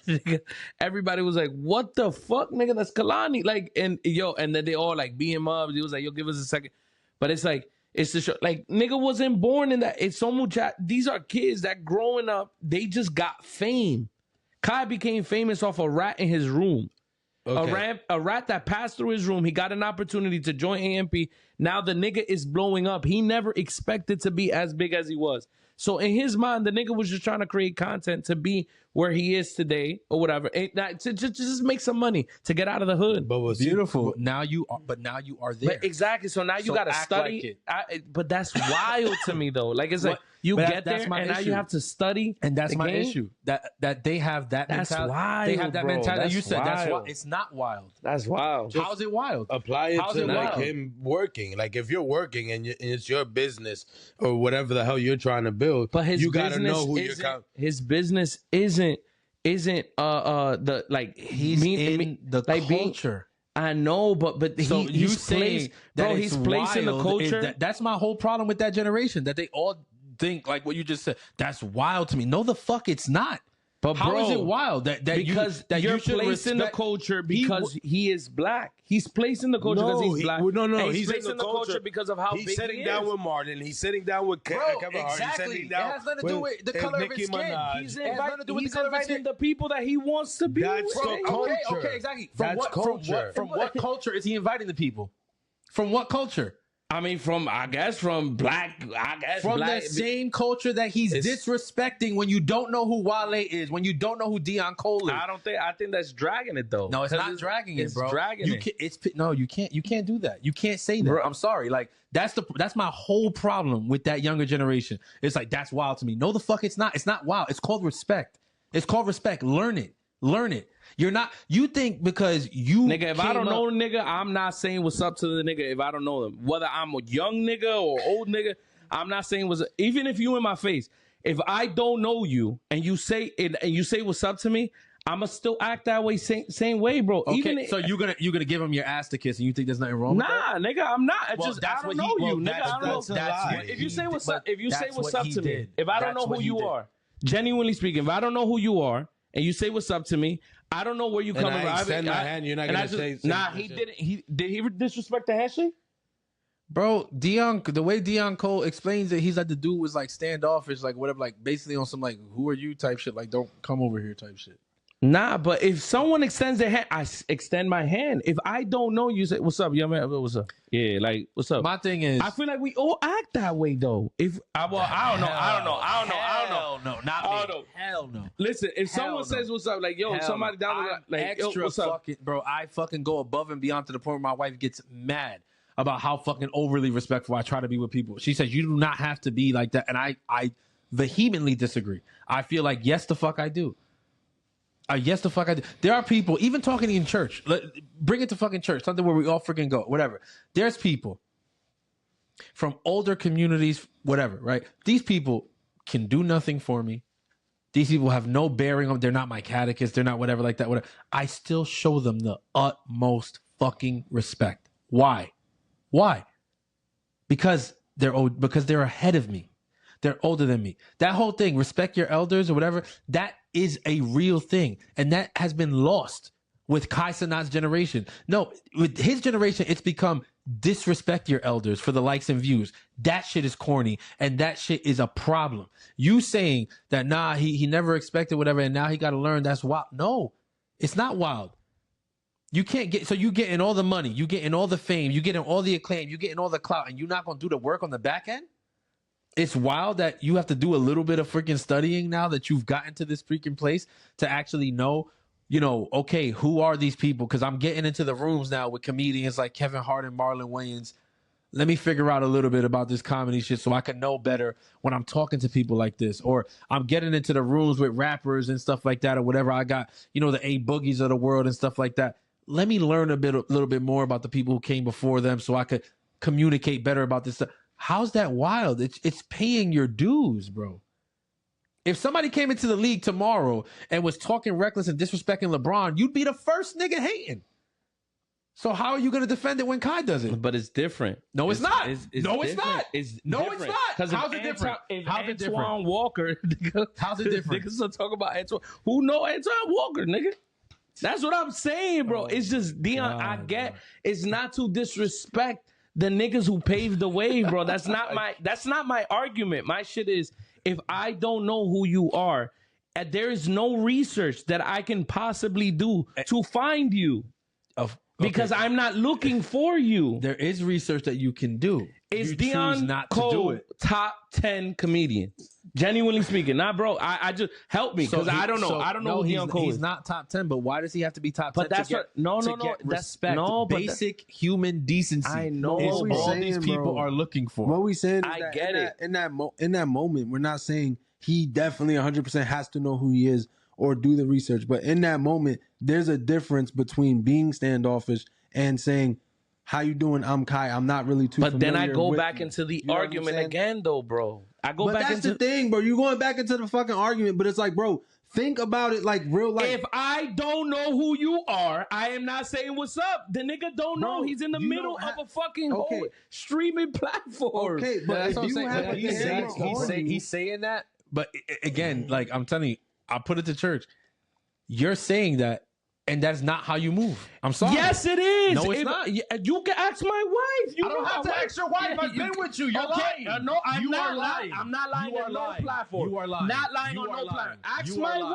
F: everybody was like, what the fuck, nigga, that's Kalani. Like, and then they all like beat him up. He was like, yo, give us a second. But it's like, it's the show. Like, nigga wasn't born in that. It's so much. These are kids that growing up, they just got fame. Kai became famous off a rat in his room. Okay. A rat that passed through his room. He got an opportunity to join AMP. Now the nigga is blowing up. He never expected to be as big as he was. So in his mind, the nigga was just trying to create content to be where he is today or whatever. To just make some money to get out of the hood.
H: But what's
D: beautiful. Now you are there.
F: But exactly. So now you got to study.
D: Like
F: but that's wild to me though. Like it's like you get there and now you have to study.
D: And that's my issue. That they have that
F: that's
D: mentality.
F: Wild,
D: they have that
F: bro.
D: mentality.
F: That's
D: You said
F: wild.
D: that's why it's not wild.
F: That's wild.
D: How is it wild?
H: Apply it to like him working. Like if you're working and it's your business or whatever the hell you're trying to build,
F: but his
H: you gotta know who you're.
F: His business isn't the like
D: he's in the like culture.
F: I know, but
D: so
F: he's placed, bro. He's placed in the culture.
D: That's my whole problem with that generation. That they all think like what you just said. That's wild to me. No, the fuck, it's not.
F: But
D: how
F: bro,
D: is it wild that
F: you're placed in the culture because he is black? He's placed in the culture because he's black.
H: No,
F: he's placed in the culture because of how
H: he's
F: big
H: sitting
F: he
H: down
F: is.
H: with Martin. He's sitting down with Kevin Hart.
D: Exactly. It has nothing to do with the color of his skin.
F: He's inviting the people that he wants to be.
H: That's
F: with.
H: culture.
D: Okay, exactly.
H: From
D: what culture is he inviting the people? From what culture?
F: I mean, from black.
D: From the same culture that he's disrespecting when you don't know who Wale is, when you don't know who Deon Cole is.
F: I think that's dragging it though.
D: No, it's not dragging it, bro.
F: It's dragging it.
D: No, you can't do that. You can't say that. Bro, I'm sorry. Like that's my whole problem with that younger generation. It's like that's wild to me. No, the fuck, it's not. It's not wild. It's called respect. It's called respect. Learn it. Learn it. You're not. You think because you
F: nigga, if I don't know the nigga, I'm not saying what's up to the nigga if I don't know them. Whether I'm a young nigga or old nigga, I'm not saying what's up. Even if you in my face, if I don't know you and you say what's up to me, I'ma still act that way, same way, bro.
D: Okay,
F: even
D: so you're gonna give him your ass to kiss, and you think there's nothing wrong with that?
F: Nah, nigga, I'm not.
D: Well,
F: Just
D: that's
F: I don't
D: what
F: know
D: he-
F: you,
D: well,
F: nigga. I don't know.
D: that's what
F: If you say what's
D: but
F: up, if you say
D: that's
F: what's
D: what
F: up
D: he
F: to me,
D: did.
F: if I don't
D: That's
F: know
D: what
F: who
D: he
F: you
D: did.
F: are, genuinely speaking, if I don't know who you are, and you say what's up to me, I don't know where you come
H: And
F: from.
H: I extend my hand, you're not gonna say
F: nah.
H: some
F: He
H: shit.
F: didn't. Did he disrespect the handshake?
D: Bro, the way Deon Cole explains it, he's like the dude was like standoffish, like whatever, like basically on some like who are you type shit, like don't come over here type shit.
F: Nah, but if someone extends their hand, I extend my hand. If I don't know you, say what's up, yeah, man. What's up? Yeah, like what's up?
D: My thing is,
F: I feel like we all act that way though. If I don't know,
D: Hell no, not me.
F: I don't know.
D: Hell no.
F: Listen, if
D: Hell
F: someone
D: no.
F: says what's up, like yo,
D: Hell
F: somebody
D: no.
F: down
D: I'm
F: the like yo,
D: extra
F: what's up?
D: fucking, bro. I fucking go above and beyond to the point where my wife gets mad about how fucking overly respectful I try to be with people. She says you do not have to be like that, and I vehemently disagree. I feel like yes, the fuck I do. Yes, the fuck I do. There are people, even talking in church. Bring it to fucking church, something where we all freaking go, whatever. There's people from older communities, whatever, right? These people can do nothing for me. These people have no bearing on. They're not my catechists. They're not whatever like that. Whatever. I still show them the utmost fucking respect. Why? Why? Because they're old. Because they're ahead of me. They're older than me. That whole thing, respect your elders or whatever, that is a real thing. And that has been lost with Kai Cenat's generation. No, with his generation, it's become disrespect your elders for the likes and views. That shit is corny. And that shit is a problem. You saying that, nah, he never expected whatever, and now he got to learn, that's wild. No, it's not wild. You can't get, so you getting all the money, you getting all the fame, you getting all the acclaim, you getting all the clout, and you're not going to do the work on the back end? It's wild that you have to do a little bit of freaking studying now that you've gotten to this freaking place to actually know, okay, who are these people? Because I'm getting into the rooms now with comedians like Kevin Hart and Marlon Wayans. Let me figure out a little bit about this comedy shit so I can know better when I'm talking to people like this. Or I'm getting into the rooms with rappers and stuff like that or whatever. I got, the A Boogies of the world and stuff like that. Let me learn a little bit more about the people who came before them so I could communicate better about this stuff. How's that wild? It's paying your dues, bro. If somebody came into the league tomorrow and was talking reckless and disrespecting LeBron, you'd be the first nigga hating. So how are you going to defend it when Kai does it?
F: But it's different.
D: No, it's not.
F: It's
D: No, it's
F: different.
D: not.
F: It's
D: No,
F: different.
D: it's not.
F: Because
D: How's it different? How's it different?
F: Antoine Walker.
D: How's it different?
F: Niggas are talking about Antoine. Who know Antoine Walker, nigga? That's what I'm saying, bro. It's just, Deon, I get, it's not to disrespect the niggas who paved the way, bro. That's not my argument. My shit is, if I don't know who you are, and there is no research that I can possibly do to find you. Because I'm not looking for you.
D: There is research that you can do.
F: Is
D: you
F: Deon
D: choose not
F: Cole
D: to do it.
F: top 10 comedian? Genuinely speaking. Nah, bro, I just help me because I don't know. I don't know who Deon Cole is.
D: He's not top 10, but why does he have to be top 10?
F: But that's
D: to get respect. Basic human decency.
F: I know
D: is
F: what
D: all these people
E: bro.
D: are looking for.
E: What we saying is
F: I
E: that
F: get it.
E: in that moment, we're not saying he definitely 100% has to know who he is or do the research. But in that moment, there's a difference between being standoffish and saying, how you doing? I'm Kai. I'm not really too familiar.
F: But then I go
E: with
F: back
E: you.
F: into the
E: You know what I'm
F: argument
E: saying?
F: again, though, bro. I go
E: But
F: back
E: that's
F: into
E: the thing, bro. You're going back into the fucking argument, but it's like, bro, think about it like real life.
F: If I don't know who you are, I am not saying what's up. The nigga don't know.
E: Bro,
F: He's in the
E: you
F: middle
E: don't
F: of a fucking whole streaming platform.
E: Okay, but
D: That's
E: if
D: what I'm
E: you
D: saying.
E: have
D: He's saying that, but again, like I'm telling you, I put it to church. You're saying that, and that's not how you move. I'm sorry.
F: Yes, it is.
D: No, it's not.
F: You can ask my wife. You
D: I don't
F: know
D: have to
F: my
D: ask your wife. I've been with you. You're lying.
F: No, I'm
D: You
F: not
D: are lying.
F: I'm not lying
D: You are
F: on no
D: lying.
F: platform.
D: You are lying.
F: Not lying
D: You
F: on
D: are
F: no
D: lying.
F: platform. Ask
D: You
F: my
D: are lying.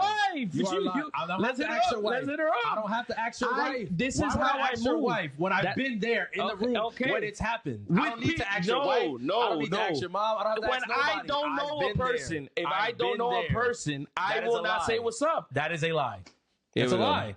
F: wife.
D: You are lying. I don't have to ask your wife.
F: Let's hit her up.
D: I don't have to ask your wife.
F: This
D: Why
F: is
D: would
F: how I
D: ask your
F: move.
D: wife when I've been there in the room when it's happened. I don't need to ask your wife. I don't need to ask your mom. I don't have to
F: When
D: ask nobody.
F: I don't know
D: I've
F: a
D: been
F: person,
D: there.
F: if I
D: I've
F: don't
D: been
F: know a
D: there.
F: person, I
D: That is
F: will
D: a
F: not
D: lie.
F: say what's up.
D: That is a lie.
F: Here
D: It's a
F: we go.
D: lie.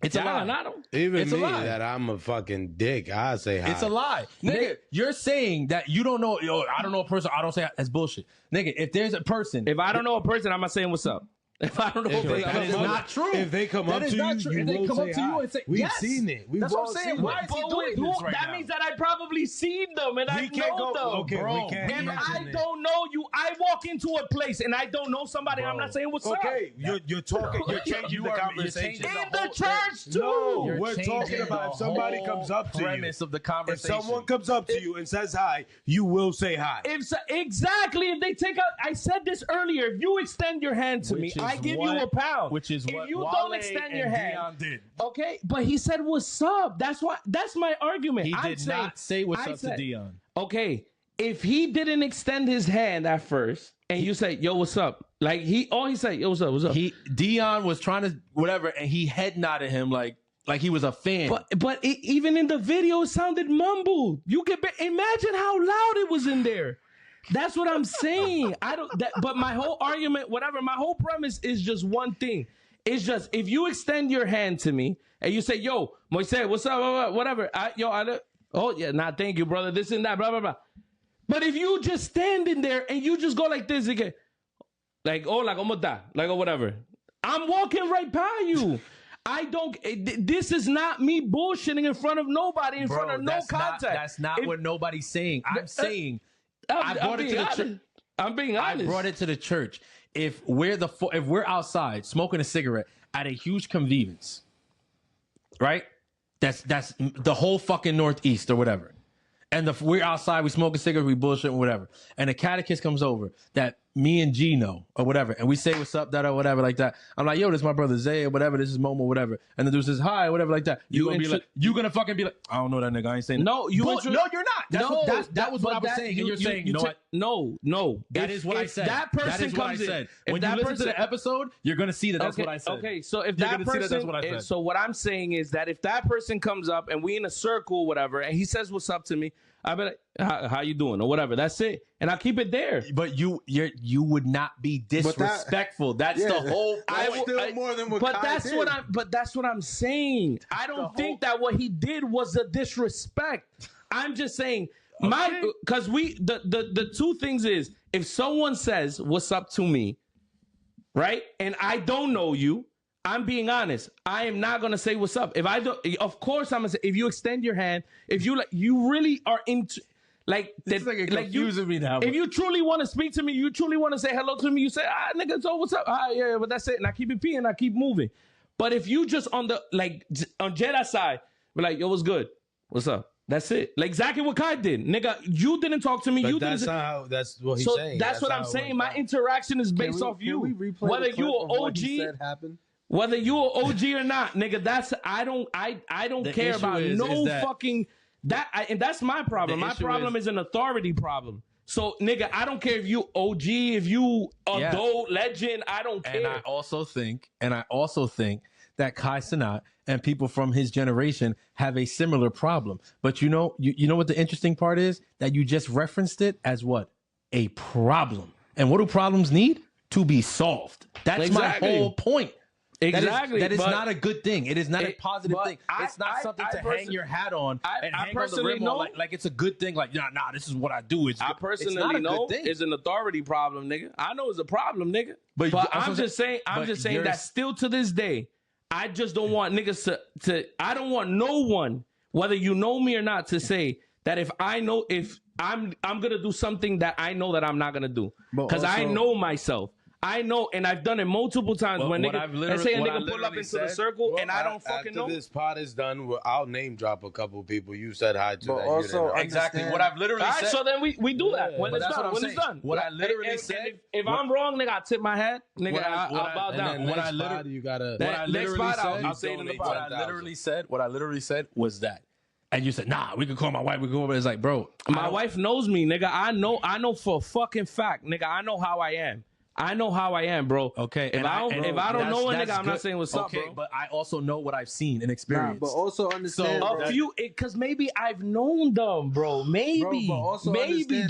D: It's a lie.
F: I don't.
H: Even
D: It's a
H: me,
D: lie.
H: that I'm a fucking dick, I say hi.
D: It's a lie. Nigga, you're saying that you don't know, I don't know a person, I don't say that's bullshit. Nigga, if there's a person.
F: If I don't know a person, I'm not saying what's up. If I don't know if they
D: that is not true.
H: If they come up to you,
D: if they come up to you and say,
H: we've
D: yes.
H: seen it. We've
D: That's what
H: all
D: I'm saying.
H: seen
D: Why
H: it.
D: is he doing this right
F: that
D: now?
F: means that I probably seen them and I know them.
H: Okay,
D: bro.
H: we can't
F: If
H: mention
F: I
H: it.
F: don't know you, I walk into a place and I don't know somebody. I'm not saying what's up.
H: Okay, you're talking. You're changing the conversation.
F: In the church too.
H: No,
D: You're
H: we're
D: changing
H: talking about
D: the
H: if somebody
D: whole
H: comes up to you.
D: premise of the
H: If
D: conversation.
H: someone comes up to you and says hi, you will say hi.
F: Exactly. If they take out, I said this earlier. If you extend your hand to me, I give you a pound.
D: Which is
F: if
D: what
F: you
D: Wale
F: don't extend your
D: and
F: hand,
D: Deon did.
F: okay. But he said, "What's up?" That's my argument.
D: He
F: I'm
D: did
F: saying,
D: not say what's
F: I
D: up
F: said,
D: to Deon.
F: Okay, if he didn't extend his hand at first, and you say, "Yo, what's up?" Like all he said, "Yo, what's up? What's up?"
D: Deon was trying to whatever, and he head nodded him like he was a fan.
F: But even in the video, it sounded mumbled. You can imagine how loud it was in there. That's what I'm saying. But my whole argument, whatever, my whole premise is just one thing. It's just if you extend your hand to me and you say, "Yo, Moisés, what's up?" Whatever. Oh yeah, nah, thank you, brother. This and that, blah blah blah. But if you just standing there and you just go like this again, like hola, ¿cómo está? Like or whatever, I'm walking right by you. I don't. This is not me bullshitting in front of nobody, in front of no contact.
D: That's not what nobody's saying. I'm saying I brought it to the church.
F: I'm being honest.
D: I brought it to the church. If we're outside smoking a cigarette at a huge convenience, right? That's the whole fucking Northeast or whatever. And we're outside, we smoke a cigarette, we bullshit, whatever. And the catechist comes over that me and G know or whatever, and we say what's up, that or whatever like that. I'm like, yo, this is my brother Zay or whatever. This is Momo, whatever. And the dude says hi, or whatever like that. You gonna fucking be like, I don't know that nigga. I ain't saying
F: no.
D: No, you're not. That was what I was saying. And you're saying, you know what?
F: No.
D: That is what I said.
F: That person
D: that is what I
F: comes
D: said.
F: in.
D: When you listen to the episode, you're gonna see that that's what I said.
F: Okay, so if
D: You're
F: that
D: gonna see
F: person,
D: that's what I said.
F: so what I'm saying is that if that person comes up and we in a circle, whatever, and he says what's up to me, I be like, how you doing or whatever. That's it, and I keep it there.
D: But you would not be disrespectful. That's the whole point.
H: More than what
F: But
H: Kai
F: that's
H: did.
F: what I'm saying. I don't think that what he did was a disrespect. I'm just saying because the two things is if someone says what's up to me, right, and I don't know you. I'm being honest. I am not gonna say what's up. If I don't, of course I'm gonna say. If you extend your hand, if you you really are into,
D: this is confusing me now.
F: If you truly want to speak to me, you truly want to say hello to me. You say, nigga, so what's up? Yeah, but that's it. And I keep it and I keep moving. But if you just on the on Jedah's side, be like, yo, what's good? What's up? That's it. Like exactly what Kai did, nigga. You didn't talk to me.
H: But
F: you
H: that's
F: didn't.
H: not how. That's what he's
F: So
H: saying.
F: that's what I'm saying. My interaction is based off you. Whether you are OG. Whether you are OG or not, nigga, I don't care about no fucking and that's my problem. My problem is an authority problem. So, nigga, I don't care if you OG, if you adult legend, I don't care.
D: And I also think that Kai Cenat and people from his generation have a similar problem. But you know what the interesting part is? That you just referenced it as what? A problem. And what do problems need? To be solved. That's my whole point.
F: Exactly.
D: That is not a good thing. It is not a positive thing. It's not something to hang your hat on and hang on the rim on like it's a good thing. Like, nah, this is what I do.
F: I personally know it's an authority problem, nigga. I know it's a problem, nigga. But I'm just saying that still to this day, I just don't want niggas to I don't want no one, whether you know me or not, to say that if I'm gonna do something that I know that I'm not gonna do. Because I know myself. I know, and I've done it multiple times when niggas say a nigga pull up into the circle and I don't fucking know.
H: After this pod is done, I'll name drop a couple people you said hi to.
E: But also,
D: exactly what I've literally said.
F: So then we do that when it's done. When it's done.
D: What I literally said.
F: If I'm wrong, nigga, I tip my hat. Nigga, I'll bow down.
H: What I literally
D: said. What I literally said was that. And you said, nah, we can call my wife. We can go over. It's like, bro,
F: my wife knows me, nigga. I know for a fucking fact, nigga. I know how I am. I know how I am, bro.
D: Okay.
F: If I don't know a nigga, I'm not saying what's up, bro.
D: But I also know what I've seen and experienced.
E: But also understand
F: because maybe I've known them, bro. Maybe, maybe.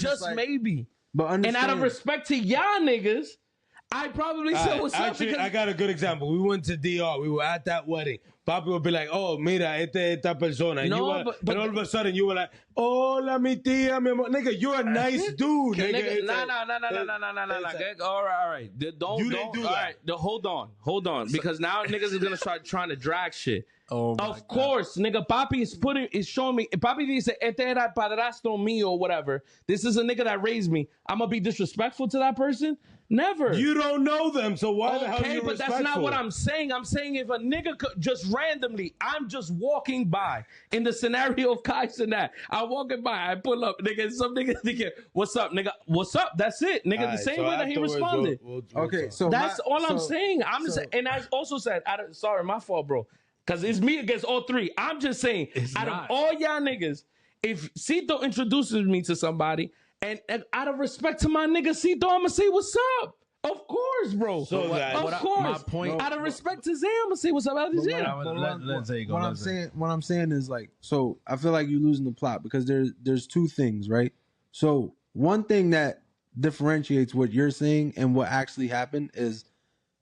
E: But understand,
F: and out of respect to y'all niggas, I probably said what's up.
H: Actually, I got a good example. We went to DR. We were at that wedding. Papi would be like, oh, mira, esta persona. And,
F: No,
H: you were,
F: but
H: and all of a sudden you were like, hola, mi tía, mi amor. Nigga, you're a nice dude, nigga.
F: Nah. All right. Don't
H: do
F: all
H: that.
F: right. Hold on. Because now niggas is gonna start trying to drag shit.
D: Oh my
F: Of course, nigga. Papi is showing me. Papi dice, este era padrastro mío or whatever. This is a nigga that raised me. I'm gonna be disrespectful to that person? Never.
H: You don't know them, so why the hell are you
F: Okay, but that's not what I'm saying. I'm saying if a nigga could just randomly, I'm just walking by in the scenario of Kai Cenat. I'm walking by, I pull up, nigga, some nigga thinking, what's up, nigga? What's up? That's it, nigga.
H: All
F: the
H: right,
F: same
H: so
F: way that he
H: afterwards,
F: responded.
H: we'll
E: Okay,
H: talk.
E: so
F: That's all I'm saying. And I also said, sorry, my fault, bro. Because it's me against all three. I'm just saying, out of all y'all niggas, if Cito introduces me to somebody, and out of respect to my nigga Cito, I'm going to say, what's up? Of course, bro.
H: So
F: of course.
D: my point,
F: out of respect to Zay, I'm going to say, what's up? Out of Zay.
E: What I'm saying is like, so I feel like you're losing the plot because there's two things, right? So one thing that differentiates what you're saying and what actually happened is,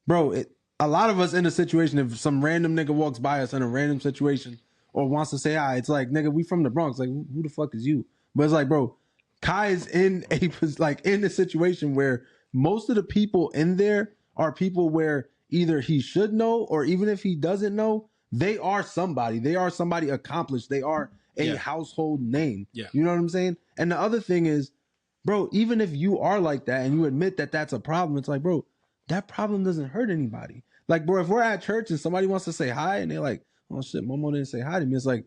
E: bro, a lot of us in a situation, if some random nigga walks by us in a random situation or wants to say hi, it's like, nigga, we from the Bronx. Like, who the fuck is you? But it's like, bro, Kai is in a situation where most of the people in there are people where either he should know or even if he doesn't know, they are somebody. They are somebody accomplished. They are a household name.
D: Yeah.
E: You know what I'm saying? And the other thing is, bro, even if you are like that and you admit that that's a problem, it's like, bro, that problem doesn't hurt anybody. Like, bro, if we're at church and somebody wants to say hi and they're like, oh shit, Momo didn't say hi to me, it's like,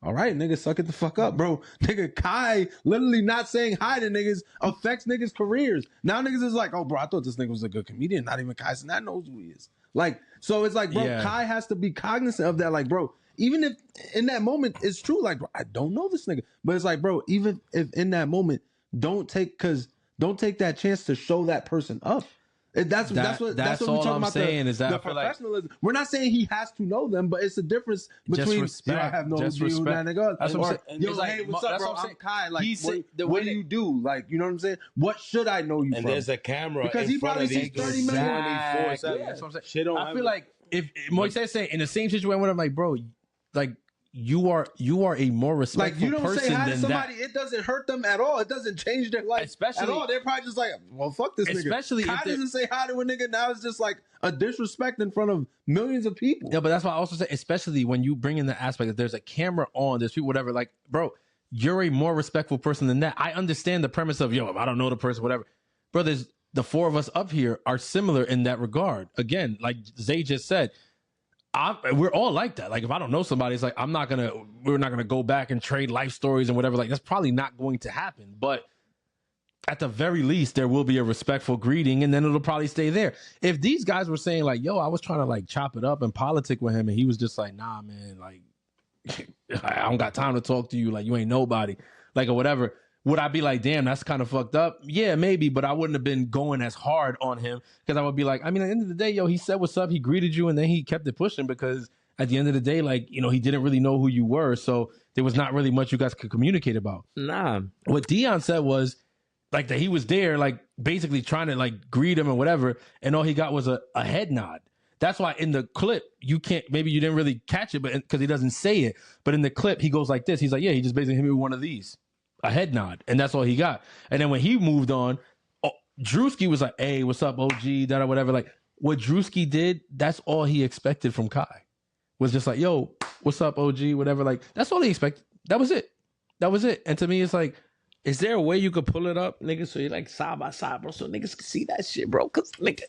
E: all right, nigga, suck it the fuck up, bro. Nigga, Kai literally not saying hi to niggas affects niggas' careers. Now niggas is like, oh, bro, I thought this nigga was a good comedian. Not even Kai Cenat knows who he is. Like, so it's like, bro, Kai has to be cognizant of that. Like, bro, even if in that moment it's true, like, bro, I don't know this nigga. But it's like, bro, even if in that moment, don't take that chance to show that person up. That's what we're talking about.
D: Saying is that
E: the professionalism. Like, we're not saying he has to know them, but it's a difference between I have no idea who that nigga is.
D: That's what I'm saying.
E: Yo, like, hey, what's up, bro? I'm Kai. Like, what do you do? Like, you know what I'm saying? What should I know you
H: and
E: from?
H: there's a camera
E: because he probably sees 30 million.
D: That's what I'm saying. I feel like if Moises saying in the same situation with him, like, bro, like. You are a more respectful person than that. Like, you don't say hi to somebody, it doesn't hurt them at all. It doesn't change their life at all. They're probably just like, well, fuck this nigga. Especially
E: Kai doesn't say hi to a nigga. Now it's just like a disrespect in front of millions of people.
D: Yeah, but that's why I also say, especially when you bring in the aspect that there's a camera on, there's people, whatever. Like, bro, you're a more respectful person than that. I understand the premise of, yo, if I don't know the person, whatever. Bro, the four of us up here are similar in that regard. Again, like Zay just said, we're all like that. Like, if I don't know somebody, it's like we're not gonna go back and trade life stories and whatever. Like, that's probably not going to happen. But at the very least, there will be a respectful greeting, and then it'll probably stay there. If these guys were saying like, "Yo, I was trying to like chop it up and politic with him," and he was just like, "Nah, man, like I don't got time to talk to you. Like, you ain't nobody, like, or whatever." Would I be like, damn, that's kind of fucked up? Yeah, maybe, but I wouldn't have been going as hard on him because I would be like, I mean, at the end of the day, yo, he said what's up, he greeted you, and then he kept it pushing because at the end of the day, like, you know, he didn't really know who you were, so there was not really much you guys could communicate about.
F: Nah.
D: What Deon said was, like, that he was there, like, basically trying to, like, greet him or whatever, and all he got was a head nod. That's why in the clip, you can't, maybe you didn't really catch it, but because he doesn't say it, but in the clip, he goes like this. He's like, yeah, he just basically hit me with one of these. A head nod, and that's all he got. And then when he moved on, Drewski was like, hey, what's up, OG, that or whatever. Like, what Drewski did, that's all he expected from Kai. Was just like, yo, what's up, OG, whatever. Like, that's all he expected. That was it. And to me, it's like,
F: is there a way you could pull it up, nigga, so you're like side by side, bro, so niggas can see that shit, bro? Because, nigga,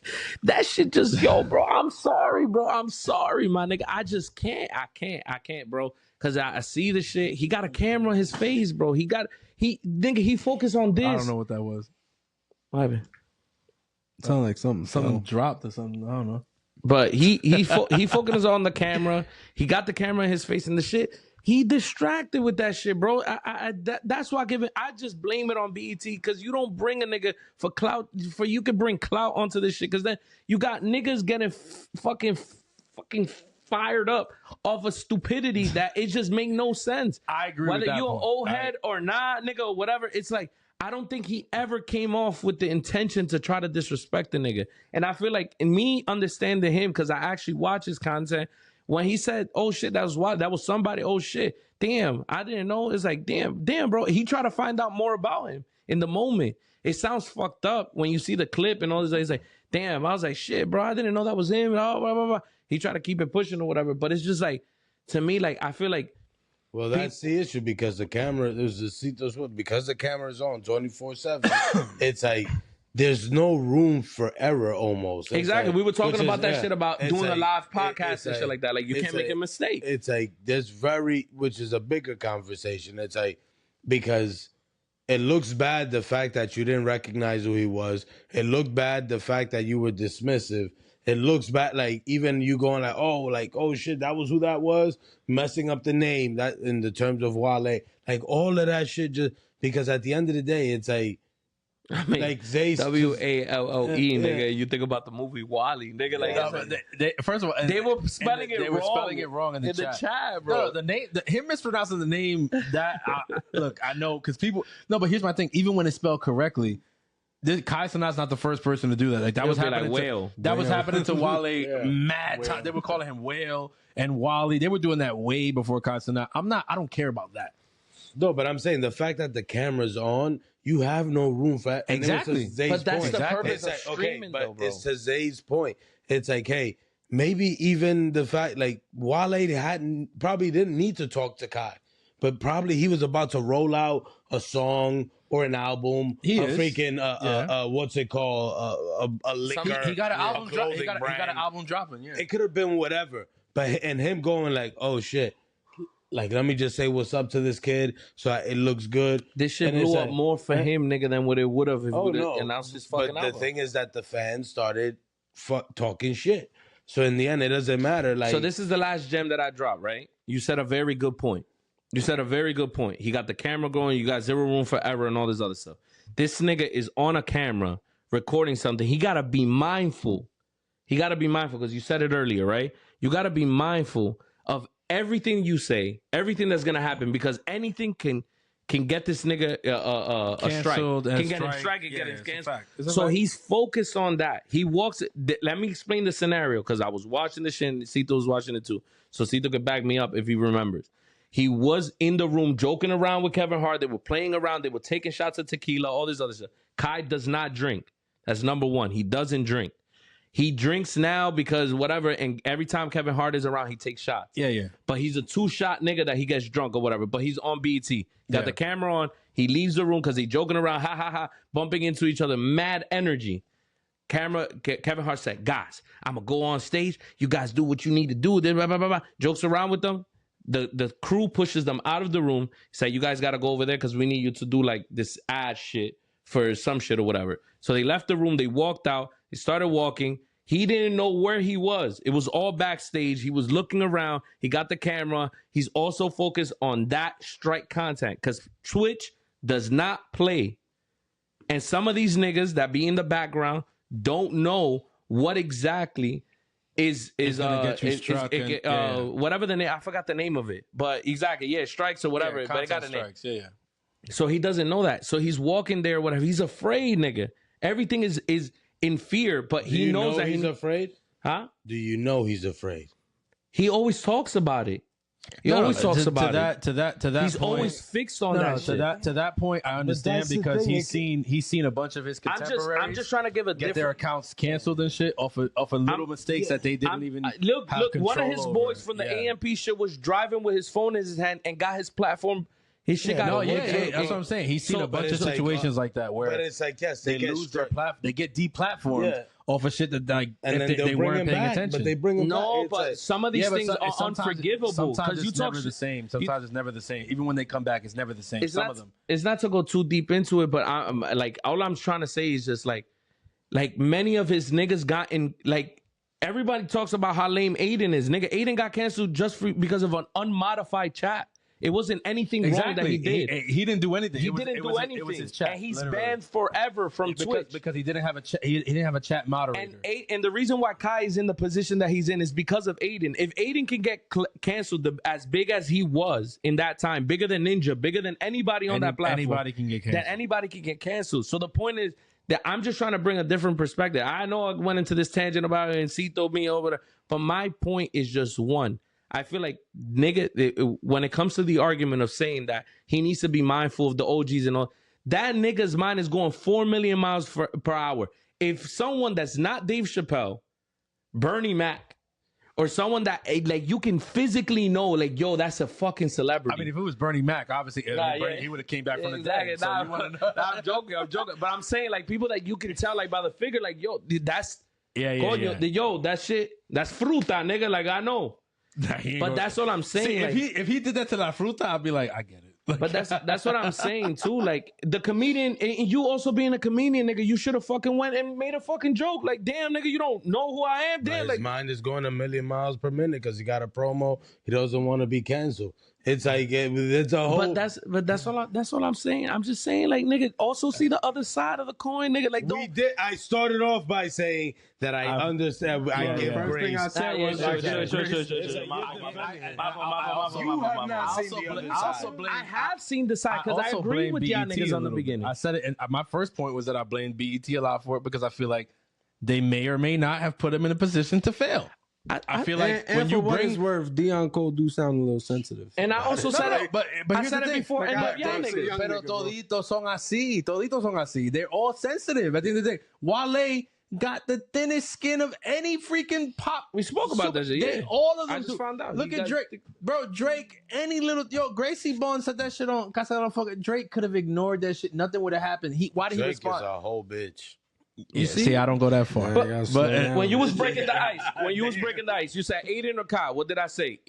F: that shit just, yo, bro, I'm sorry, my nigga. I just can't. I can't, bro. Because I see the shit. He got a camera on his face, bro. He focused on this.
D: I don't know what that was.
F: What happened?
E: It sounded like something
D: dropped or something. I don't know.
F: But he focused on the camera. He got the camera in his face and the shit. He distracted with that shit, bro. That's why I just blame it on BET because you don't bring a nigga for clout. For you can bring clout onto this shit because then you got niggas getting fucking fired up off of stupidity that it just make no sense.
D: I agree
F: with that. Whether you an old
D: point.
F: head or not, nigga, or whatever, it's like, I don't think he ever came off with the intention to try to disrespect the nigga. And I feel like, in me understanding him, because I actually watch his content, when he said, "Oh shit, that was wild. That was somebody." Oh shit, damn, I didn't know. It's like, damn, bro. He tried to find out more about him in the moment. It sounds fucked up when you see the clip and all this. He's like, damn. I was like, shit, bro. I didn't know that was him. Blah, blah, blah, blah. He tried to keep it pushing or whatever. But it's just like, to me, like, I feel like.
H: Well, that's the issue because the camera, because the camera is on 24/7. It's like there's no room for error almost. It's
F: exactly.
H: like,
F: we were talking about that shit about doing a live podcast and
H: like,
F: shit like that. Like, you can't make a mistake.
H: It's like which is a bigger conversation. It's like because it looks bad the fact that you didn't recognize who he was. It looked bad the fact that you were dismissive. It looks bad, like even you going like, oh shit, that was who that was, messing up the name that in the terms of Wale, like all of that shit. Just because at the end of the day, it's like,
F: I mean,
H: like Zay's
F: WALLE, nigga. You think about the movie Wally, nigga. Like,
D: first of all,
F: they were spelling it wrong.
D: They were spelling it wrong in the chat, bro. No, the name, him mispronouncing the name. That look, I know because people. No, but here's my thing. Even when it's spelled correctly. Kai Cenat's not the first person to do that. Like that was happening. Was happening to Wale mad time. They were calling him Whale and Wally. They were doing that way before Kai Cenat. I don't care about that.
H: No, but I'm saying the fact that the camera's on, you have no room for
F: exactly. But that's the purpose of streaming,
H: though, bro. It's to Zay's point. It's like, hey, maybe even the fact like Wale probably didn't need to talk to Kai, but probably he was about to roll out a song. Or an album, freaking what's it called? A liquor.
D: He got an album dropping. He got an album dropping. Yeah,
H: it could have been whatever. But and him going like, oh shit, like let me just say what's up to this kid, so it looks good.
F: This shit blew up more for him, nigga, than what it would have if we announced his fucking album.
H: But the thing is that the fans started talking shit. So in the end, it doesn't matter. Like,
F: so this is the last gem that I dropped, right? You said a very good point. You said a very good point. He got the camera going. You got zero room for error and all this other stuff. This nigga is on a camera recording something. He got to be mindful. He got to be mindful because you said it earlier, right? You got to be mindful of everything you say, everything that's going to happen because anything can get this nigga a strike. Can get a strike and get his canceled. So he's focused on that. He walks. Let me explain the scenario because I was watching this shit and Cito was watching it too. So Cito could back me up if he remembers. He was in the room joking around with Kevin Hart. They were playing around. They were taking shots of tequila, all this other stuff. Kai does not drink. That's number one. He doesn't drink. He drinks now because whatever, and every time Kevin Hart is around, he takes shots.
D: Yeah.
F: But he's a 2-shot nigga that he gets drunk or whatever. But he's on BET. Got the camera on. He leaves the room because he's joking around, ha, ha, ha, bumping into each other. Mad energy. Kevin Hart said, guys, I'm going to go on stage. You guys do what you need to do. Then blah, blah, blah, blah. Jokes around with them. The crew pushes them out of the room. Say, you guys got to go over there because we need you to do like this ad shit for some shit or whatever. So they left the room. They walked out. They started walking. He didn't know where he was. It was all backstage. He was looking around. He got the camera. He's also focused on that strike content because Twitch does not play. And some of these niggas that be in the background don't know what exactly is whatever the name. I forgot the name of it, but exactly, strikes or whatever. But it got a name.
D: Yeah.
F: So he doesn't know that. So he's walking there, whatever. He's afraid, nigga. Everything is in fear, but he knows that
H: he's afraid.
F: Huh?
H: Do you know he's afraid?
F: He always talks about it. He always talks about
D: it. To that
F: he's
D: point,
F: always fixed on that shit.
D: To that point, I understand because he's seen a bunch of his contemporaries.
F: I'm just trying to give
D: get their accounts canceled and shit off of little mistakes that they didn't even
F: look. One of his boys
D: over.
F: from the AMP shit was driving with his phone in his hand and got his platform. His shit got
D: that's what I'm saying. He's seen a bunch of situations like that where,
H: but it's like
D: they lose their platform, they get deplatformed off of shit that and then they weren't paying attention.
H: But they bring them back.
F: But some of these things are unforgivable.
D: Sometimes it's never the same. Sometimes it's never the same. Even when they come back, it's never the same. Some of them.
F: It's not to go too deep into it, but I'm like all I'm trying to say is just like many of his niggas got in like. Everybody talks about how lame Aiden is. Nigga, Aiden got canceled just because of an unmodified chat. It wasn't anything wrong that he did.
D: He didn't do anything.
F: He didn't do anything. It was his chat, and he's banned forever from Twitch
D: because he didn't have a chat. He didn't have a chat moderator.
F: And the reason why Kai is in the position that he's in is because of Aiden. If Aiden can get canceled as big as he was in that time, bigger than Ninja, bigger than anybody on that platform,
D: anybody can get canceled.
F: That anybody can get canceled. So the point is, I'm just trying to bring a different perspective. I know I went into this tangent about it and Cito me over there, but my point is just one. I feel like, nigga, when it comes to the argument of saying that he needs to be mindful of the OGs and all, that nigga's mind is going 4 million miles per hour. If someone that's not Dave Chappelle, Bernie Mac, or someone that like you can physically know, like, yo, that's a fucking celebrity.
D: I mean, if it was Bernie Mac, obviously he would have came back from the dead. So
F: I'm joking, but I'm saying like people that you can tell like by the figure, like, yo, that's yo, that shit, that's fruta, nigga. Like, I know. But that's all I'm saying.
D: See,
F: like,
D: if he did that to La Fruta, I'd be like, I get it. Like,
F: but that's what I'm saying too. Like the comedian, and you also being a comedian, nigga, you should have fucking went and made a fucking joke. Like, damn, nigga, you don't know who I am. Damn,
H: his
F: like
H: mind is going 1,000,000 miles per minute because he got a promo. He doesn't want to be canceled. It's like it's a whole.
F: But that's all I'm saying. I'm just saying, like, nigga, also see the other side of the coin, nigga. Like,
H: we did. I started off by saying that I understand. I give
E: first
H: grace.
E: thing I said was
F: I have seen the side because I agree with y'all niggas on the beginning.
D: I said it, and my first point was that I blamed BET a lot for it because I feel like they may or may not have put him in a position to fail. I feel like
E: when you bring his worth, Deon Cole do sound a little sensitive.
F: And I also said it,
D: but
F: I said it before.
D: Like,
F: And y'all niggas,
D: pero toditos son así. They're all sensitive. At the end of the day, Wale got the thinnest skin of any freaking pop.
F: We spoke about that shit. Yeah,
D: all of them.
F: I just found out.
D: Look at Drake, bro. Drake, any little Gracie Bon said that shit on Casa de la Fuck. Drake could have ignored that shit. Nothing would have happened. Why did he respond?
H: Drake is a whole bitch.
D: You see, I don't go that far.
F: But when you was breaking the ice, you said Aiden or Kai. What did I say?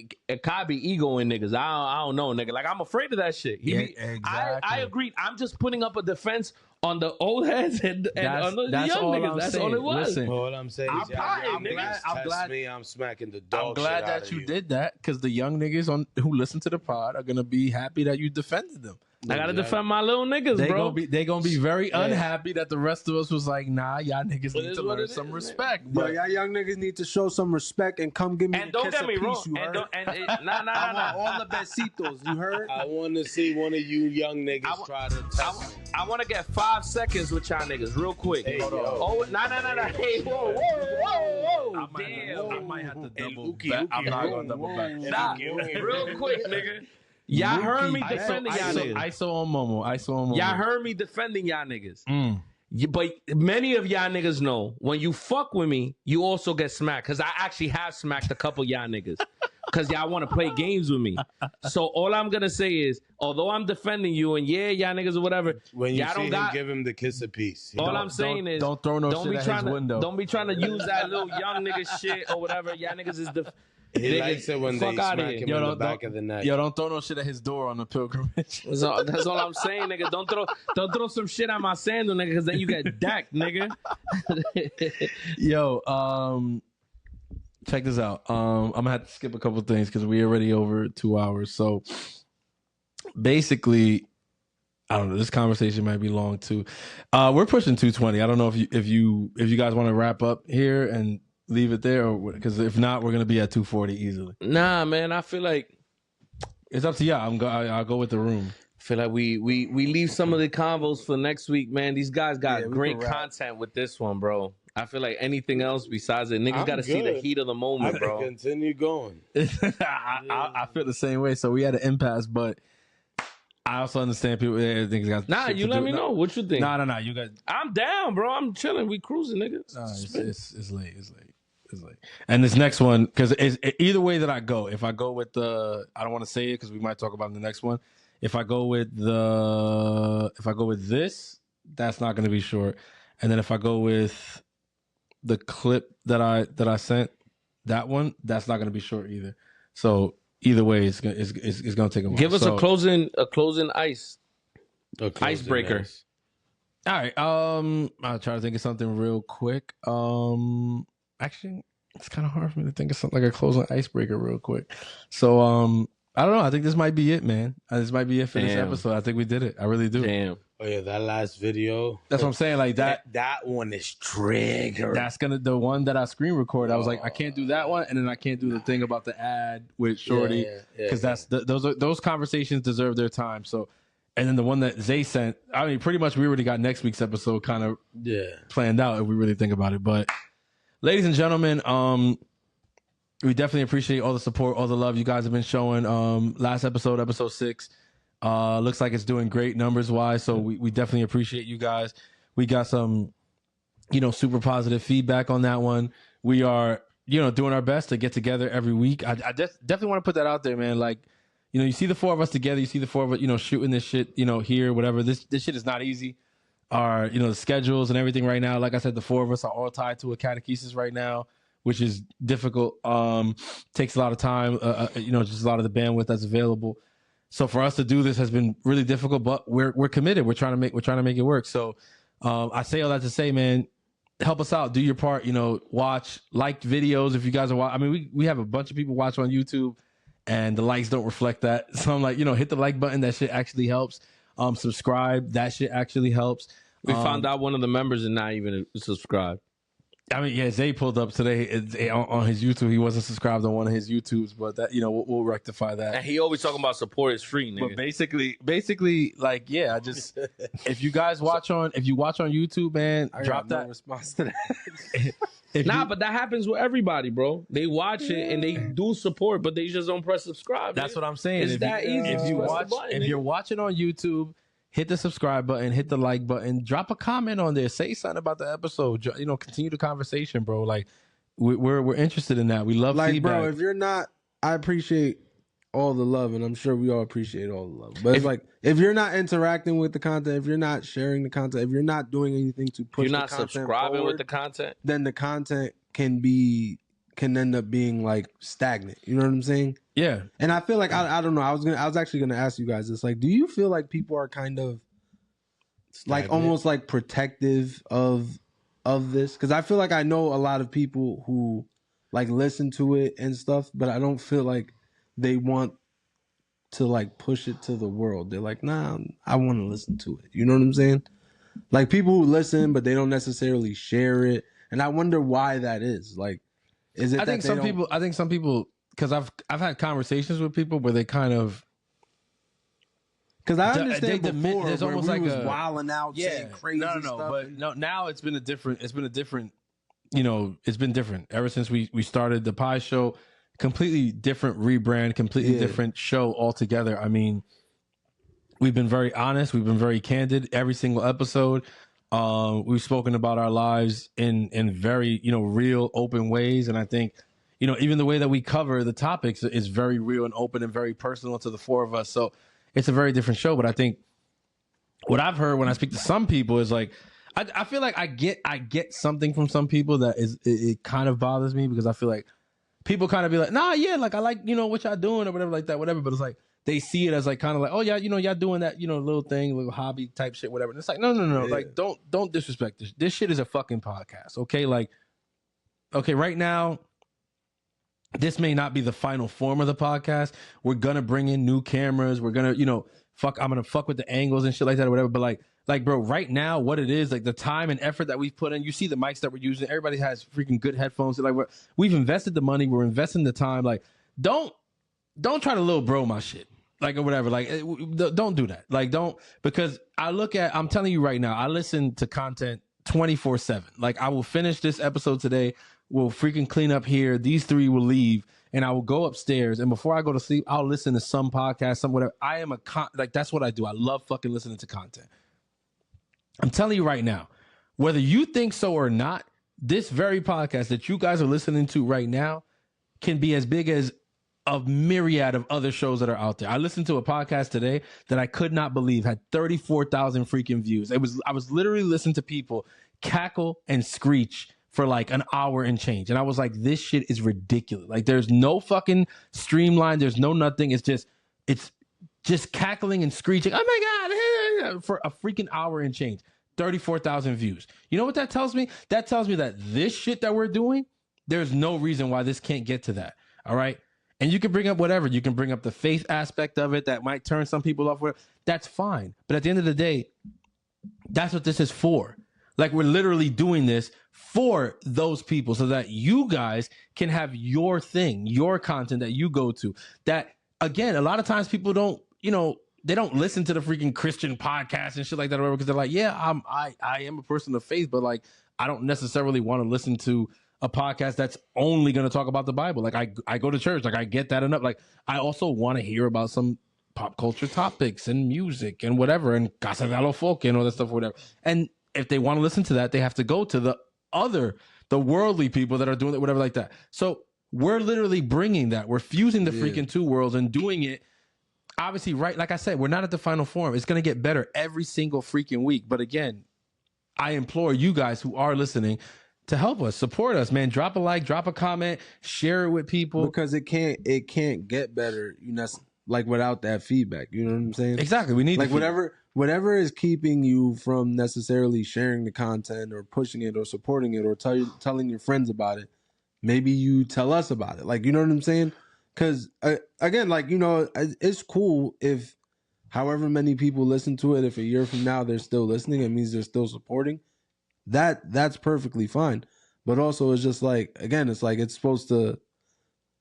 F: Kai be egoing niggas. I don't know, nigga. Like, I'm afraid of that shit.
D: Exactly.
F: I agreed. I'm just putting up a defense on the old heads and on the young niggas. That's all it was.
D: Listen,
H: all I'm saying is, I'm glad I'm smacking the dog.
D: I'm glad that you did that because the young niggas who listen to the pod are gonna be happy that you defended them.
F: I gotta defend my little niggas, bro.
D: They gonna be very unhappy that the rest of us was like, nah, y'all niggas need to learn some respect.
E: Yo, y'all young niggas need to show some respect and come give me
F: and
E: the
F: don't
E: kiss
F: get
E: of
F: me
E: peace,
F: wrong.
E: you heard?
F: Nah.
E: All the besitos, you heard?
H: I want to see one of you young niggas try to test me.
F: I want to get 5 seconds with y'all niggas real quick.
H: Hey, hold on.
F: Oh, nah. Hey, whoa. Damn.
D: I might have to double back. I'm not gonna double back.
F: Nah, real quick, nigga. Y'all heard me defending y'all niggas.
D: ISO on Momo.
F: Y'all heard me defending y'all niggas. But many of y'all niggas know when you fuck with me, you also get smacked. Because I actually have smacked a couple y'all niggas. Because y'all want to play games with me. So all I'm going to say is, although I'm defending you and y'all niggas or whatever,
H: when you
F: y'all
H: see
F: don't
H: him, give him the kiss of peace.
F: All I'm saying is,
D: don't throw no shit at his window.
F: Don't be trying to use that little young nigga shit or whatever. Y'all niggas is
H: He likes it when they smack him in the back of the neck.
D: Yo, don't throw no shit at his door on the pilgrimage.
F: That's all I'm saying, nigga. Don't throw some shit at my sandal, nigga, because then you get decked, nigga.
D: Yo, check this out. I'm gonna have to skip a couple things because we're already over 2 hours. So basically, I don't know. This conversation might be long too. We're pushing 220. I don't know if you guys want to wrap up here and leave it there, or because if not, we're gonna be at 240 easily.
F: Nah, man. I feel like
D: it's up to y'all. I'll go with the room.
F: I feel like we leave some of the convos for next week, man. These guys got great content with this one, bro. I feel like anything else besides it, niggas got to see the heat of the moment, bro.
H: Continue going.
D: I feel the same way. So we had an impasse, but I also understand people think got.
F: Nah, you let me know what you think.
D: Nah. You guys,
F: I'm down, bro. I'm chilling. We cruising, nigga.
D: It's late. And this next one, because either way that I go, if I go with I don't want to say it because we might talk about it in the next one. If I go with this, that's not going to be short. And then if I go with the clip that I sent, that one, that's not going to be short either. So either way, it's going to take a while.
F: Give us a closing icebreaker.
D: All right. I'll try to think of something real quick. Actually, it's kind of hard for me to think of something like a closing icebreaker real quick. So, I don't know. I think this might be it, man. This might be it for this episode. I think we did it. I really do.
F: Damn.
H: Oh yeah, that last video.
D: That's what I'm saying. Like that
H: one is trigger.
D: That's the one that I screen record. I was like, I can't do that one, and then I can't do the thing about the ad with Shorty because those conversations deserve their time. So And then the one that Zay sent, I mean, pretty much we already got next week's episode kind of planned out if we really think about it. But ladies and gentlemen, we definitely appreciate all the support, all the love you guys have been showing. Last episode, episode 6, looks like it's doing great numbers wise. So we definitely appreciate you guys. We got some, super positive feedback on that one. We are, doing our best to get together every week. I definitely want to put that out there, man. Like, you see the 4 of us together. You see the 4 of us, shooting this shit, here, whatever. This shit is not easy. Our, the schedules and everything right now. Like I said, the 4 of us are all tied to a catechesis right now, which is difficult. Takes a lot of time. Just a lot of the bandwidth that's available. So for us to do this has been really difficult, but we're committed. We're trying to make it work. So I say all that to say, man, help us out. Do your part. Watch, like videos if you guys are watching. I mean, we have a bunch of people watch on YouTube. And the likes don't reflect that. So I'm like, hit the like button. That shit actually helps. Subscribe. That shit actually helps.
F: We found out one of the members is not even subscribed.
D: I mean, yeah, Zay pulled up today on his YouTube. He wasn't subscribed on one of his YouTubes, but that we'll rectify that.
F: And he always talking about support is free, nigga.
D: But basically, like, yeah, I just if you watch on YouTube, man, drop that
E: response to that.
F: But that happens with everybody, bro. They watch it and they do support, but they just don't press subscribe.
D: That's what I'm saying.
F: It's that easy.
D: If you're watching on YouTube, hit the subscribe button, hit the like button, drop a comment on there, say something about the episode. Continue the conversation, bro. Like we're interested in that. We love feedback.
E: Bro, if you're not, I appreciate all the love, and I'm sure we all appreciate all the love. But if you're not interacting with the content, if you're not sharing the content, if you're not doing anything to push,
F: you're not subscribing forward, with the content,
E: then the content can end up being like stagnant. You know what I'm saying?
D: Yeah.
E: And I feel like I don't know. I was actually gonna ask you guys this. Like, do you feel like people are kind of stagnant, like almost like protective of this? Because I feel like I know a lot of people who like listen to it and stuff, but I don't feel like they want to like push it to the world. They're like, nah, I want to listen to it. You know what I'm saying? Like people who listen, but they don't necessarily share it. And I wonder why that is. Like, is it? I think some
D: people, because I've had conversations with people where they kind of,
E: because I understand before
D: there's almost like
E: was wilding out, saying crazy stuff.
D: But now it's been different. It's been different ever since we started the Pie Show. Completely different rebrand, completely different show altogether. I mean, we've been very honest. We've been very candid every single episode. We've spoken about our lives in very, real, open ways. And I think, even the way that we cover the topics is very real and open and very personal to the 4 of us. So it's a very different show. But I think what I've heard when I speak to some people is like, I feel like I get something from some people that it kind of bothers me, because I feel like people kind of be like, nah, yeah, like I like, what y'all doing or whatever like that, whatever. But it's like, they see it as like kind of like, oh yeah, y'all doing that, little thing, little hobby type shit, whatever. And it's like, no. Yeah. Like, don't disrespect this. This shit is a fucking podcast. Okay. Like, okay, right now, this may not be the final form of the podcast. We're going to bring in new cameras. We're going to, I'm going to fuck with the angles and shit like that or whatever. But like, bro, right now, what it is, like the time and effort that we've put in, you see the mics that we're using. Everybody has freaking good headphones. Like we've invested the money. We're investing the time. Like, don't try to little bro my shit. Like, or whatever. Like, don't do that. Like, because I'm telling you right now, I listen to content 24/7. Like, I will finish this episode today. We'll freaking clean up here. These 3 will leave, and I will go upstairs. And before I go to sleep, I'll listen to some podcast, some whatever. I am that's what I do. I love fucking listening to content. I'm telling you right now, whether you think so or not, this very podcast that you guys are listening to right now can be as big as a myriad of other shows that are out there. I listened to a podcast today that I could not believe had 34,000 freaking views. I was literally listening to people cackle and screech for like an hour and change. And I was like, this shit is ridiculous. Like, there's no fucking streamline. There's no nothing. It's just cackling and screeching. Oh my God, for a freaking hour and change. 34,000 views. You know what that tells me? That tells me that this shit that we're doing, there's no reason why this can't get to that. All right. And you can bring up whatever. You can bring up the faith aspect of it that might turn some people off. That's fine. But at the end of the day, that's what this is for. Like, we're literally doing this for those people so that you guys can have your thing, your content that you go to. That, again, a lot of times people don't, they don't listen to the freaking Christian podcast and shit like that or whatever, because they're like, yeah, I am a person of faith, but like I don't necessarily want to listen to a podcast that's only going to talk about the Bible. Like I go to church, like I get that enough. Like I also want to hear about some pop culture topics and music and whatever, and Casa de los Folk and all that stuff, or whatever. And if they want to listen to that, they have to go to the worldly people that are doing it, whatever like that. So we're literally bringing that. We're fusing the freaking two worlds and doing it. Obviously, right, like I said, we're not at the final form. It's going to get better every single freaking week. But again, I implore you guys who are listening to help us, support us, man. Drop a like, drop a comment, share it with people.
E: Because it can't get better, like without that feedback. You know what I'm saying?
D: Exactly. We need
E: like whatever is keeping you from necessarily sharing the content or pushing it or supporting it or telling your friends about it. Maybe you tell us about it. Like, you know what I'm saying? Because again, like, it's cool if however many people listen to it, if a year from now they're still listening, it means they're still supporting. That's perfectly fine. But also it's just like, again, it's like it's supposed to,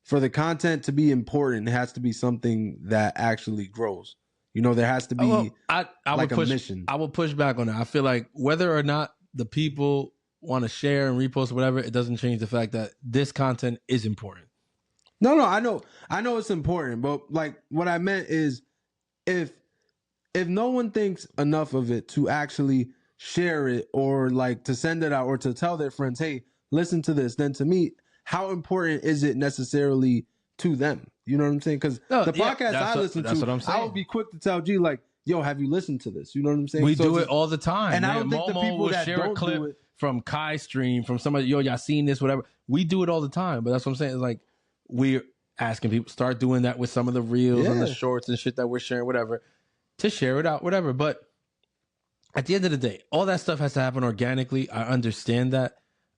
E: for the content to be important, it has to be something that actually grows. There has to be a mission.
D: I will push back on that. I feel like whether or not the people want to share and repost or whatever, it doesn't change the fact that this content is important.
E: No, I know it's important, but like what I meant is if no one thinks enough of it to actually share it or like to send it out or to tell their friends, hey, listen to this, then to me, how important is it necessarily to them? You know what I'm saying? Because the podcast I listen to, I would be quick to tell G like, yo, have you listened to this? You know what I'm saying?
D: We do it all the time.
E: And I don't think the people that
D: share
E: don't
D: a clip
E: do it
D: from Kai stream, from somebody, yo, y'all seen this, whatever. We do it all the time. But that's what I'm saying. It's like we're asking people start doing that with some of the reels and the shorts and shit that we're sharing, whatever, to share it out, whatever. But at the end of the day, all that stuff has to happen organically. I understand that.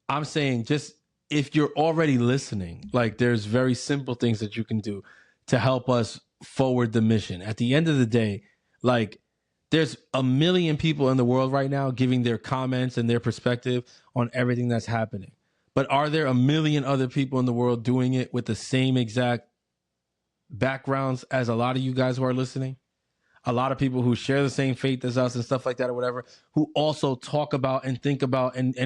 D: I'm saying just if you're already listening, like there's very simple things that you can do to help us forward the mission. At the end of the day, like there's a million people in the world right now giving their comments and their perspective on everything that's happening. But are there a million other people in the world doing it with the same exact backgrounds as a lot of you guys who are listening? A lot of people who share the same faith as us and stuff like that or whatever, who also talk about and think about and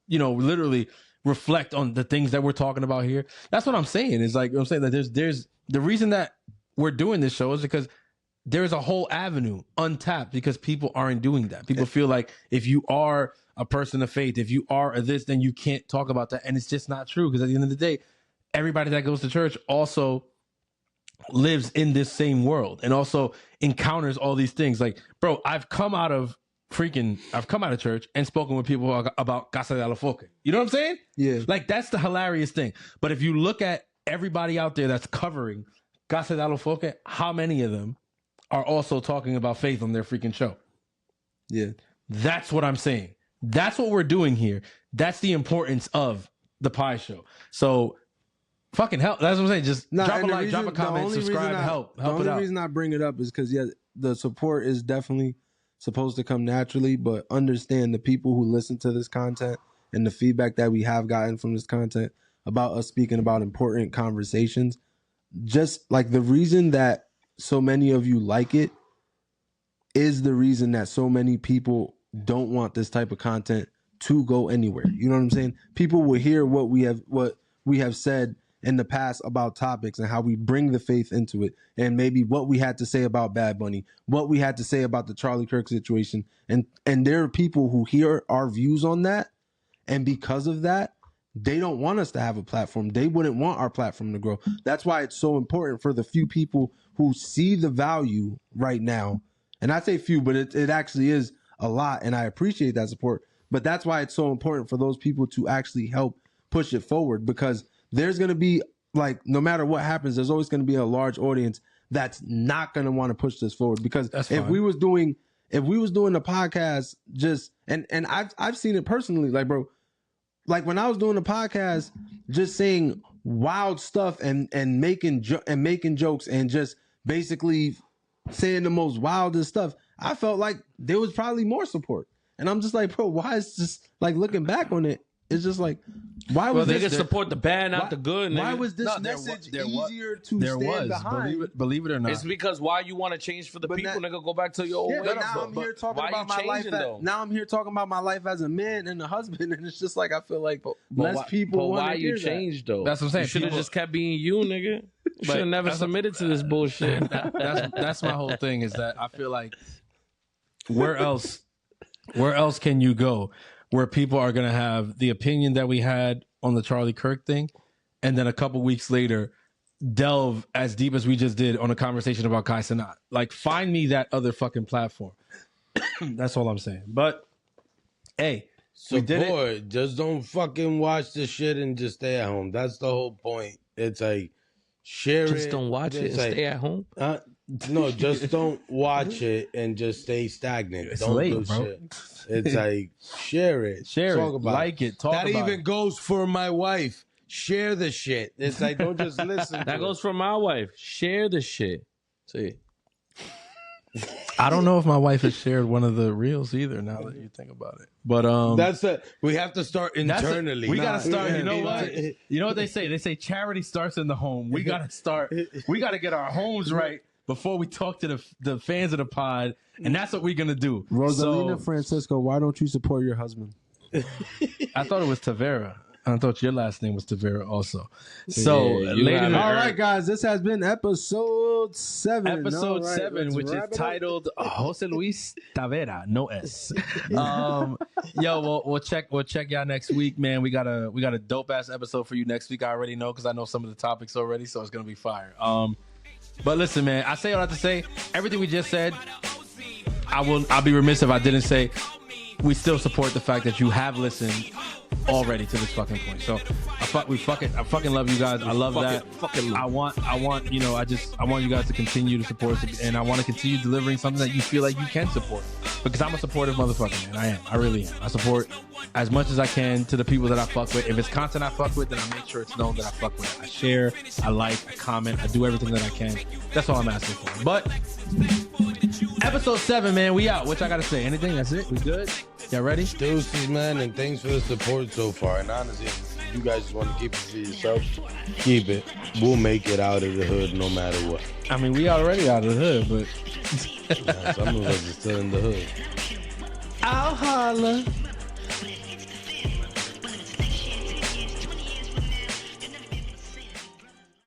D: literally reflect on the things that we're talking about here. That's what I'm saying. Is like, I'm saying that there's the reason that we're doing this show is because there's a whole avenue untapped because people aren't doing that. People feel like if you are a person of faith, if you are a this, then you can't talk about that. And it's just not true. Because at the end of the day, everybody that goes to church also lives in this same world and also encounters all these things. Like, bro, I've come out of church and spoken with people about Casa de los Folk. You know what I'm saying?
E: Yeah.
D: Like, that's the hilarious thing. But if you look at everybody out there that's covering Casa de los Folk, how many of them are also talking about faith on their freaking show?
E: Yeah.
D: That's what I'm saying. That's what we're doing here. That's the importance of the Pie Show. So fucking help. That's what I'm saying. Just drop a like, drop a comment, subscribe, help it out.
E: The only reason I bring it up is because, the support is definitely supposed to come naturally, but understand the people who listen to this content and the feedback that we have gotten from this content about us speaking about important conversations. Just like the reason that so many of you like it is the reason that so many people don't want this type of content to go anywhere. You know what I'm saying? People will hear what we have said in the past about topics and how we bring the faith into it, and maybe what we had to say about Bad Bunny, what we had to say about the Charlie Kirk situation. And there are people who hear our views on that, and because of that, they don't want us to have a platform. They wouldn't want our platform to grow. That's why it's so important for the few people who see the value right now. And I say few, but it actually is a lot, and I appreciate that support. But that's why it's so important for those people to actually help push it forward, because there's going to be, like, no matter what happens, there's always going to be a large audience that's not going to want to push this forward. Because if we was doing the podcast, just and I've seen it personally, like, bro, like when I was doing the podcast, just saying wild stuff and making jokes and just basically saying the most wildest stuff, I felt like there was probably more support. And I'm just like, bro, why is just like looking back on it, It's just like, why was
F: they
E: this?
F: can support the bad, not the good. Nigga.
E: Why was this message easier to stand behind?
D: Believe it or not.
F: It's because why you want to change for the people, nigga. Go back to your old way.
E: But now I'm here talking about my life. Now I'm here talking about my life as a man and a husband, and it's just like I feel like less people.
F: But why you changed though?
D: That's what I'm saying.
F: You should have just kept being you, nigga. You should have never submitted to this bullshit.
D: That's my whole thing. Is that I feel like where else can you go where people are gonna have the opinion that we had on the Charlie Kirk thing, and then a couple weeks later delve as deep as we just did on a conversation about Kai Cenat. Like, find me that other fucking platform. That's all I'm saying. But hey, we did it.
H: Just don't fucking watch the shit and just stay at home. That's the whole point. It's like share
F: just
H: it.
F: Don't watch it and stay at home.
H: No, just don't watch it and just stay stagnant.
D: It's
H: don't
D: late,
H: do
D: bro.
H: shit. It's like share it,
D: talk
H: about
D: like it, talk
H: that
D: about
H: even goes for my wife. Share the shit. It's like don't just listen.
F: That goes for my wife. Share the shit. See,
D: I don't know if my wife has shared one of the reels either. Now that you think about it, but
H: that's we have to start internally.
D: We gotta start. You know what? You know what they say? They say charity starts in the home. We gotta start. We gotta get our homes right before we talk to the fans of the pod, and that's what we're gonna do.
E: Rosalina Francisco, why don't you support your husband?
D: I thought it was Tavera. I thought your last name was Tavera also. So,
E: all right, guys, this has been episode 7.
D: Episode 7, which is titled Jose Luis Tavera, no S. Yo, we'll check y'all next week, man. We got a dope ass episode for you next week. I already know because I know some of the topics already, so it's gonna be fire. But listen, man, I say all I have to say. Everything we just said, I'll be remiss if I didn't say we still support the fact that you have listened already to this fucking point. So I fucking love you guys. I love that. I want you guys to continue to support us, and I want to continue delivering something that you feel like you can support, because I'm a supportive motherfucker, man. I am. I really am. I support as much as I can to the people that I fuck with. If it's content I fuck with, then I make sure it's known that I fuck with it. I share, I like, I comment, I do everything that I can. That's all I'm asking for. But episode 7, man, we out. What y'all gotta say? Anything? That's it? We good? Y'all ready?
H: Deuces, man, and thanks for the support so far. And honestly, if you guys just want to keep it to yourself, keep it. We'll make it out of the hood no matter what.
D: I mean, we already out of the hood, but
H: some of us are still in the hood.
D: I'll holla.